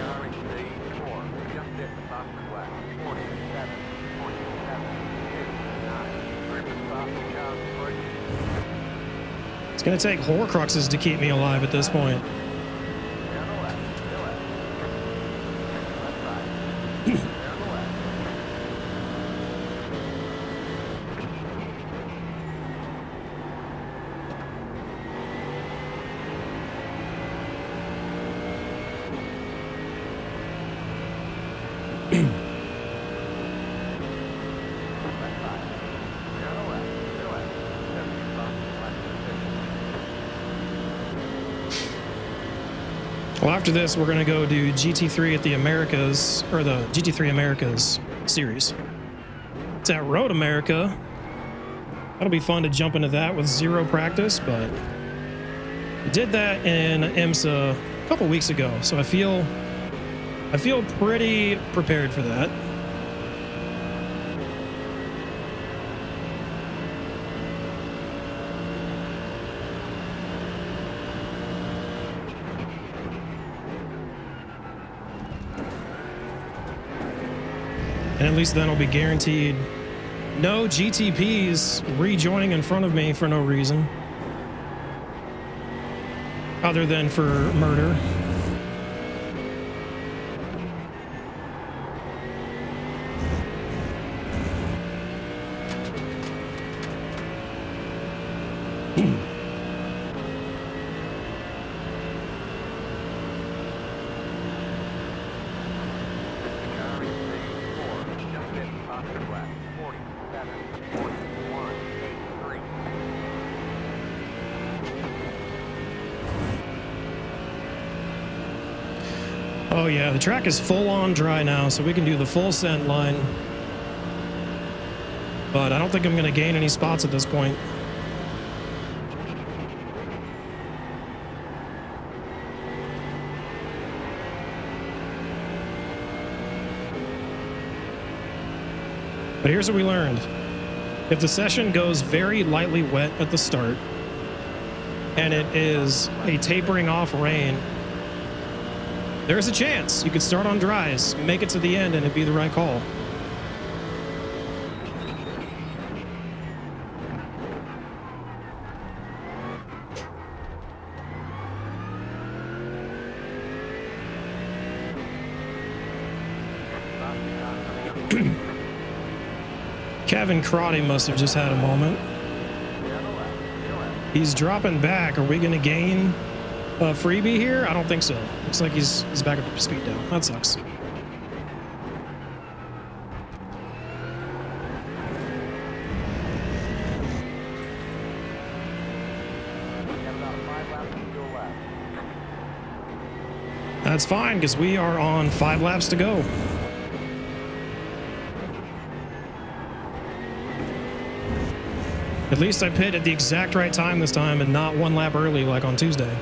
Speaker 1: It's gonna take Horcruxes to keep me alive at this point. Well, after this, we're going to go do GT3 at the Americas, or the GT3 Americas series. It's at Road America. That'll be fun to jump into that with zero practice, but we did that in IMSA a couple weeks ago, so I feel pretty prepared for that. And at least then I'll be guaranteed no GTPs rejoining in front of me for no reason. Other than for murder. Oh yeah, the track is full on dry now, so we can do the full scent line. But I don't think I'm going to gain any spots at this point. But here's what we learned. If the session goes very lightly wet at the start, and it is a tapering off rain, there's a chance you could start on dries, make it to the end, and it'd be the right call. Kevin Crotty must have just had a moment. He's dropping back. Are we going to gain a freebie here? I don't think so. Looks like he's back up to speed down. That sucks. That's fine, because we are on 5 laps to go. At least I pit at the exact right time this time and not 1 lap early like on Tuesday.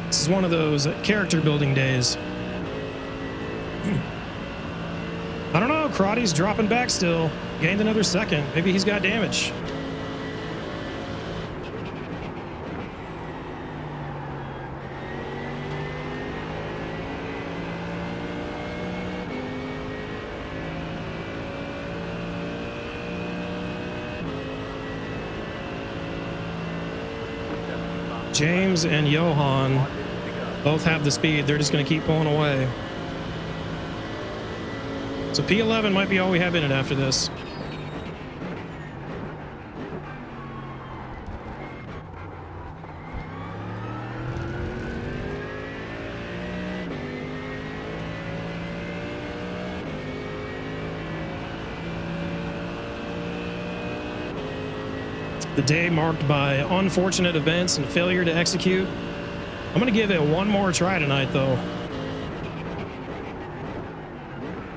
Speaker 1: This is one of those character building days. I don't know, Crotty's dropping back still. Gained another second. Maybe he's got damage. James and Johan Both have the speed. They're just going to keep pulling away. So P11 might be all we have in it after this. The day marked by unfortunate events and failure to execute. I'm going to give it one more try tonight, though.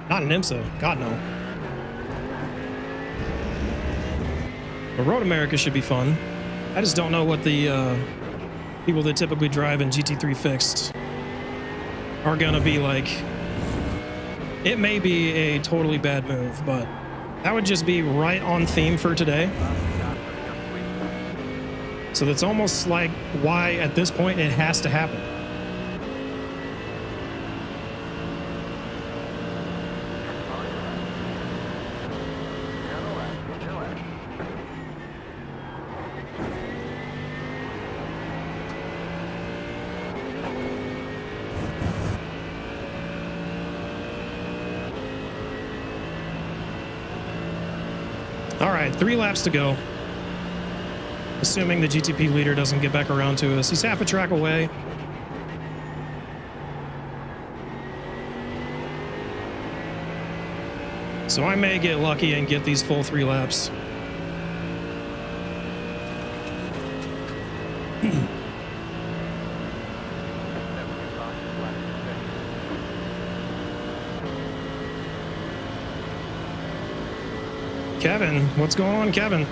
Speaker 1: Not an IMSA. God, no. But Road America should be fun. I just don't know what the people that typically drive in GT3 Fixed are going to be like. It may be a totally bad move, but that would just be right on theme for today. So that's almost like why at this point it has to happen. All right, 3 laps to go. Assuming the GTP leader doesn't get back around to us. He's half a track away. So I may get lucky and get these full 3 laps. Kevin, what's going on, Kevin?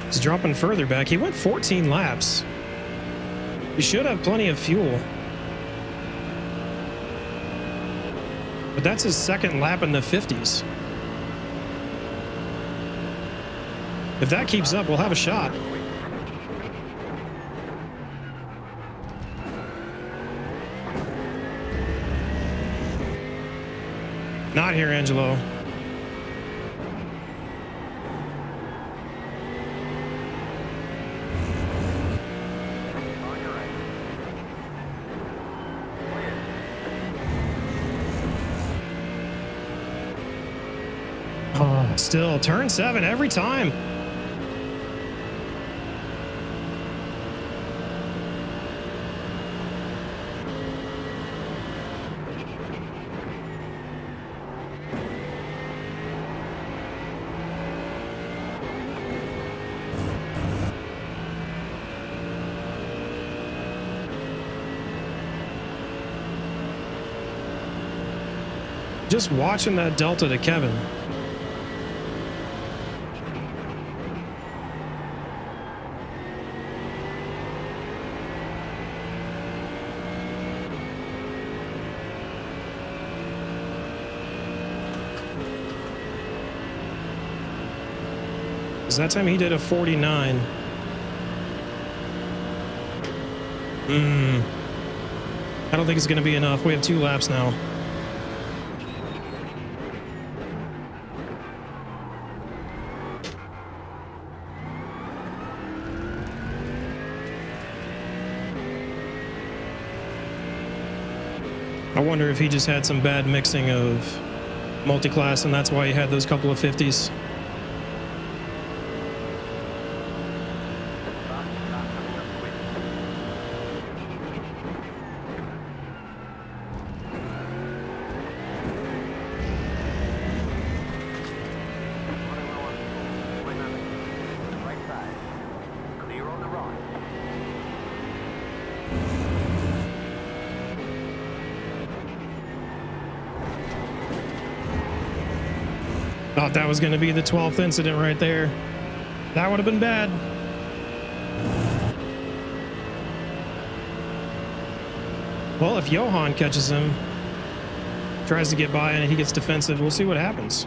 Speaker 1: He's dropping further back. He went 14 laps. He should have plenty of fuel. But that's his second lap in the 50s. If that keeps up, we'll have a shot. Not here, Angelo. Still, turn 7 every time. Just watching that delta to Kevin. That time he did a 49. I don't think it's going to be enough. We have 2 laps now. I wonder if he just had some bad mixing of multi-class and that's why he had those couple of 50s. Thought that was going to be the 12th incident right there. That would have been bad. Well, if Johan catches him, tries to get by and he gets defensive, we'll see what happens.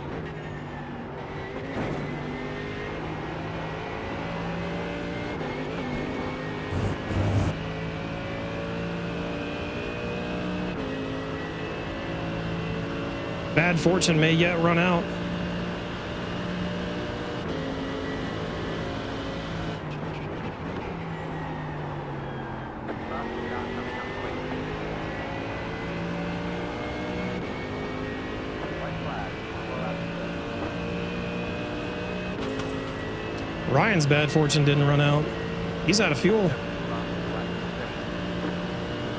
Speaker 1: Bad fortune may yet run out. Ryan's bad fortune didn't run out. He's out of fuel.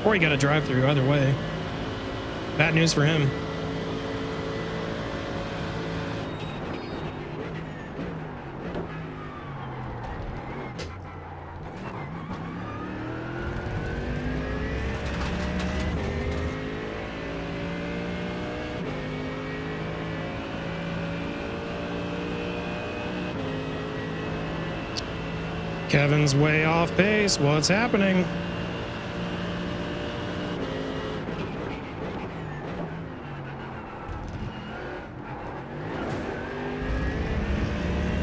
Speaker 1: Or he got a drive-through, either way. Bad news for him. Kevin's way off pace. What's happening?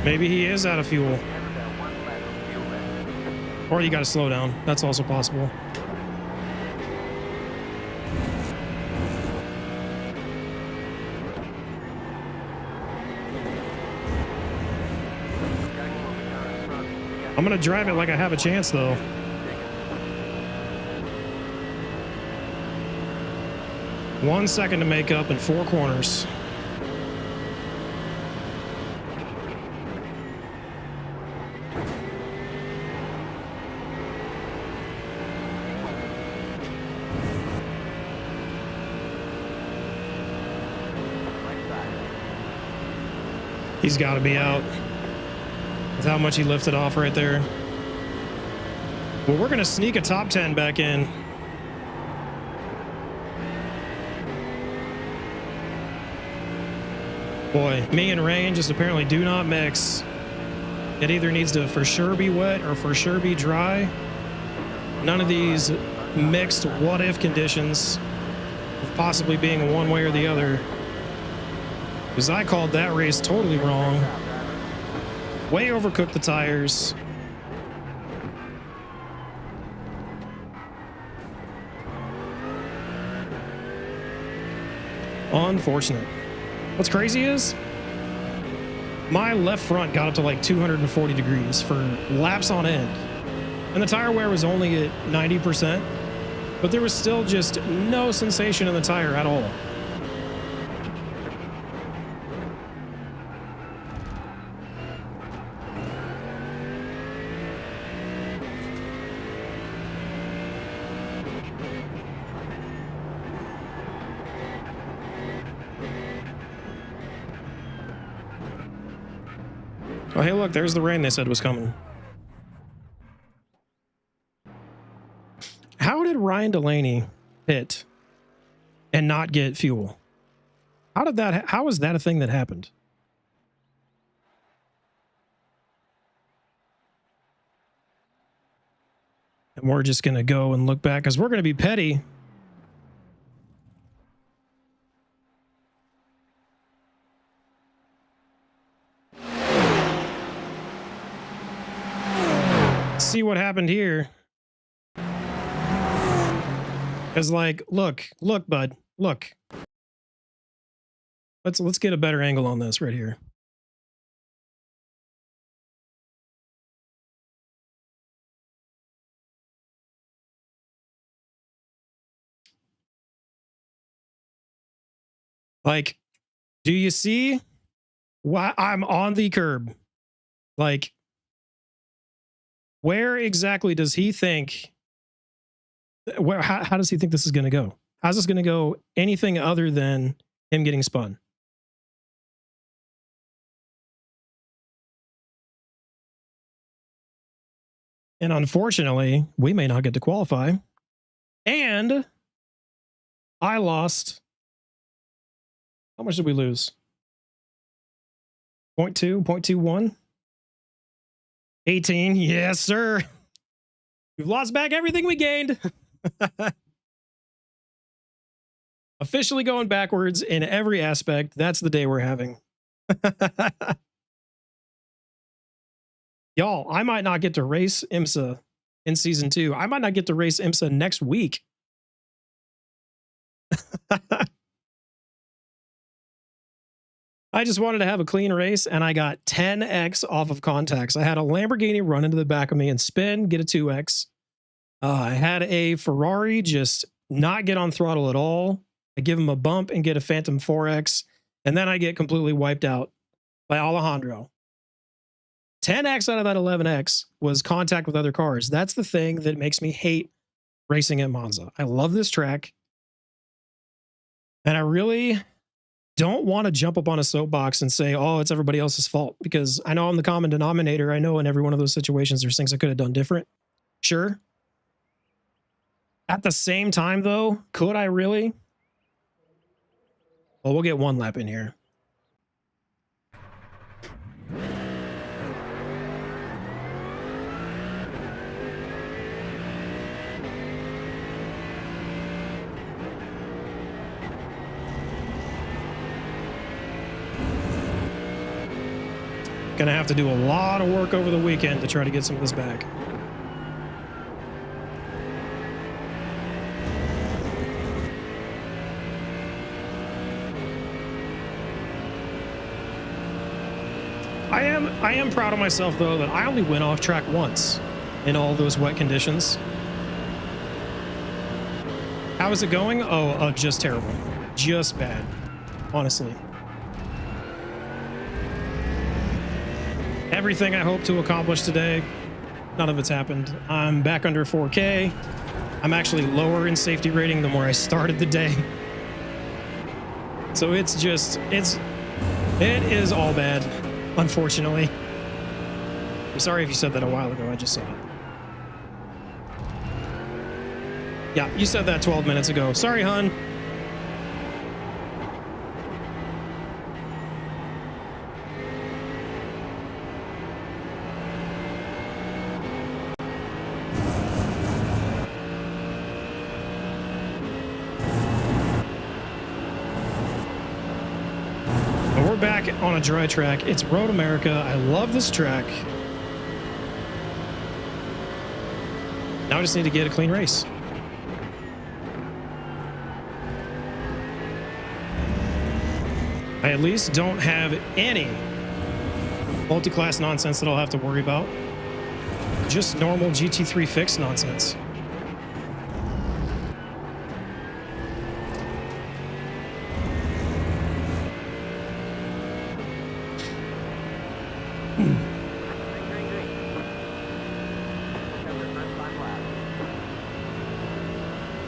Speaker 1: Maybe he is out of fuel. Or you got to slow down. That's also possible. I'm going to drive it like I have a chance, though. One second to make up in 4 corners. He's got to be out. With how much he lifted off right there. Well, we're going to sneak a top 10 back in. Boy, me and rain just apparently do not mix. It either needs to for sure be wet or for sure be dry. None of these mixed what-if conditions of possibly being one way or the other. Because I called that race totally wrong. Way overcooked the tires. Unfortunate. What's crazy is my left front got up to like 240 degrees for laps on end. And the tire wear was only at 90%, but there was still just no sensation in the tire at all. Oh, hey, look, there's the rain they said was coming. How did Ryan Delaney hit and not get fuel? How is that a thing that happened? And we're just going to go and look back because we're going to be petty. See what happened here. Because like, look, bud, look. Let's get a better angle on this right here. Like, do you see why I'm on the curb? Like, where exactly does he think, how does he think this is going to go? How's this going to go anything other than him getting spun? And unfortunately, we may not get to qualify. And I lost. How much did we lose? 0.2, 0.21? 18. Yes, sir. We've lost back everything we gained. Officially going backwards in every aspect. That's the day we're having. Y'all, I might not get to race IMSA in season 2. I might not get to race IMSA next week. I just wanted to have a clean race, and I got 10x off of contacts. I had a Lamborghini run into the back of me and spin, get a 2x. I had a Ferrari just not get on throttle at all. I give him a bump and get a Phantom 4x, and then I get completely wiped out by Alejandro. 10x out of that 11x was contact with other cars. That's the thing that makes me hate racing at Monza. I love this track. And I really don't want to jump up on a soapbox and say, oh, it's everybody else's fault, because I know I'm the common denominator. I know in every one of those situations, there's things I could have done different. Sure. At the same time, though, could I really? Well, we'll get one lap in here. Gonna have to do a lot of work over the weekend to try to get some of this back. I am proud of myself, though, that I only went off track once in all those wet conditions. How is it going? Oh, just terrible. Just bad, honestly. Everything I hope to accomplish today, none of it's happened. I'm back under 4K. I'm actually lower in safety rating than where I started the day. So it is all bad, unfortunately. I'm sorry if you said that a while ago. I just saw it. Yeah, you said that 12 minutes ago. Sorry, hun. Back on a dry track. It's Road America. I love this track. Now I just need to get a clean race. I at least don't have any multi-class nonsense that I'll have to worry about. Just normal GT3 fix nonsense.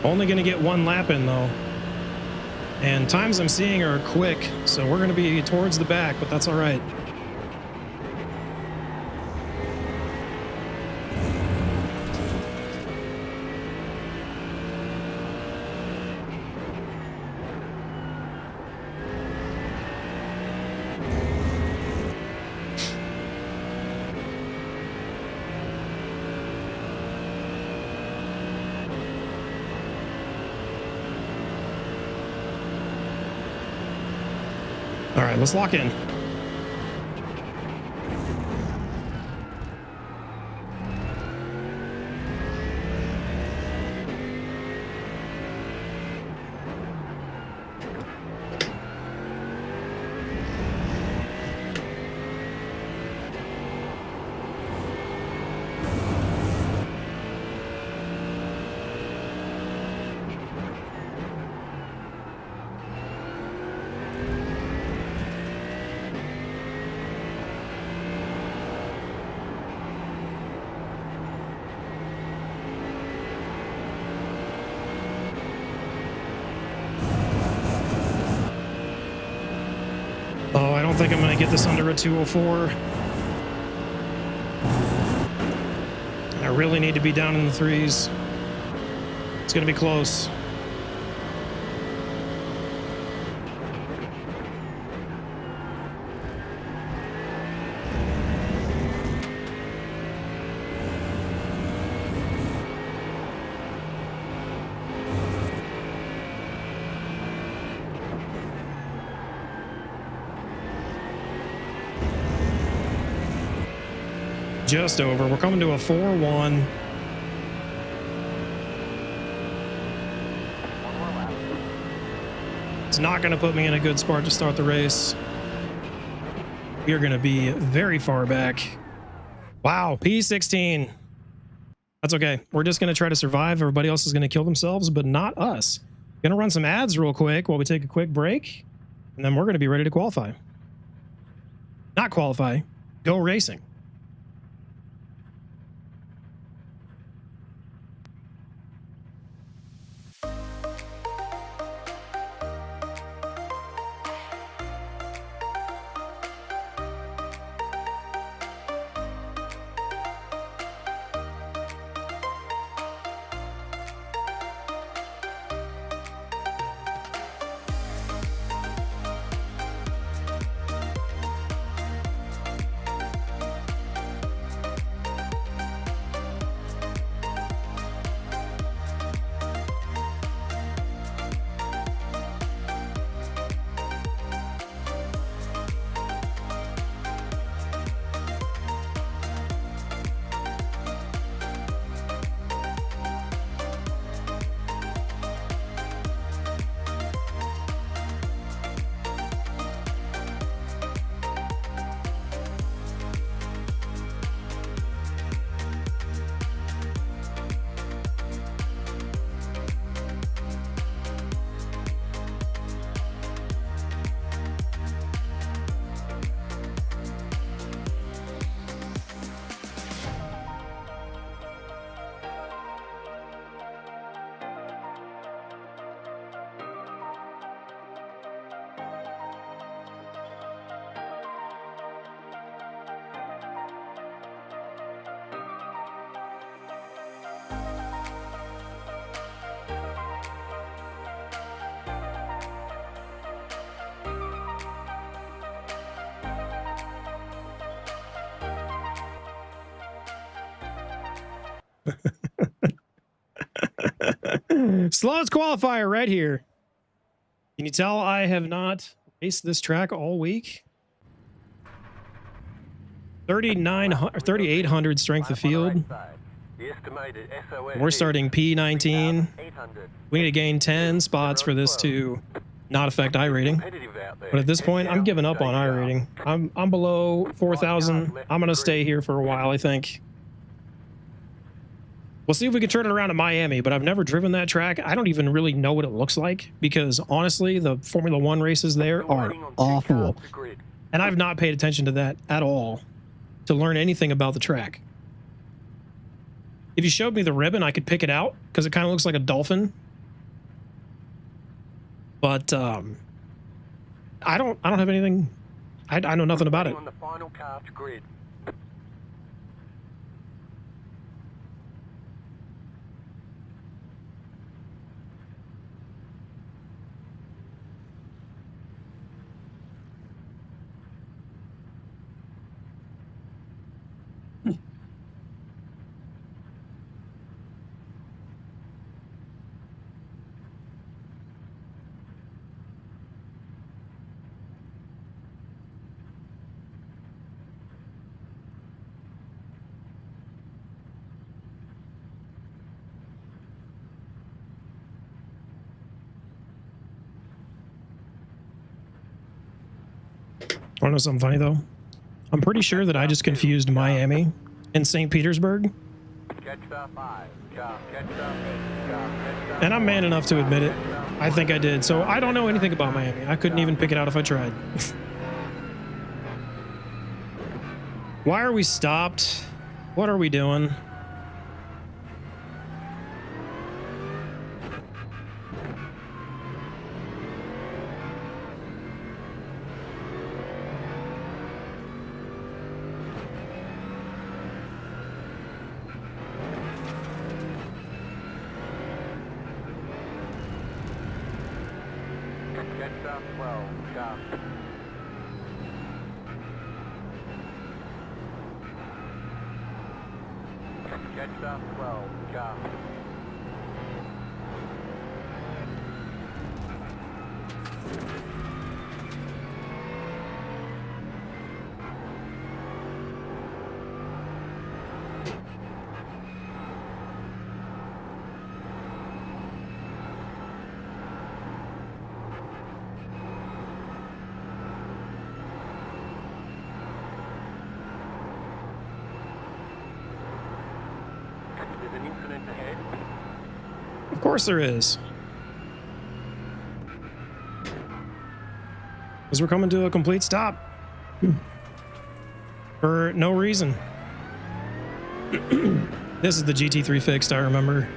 Speaker 1: Only going to get one lap in, though. And times I'm seeing are quick, so we're going to be towards the back, but that's all right. All right, let's lock in. Oh, I don't think I'm going to get this under a 204. I really need to be down in the threes. It's going to be close. Just over. We're coming to a 4-1. It's not going to put me in a good spot to start the race. We are going to be very far back. Wow, P16. That's okay. We're just going to try to survive. Everybody else is going to kill themselves, but not us. Going to run some ads real quick while we take a quick break, and then we're going to be ready to qualify. Not qualify, go racing. Slowest qualifier right here. Can you tell I have not raced this track all week? 3,800 strength of field. We're starting P19. We need to gain 10 spots for this to not affect iRating. But at this point, I'm giving up on iRating. I'm below 4,000. I'm going to stay here for a while, I think. We'll see if we can turn it around to Miami, but I've never driven that track. I don't even really know what it looks like because, honestly, the Formula One races there are awful. And I've not paid attention to that at all to learn anything about the track. If you showed me the ribbon, I could pick it out because it kind of looks like a dolphin. But I don't have anything. I know nothing about it.
Speaker 2: On the final car to grid.
Speaker 1: Want to know something funny, though? I'm pretty sure that I just confused Miami and St. Petersburg. And I'm man enough to admit it. I think I did. So I don't know anything about Miami. I couldn't even pick it out if I tried. Why are we stopped? What are we doing? Of course there is. Because we're coming to a complete stop. For no reason. This is the GT3 fixed, I remember.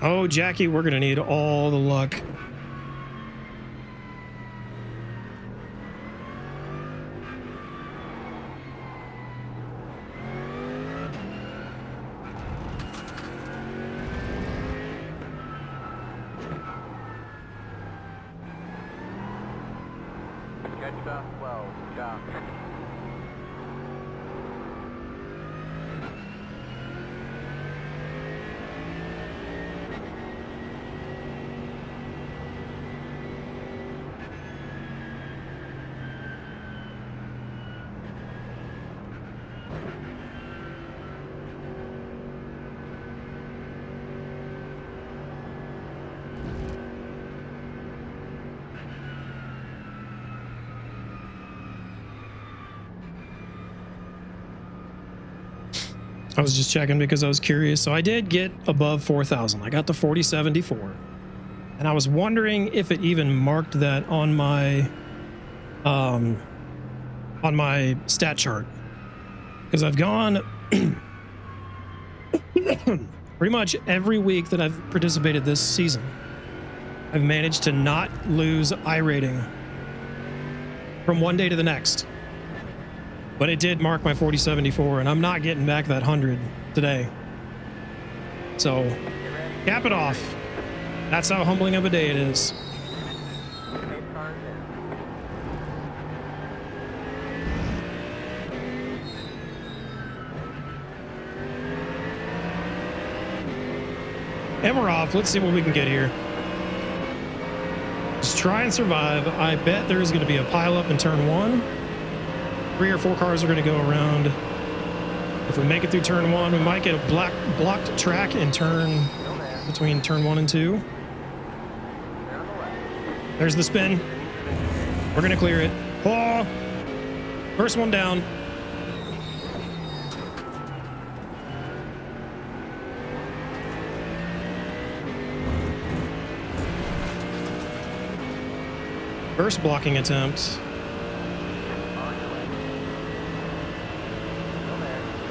Speaker 1: Oh, Jackie, we're going to need all the luck. I was just checking because I was curious. So I did get above 4,000. I got to 4074. And I was wondering if it even marked that on my stat chart. Because I've gone Pretty much every week that I've participated this season, I've managed to not lose iRating from one day to the next. But it did mark my 4074, and I'm not getting back that 100 today. So, cap it off. That's how humbling of a day it is.
Speaker 2: Pace cars in.
Speaker 1: And we're off. Let's see what we can get here. Just try and survive. I bet there's going to be a pileup in turn 1. 3 or 4 cars are going to go around. If we make it through turn 1, we might get a blocked track in turn between turn 1 and 2. There's the spin. We're going to clear it. Oh, first one down. First blocking attempt.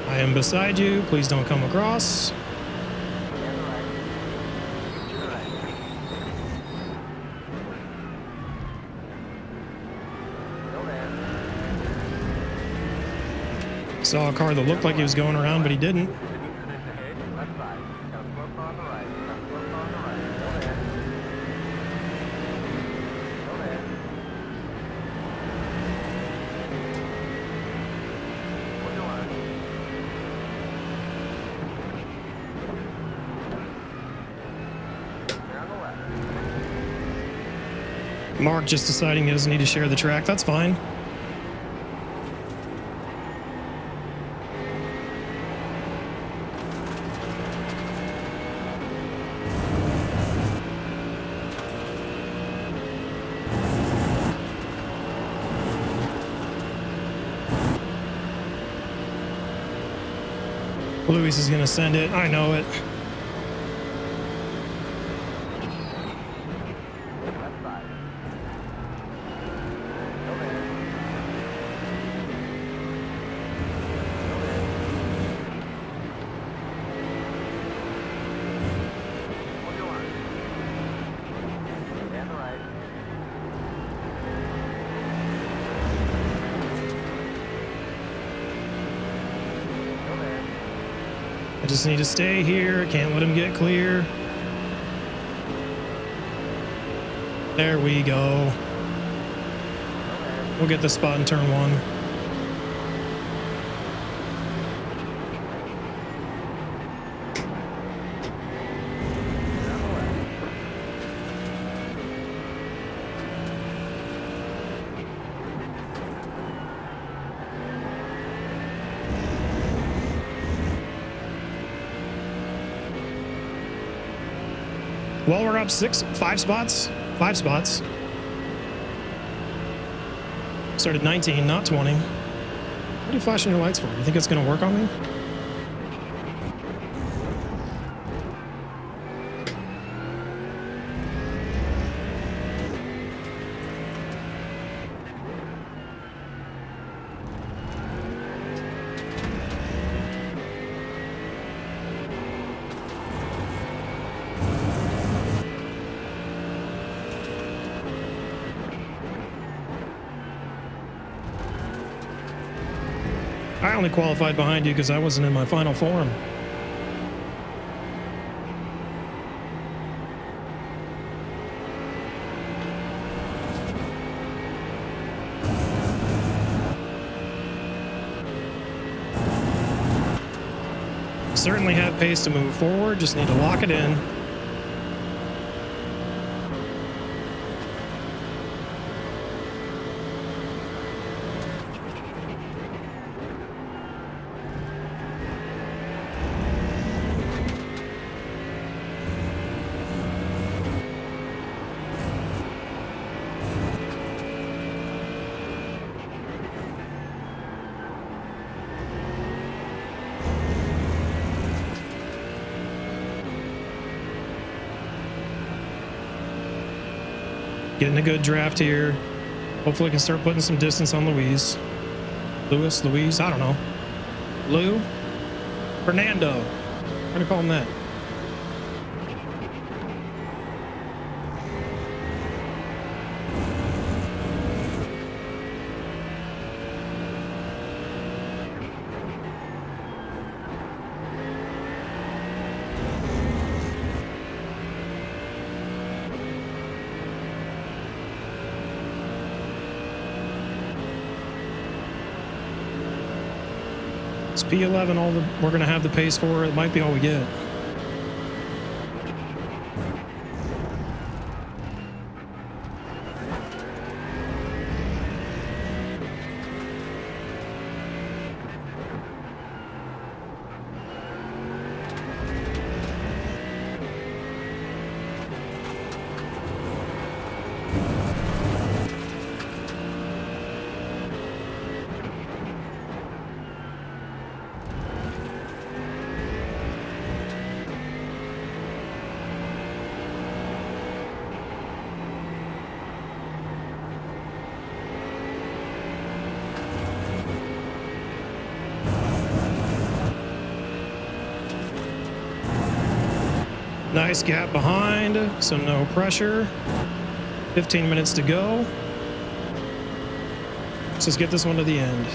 Speaker 1: I am beside you. Please don't come across. Saw a car that looked like he was going around, but he didn't. Mark just deciding he doesn't need to share the track. That's fine. Luis is going to send it. I know it. I just need to stay here. Can't let him get clear. There we go. We'll get the spot in turn 1. Well, we're up 5 spots. Started 19, not 20. What are you flashing your lights for? You think it's going to work on me? I only qualified behind you because I wasn't in my final form. Certainly have pace to move forward, just need to lock it in. Getting a good draft here. Hopefully I can start putting some distance on Louise, I don't know. Fernando. I'm gonna call him that. It's P11, all the we're gonna have the pace for. It might be all we get. Nice gap behind, so no pressure. 15 minutes to go. Let's just get this one to the end.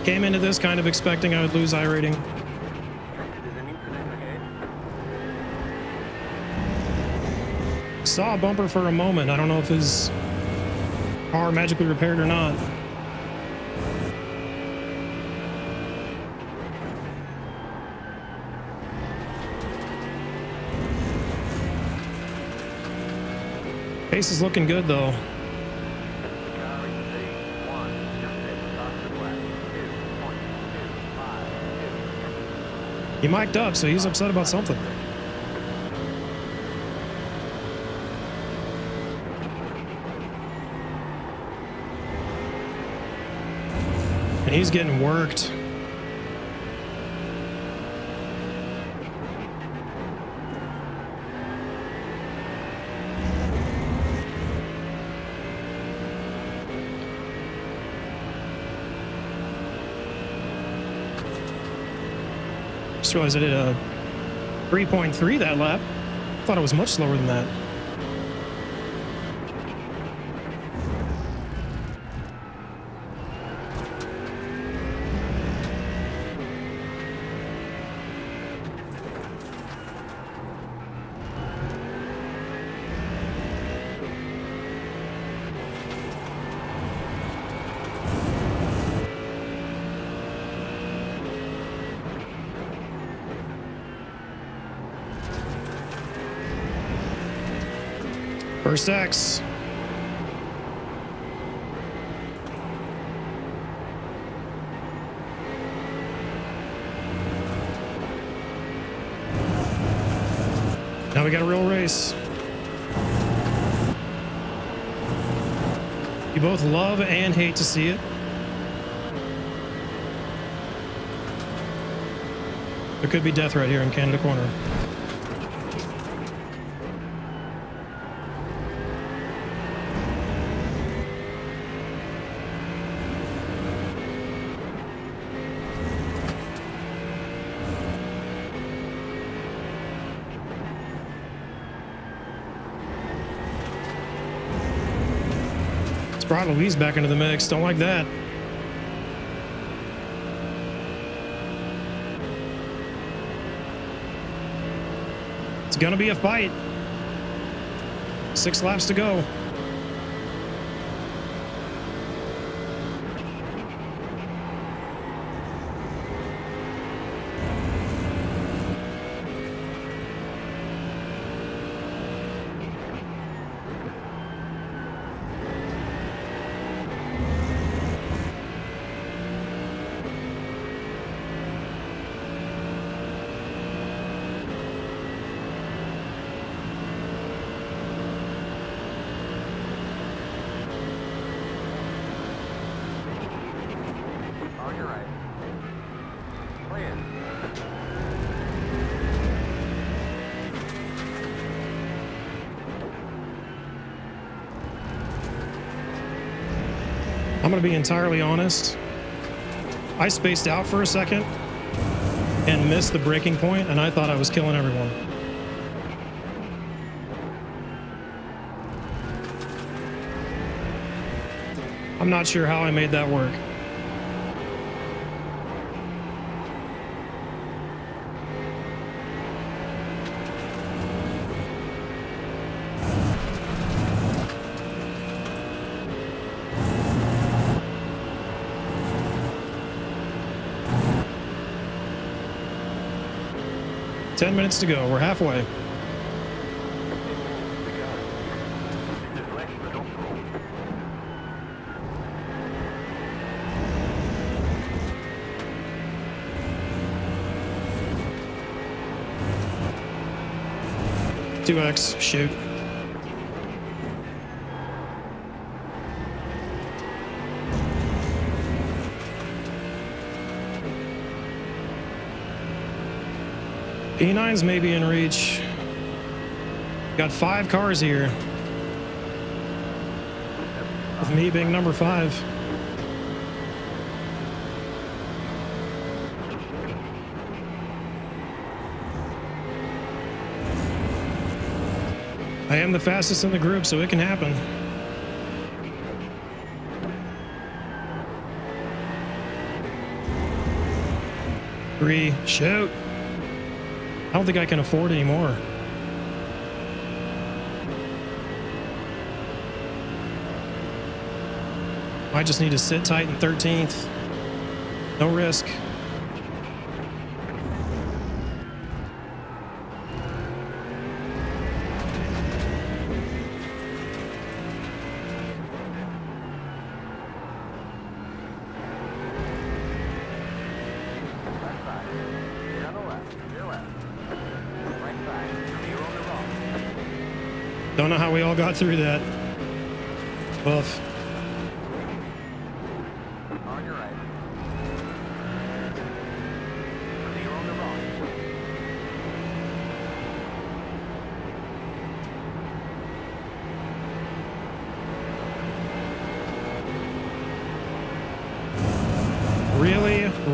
Speaker 1: Came into this kind of expecting I would lose iRating. Saw a bumper for a moment. I don't know if his car magically repaired or not. Pace is looking good though. He mic'd up, so he's upset about something. And he's getting worked. Just realized I did a 3.3 that lap. Thought it was much slower than that. First X. Now we got a real race. You both love and hate to see it. There could be death right here in Canada Corner. Brought Louise back into the mix. Don't like that. It's gonna be a fight. 6 laps to go.
Speaker 2: On your right. Clear.
Speaker 1: I'm gonna be entirely honest. I spaced out for a second. and missed the breaking point, and I thought I was killing everyone. I'm not sure how I made that work. Ten minutes to go. We're halfway. Two X, shoot. P9's maybe in reach. Got 5 cars here. With me being number 5. I am the fastest in the group, so it can happen. Three, shoot. I don't think I can afford anymore. I just need to sit tight in 13th. No risk. Don't know how we all got through that. Oof.
Speaker 2: On your right. You're on the wrong.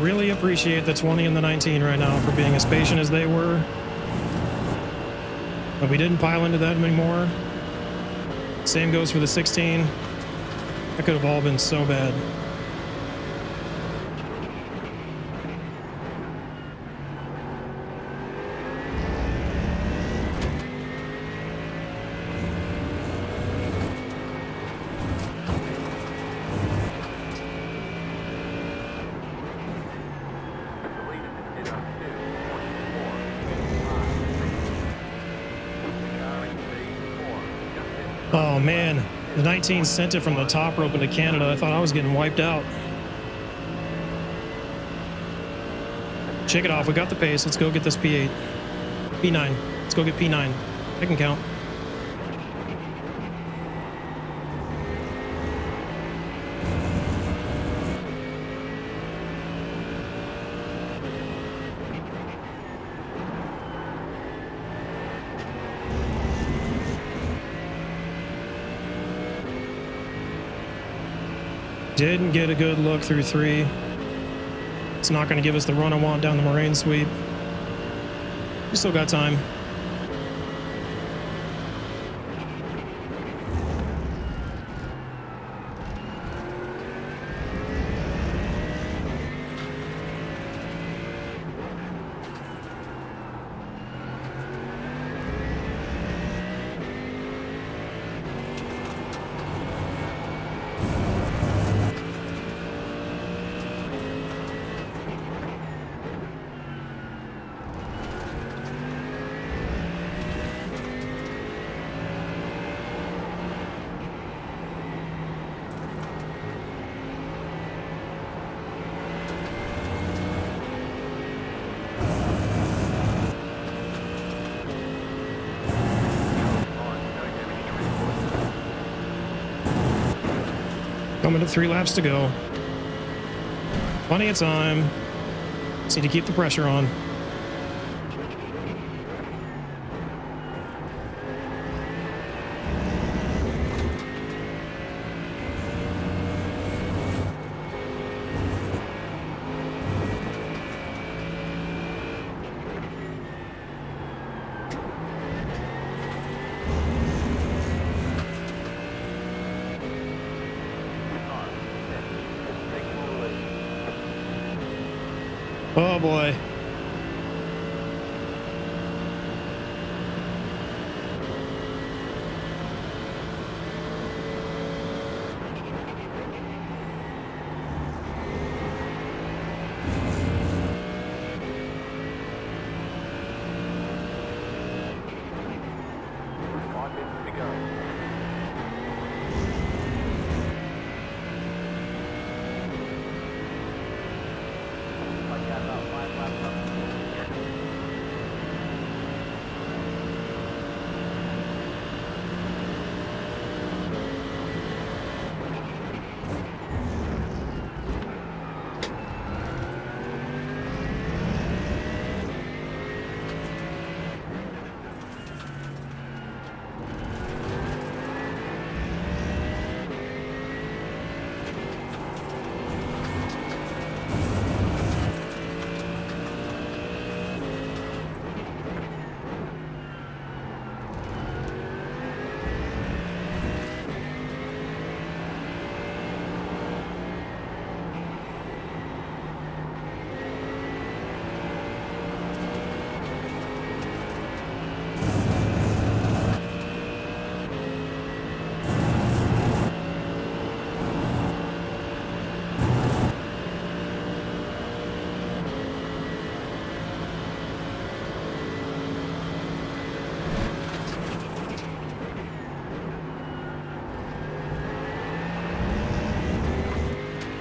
Speaker 1: Really appreciate the 20 and the 19 right now for being as patient as they were. But we didn't pile into that anymore. Same goes for the 16. That could have all been so bad. Oh man, the 19 sent it from the top rope into Canada. I thought I was getting wiped out. Shake it off. We got the pace. Let's go get this P8. P9. Let's go get P9. I can count. Didn't get a good look through 3. It's not going to give us the run I want down the moraine sweep. We still got time. Coming to 3 laps to go. Plenty of time. Just need to keep the pressure on. Oh boy.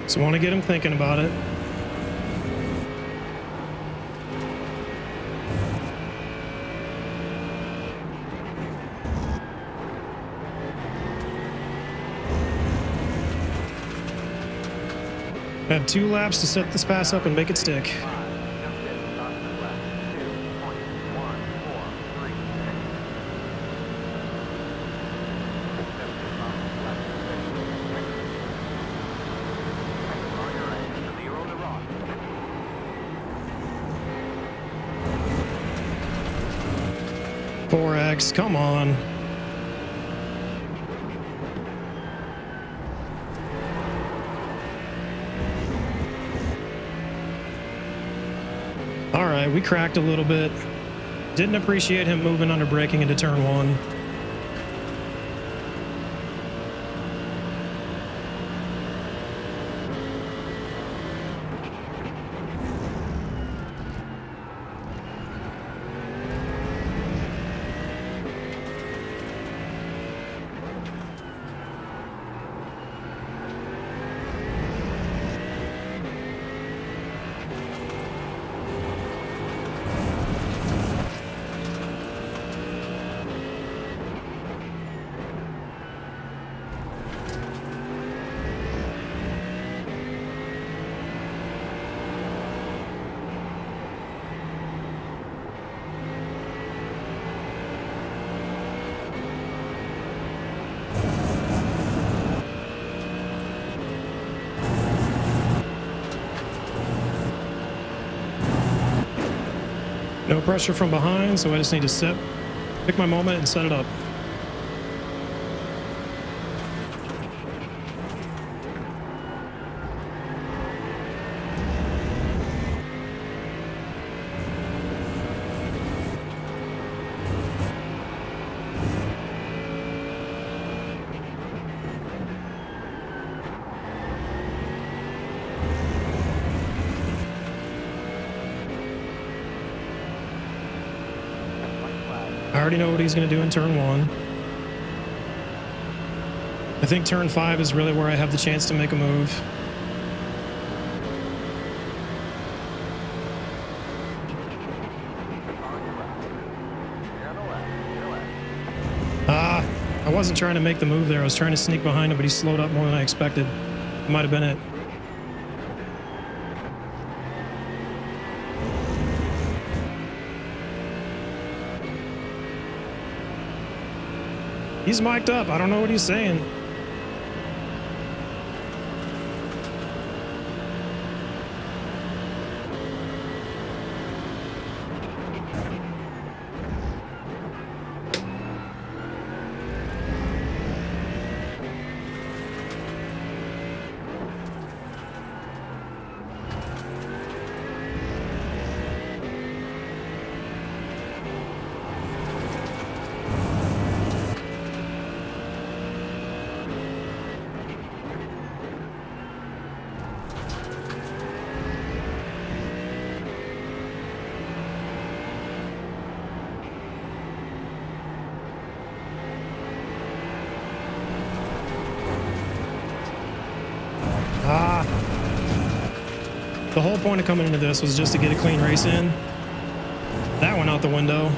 Speaker 1: So I want to get him thinking about it. I have 2 laps to set this pass up and make it stick. X, come on. All right, we cracked a little bit. Didn't appreciate him moving under braking into turn 1. No pressure from behind, so I just need to pick my moment and set it up. I already know what he's going to do in turn 1. I think turn 5 is really where I have the chance to make a move. I wasn't trying to make the move there. I was trying to sneak behind him, but he slowed up more than I expected. Might have been it. He's mic'd up. I don't know what he's saying. The whole point of coming into this was just to get a clean race in. That went out the window.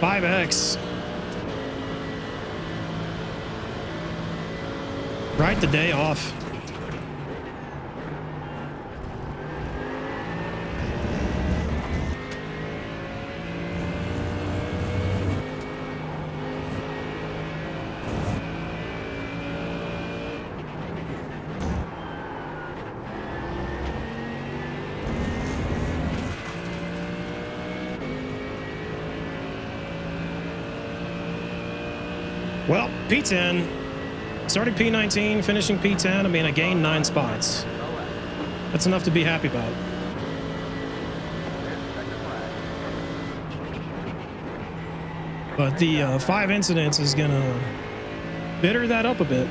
Speaker 1: 5X. Right the day off. Well, P10, starting P19, finishing P10. I mean, I gained 9 spots. That's enough to be happy about. But the 5 incidents is going to bitter that up a bit.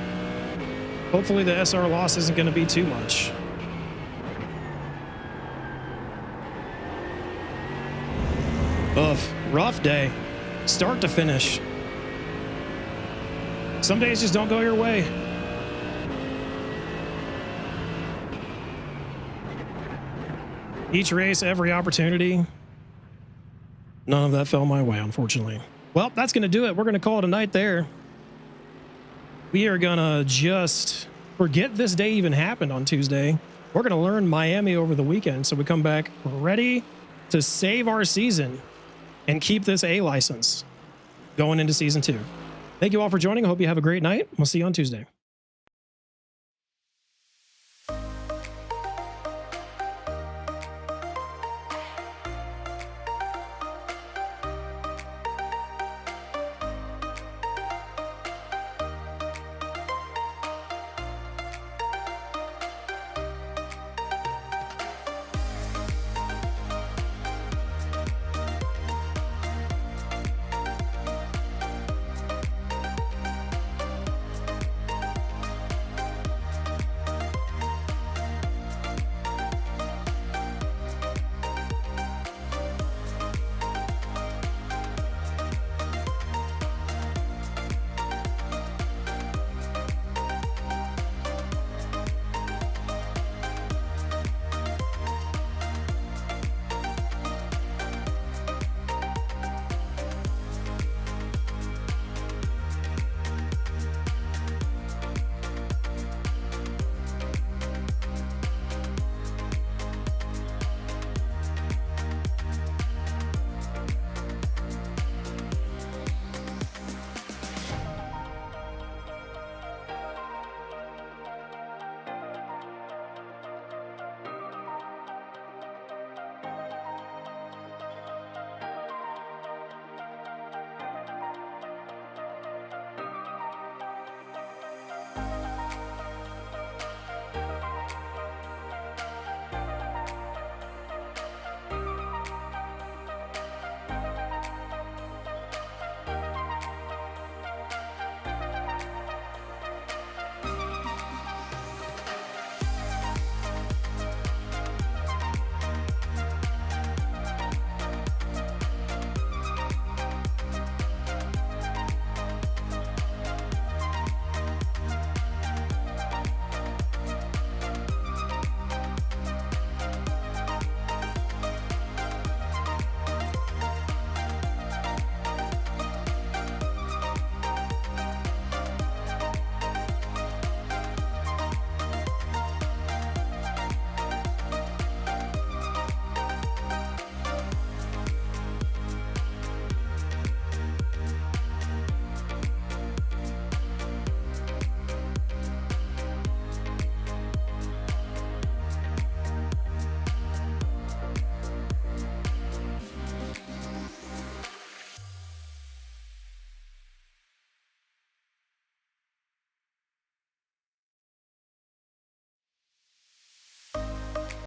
Speaker 1: Hopefully the SR loss isn't going to be too much. Rough day, start to finish. Some days just don't go your way. Each race, every opportunity. None of that fell my way, unfortunately. Well, that's going to do it. We're going to call it a night there. We are going to just forget this day even happened on Tuesday. We're going to learn Miami over the weekend, so we come back ready to save our season and keep this A license going into season 2. Thank you all for joining. I hope you have a great night. We'll see you on Tuesday.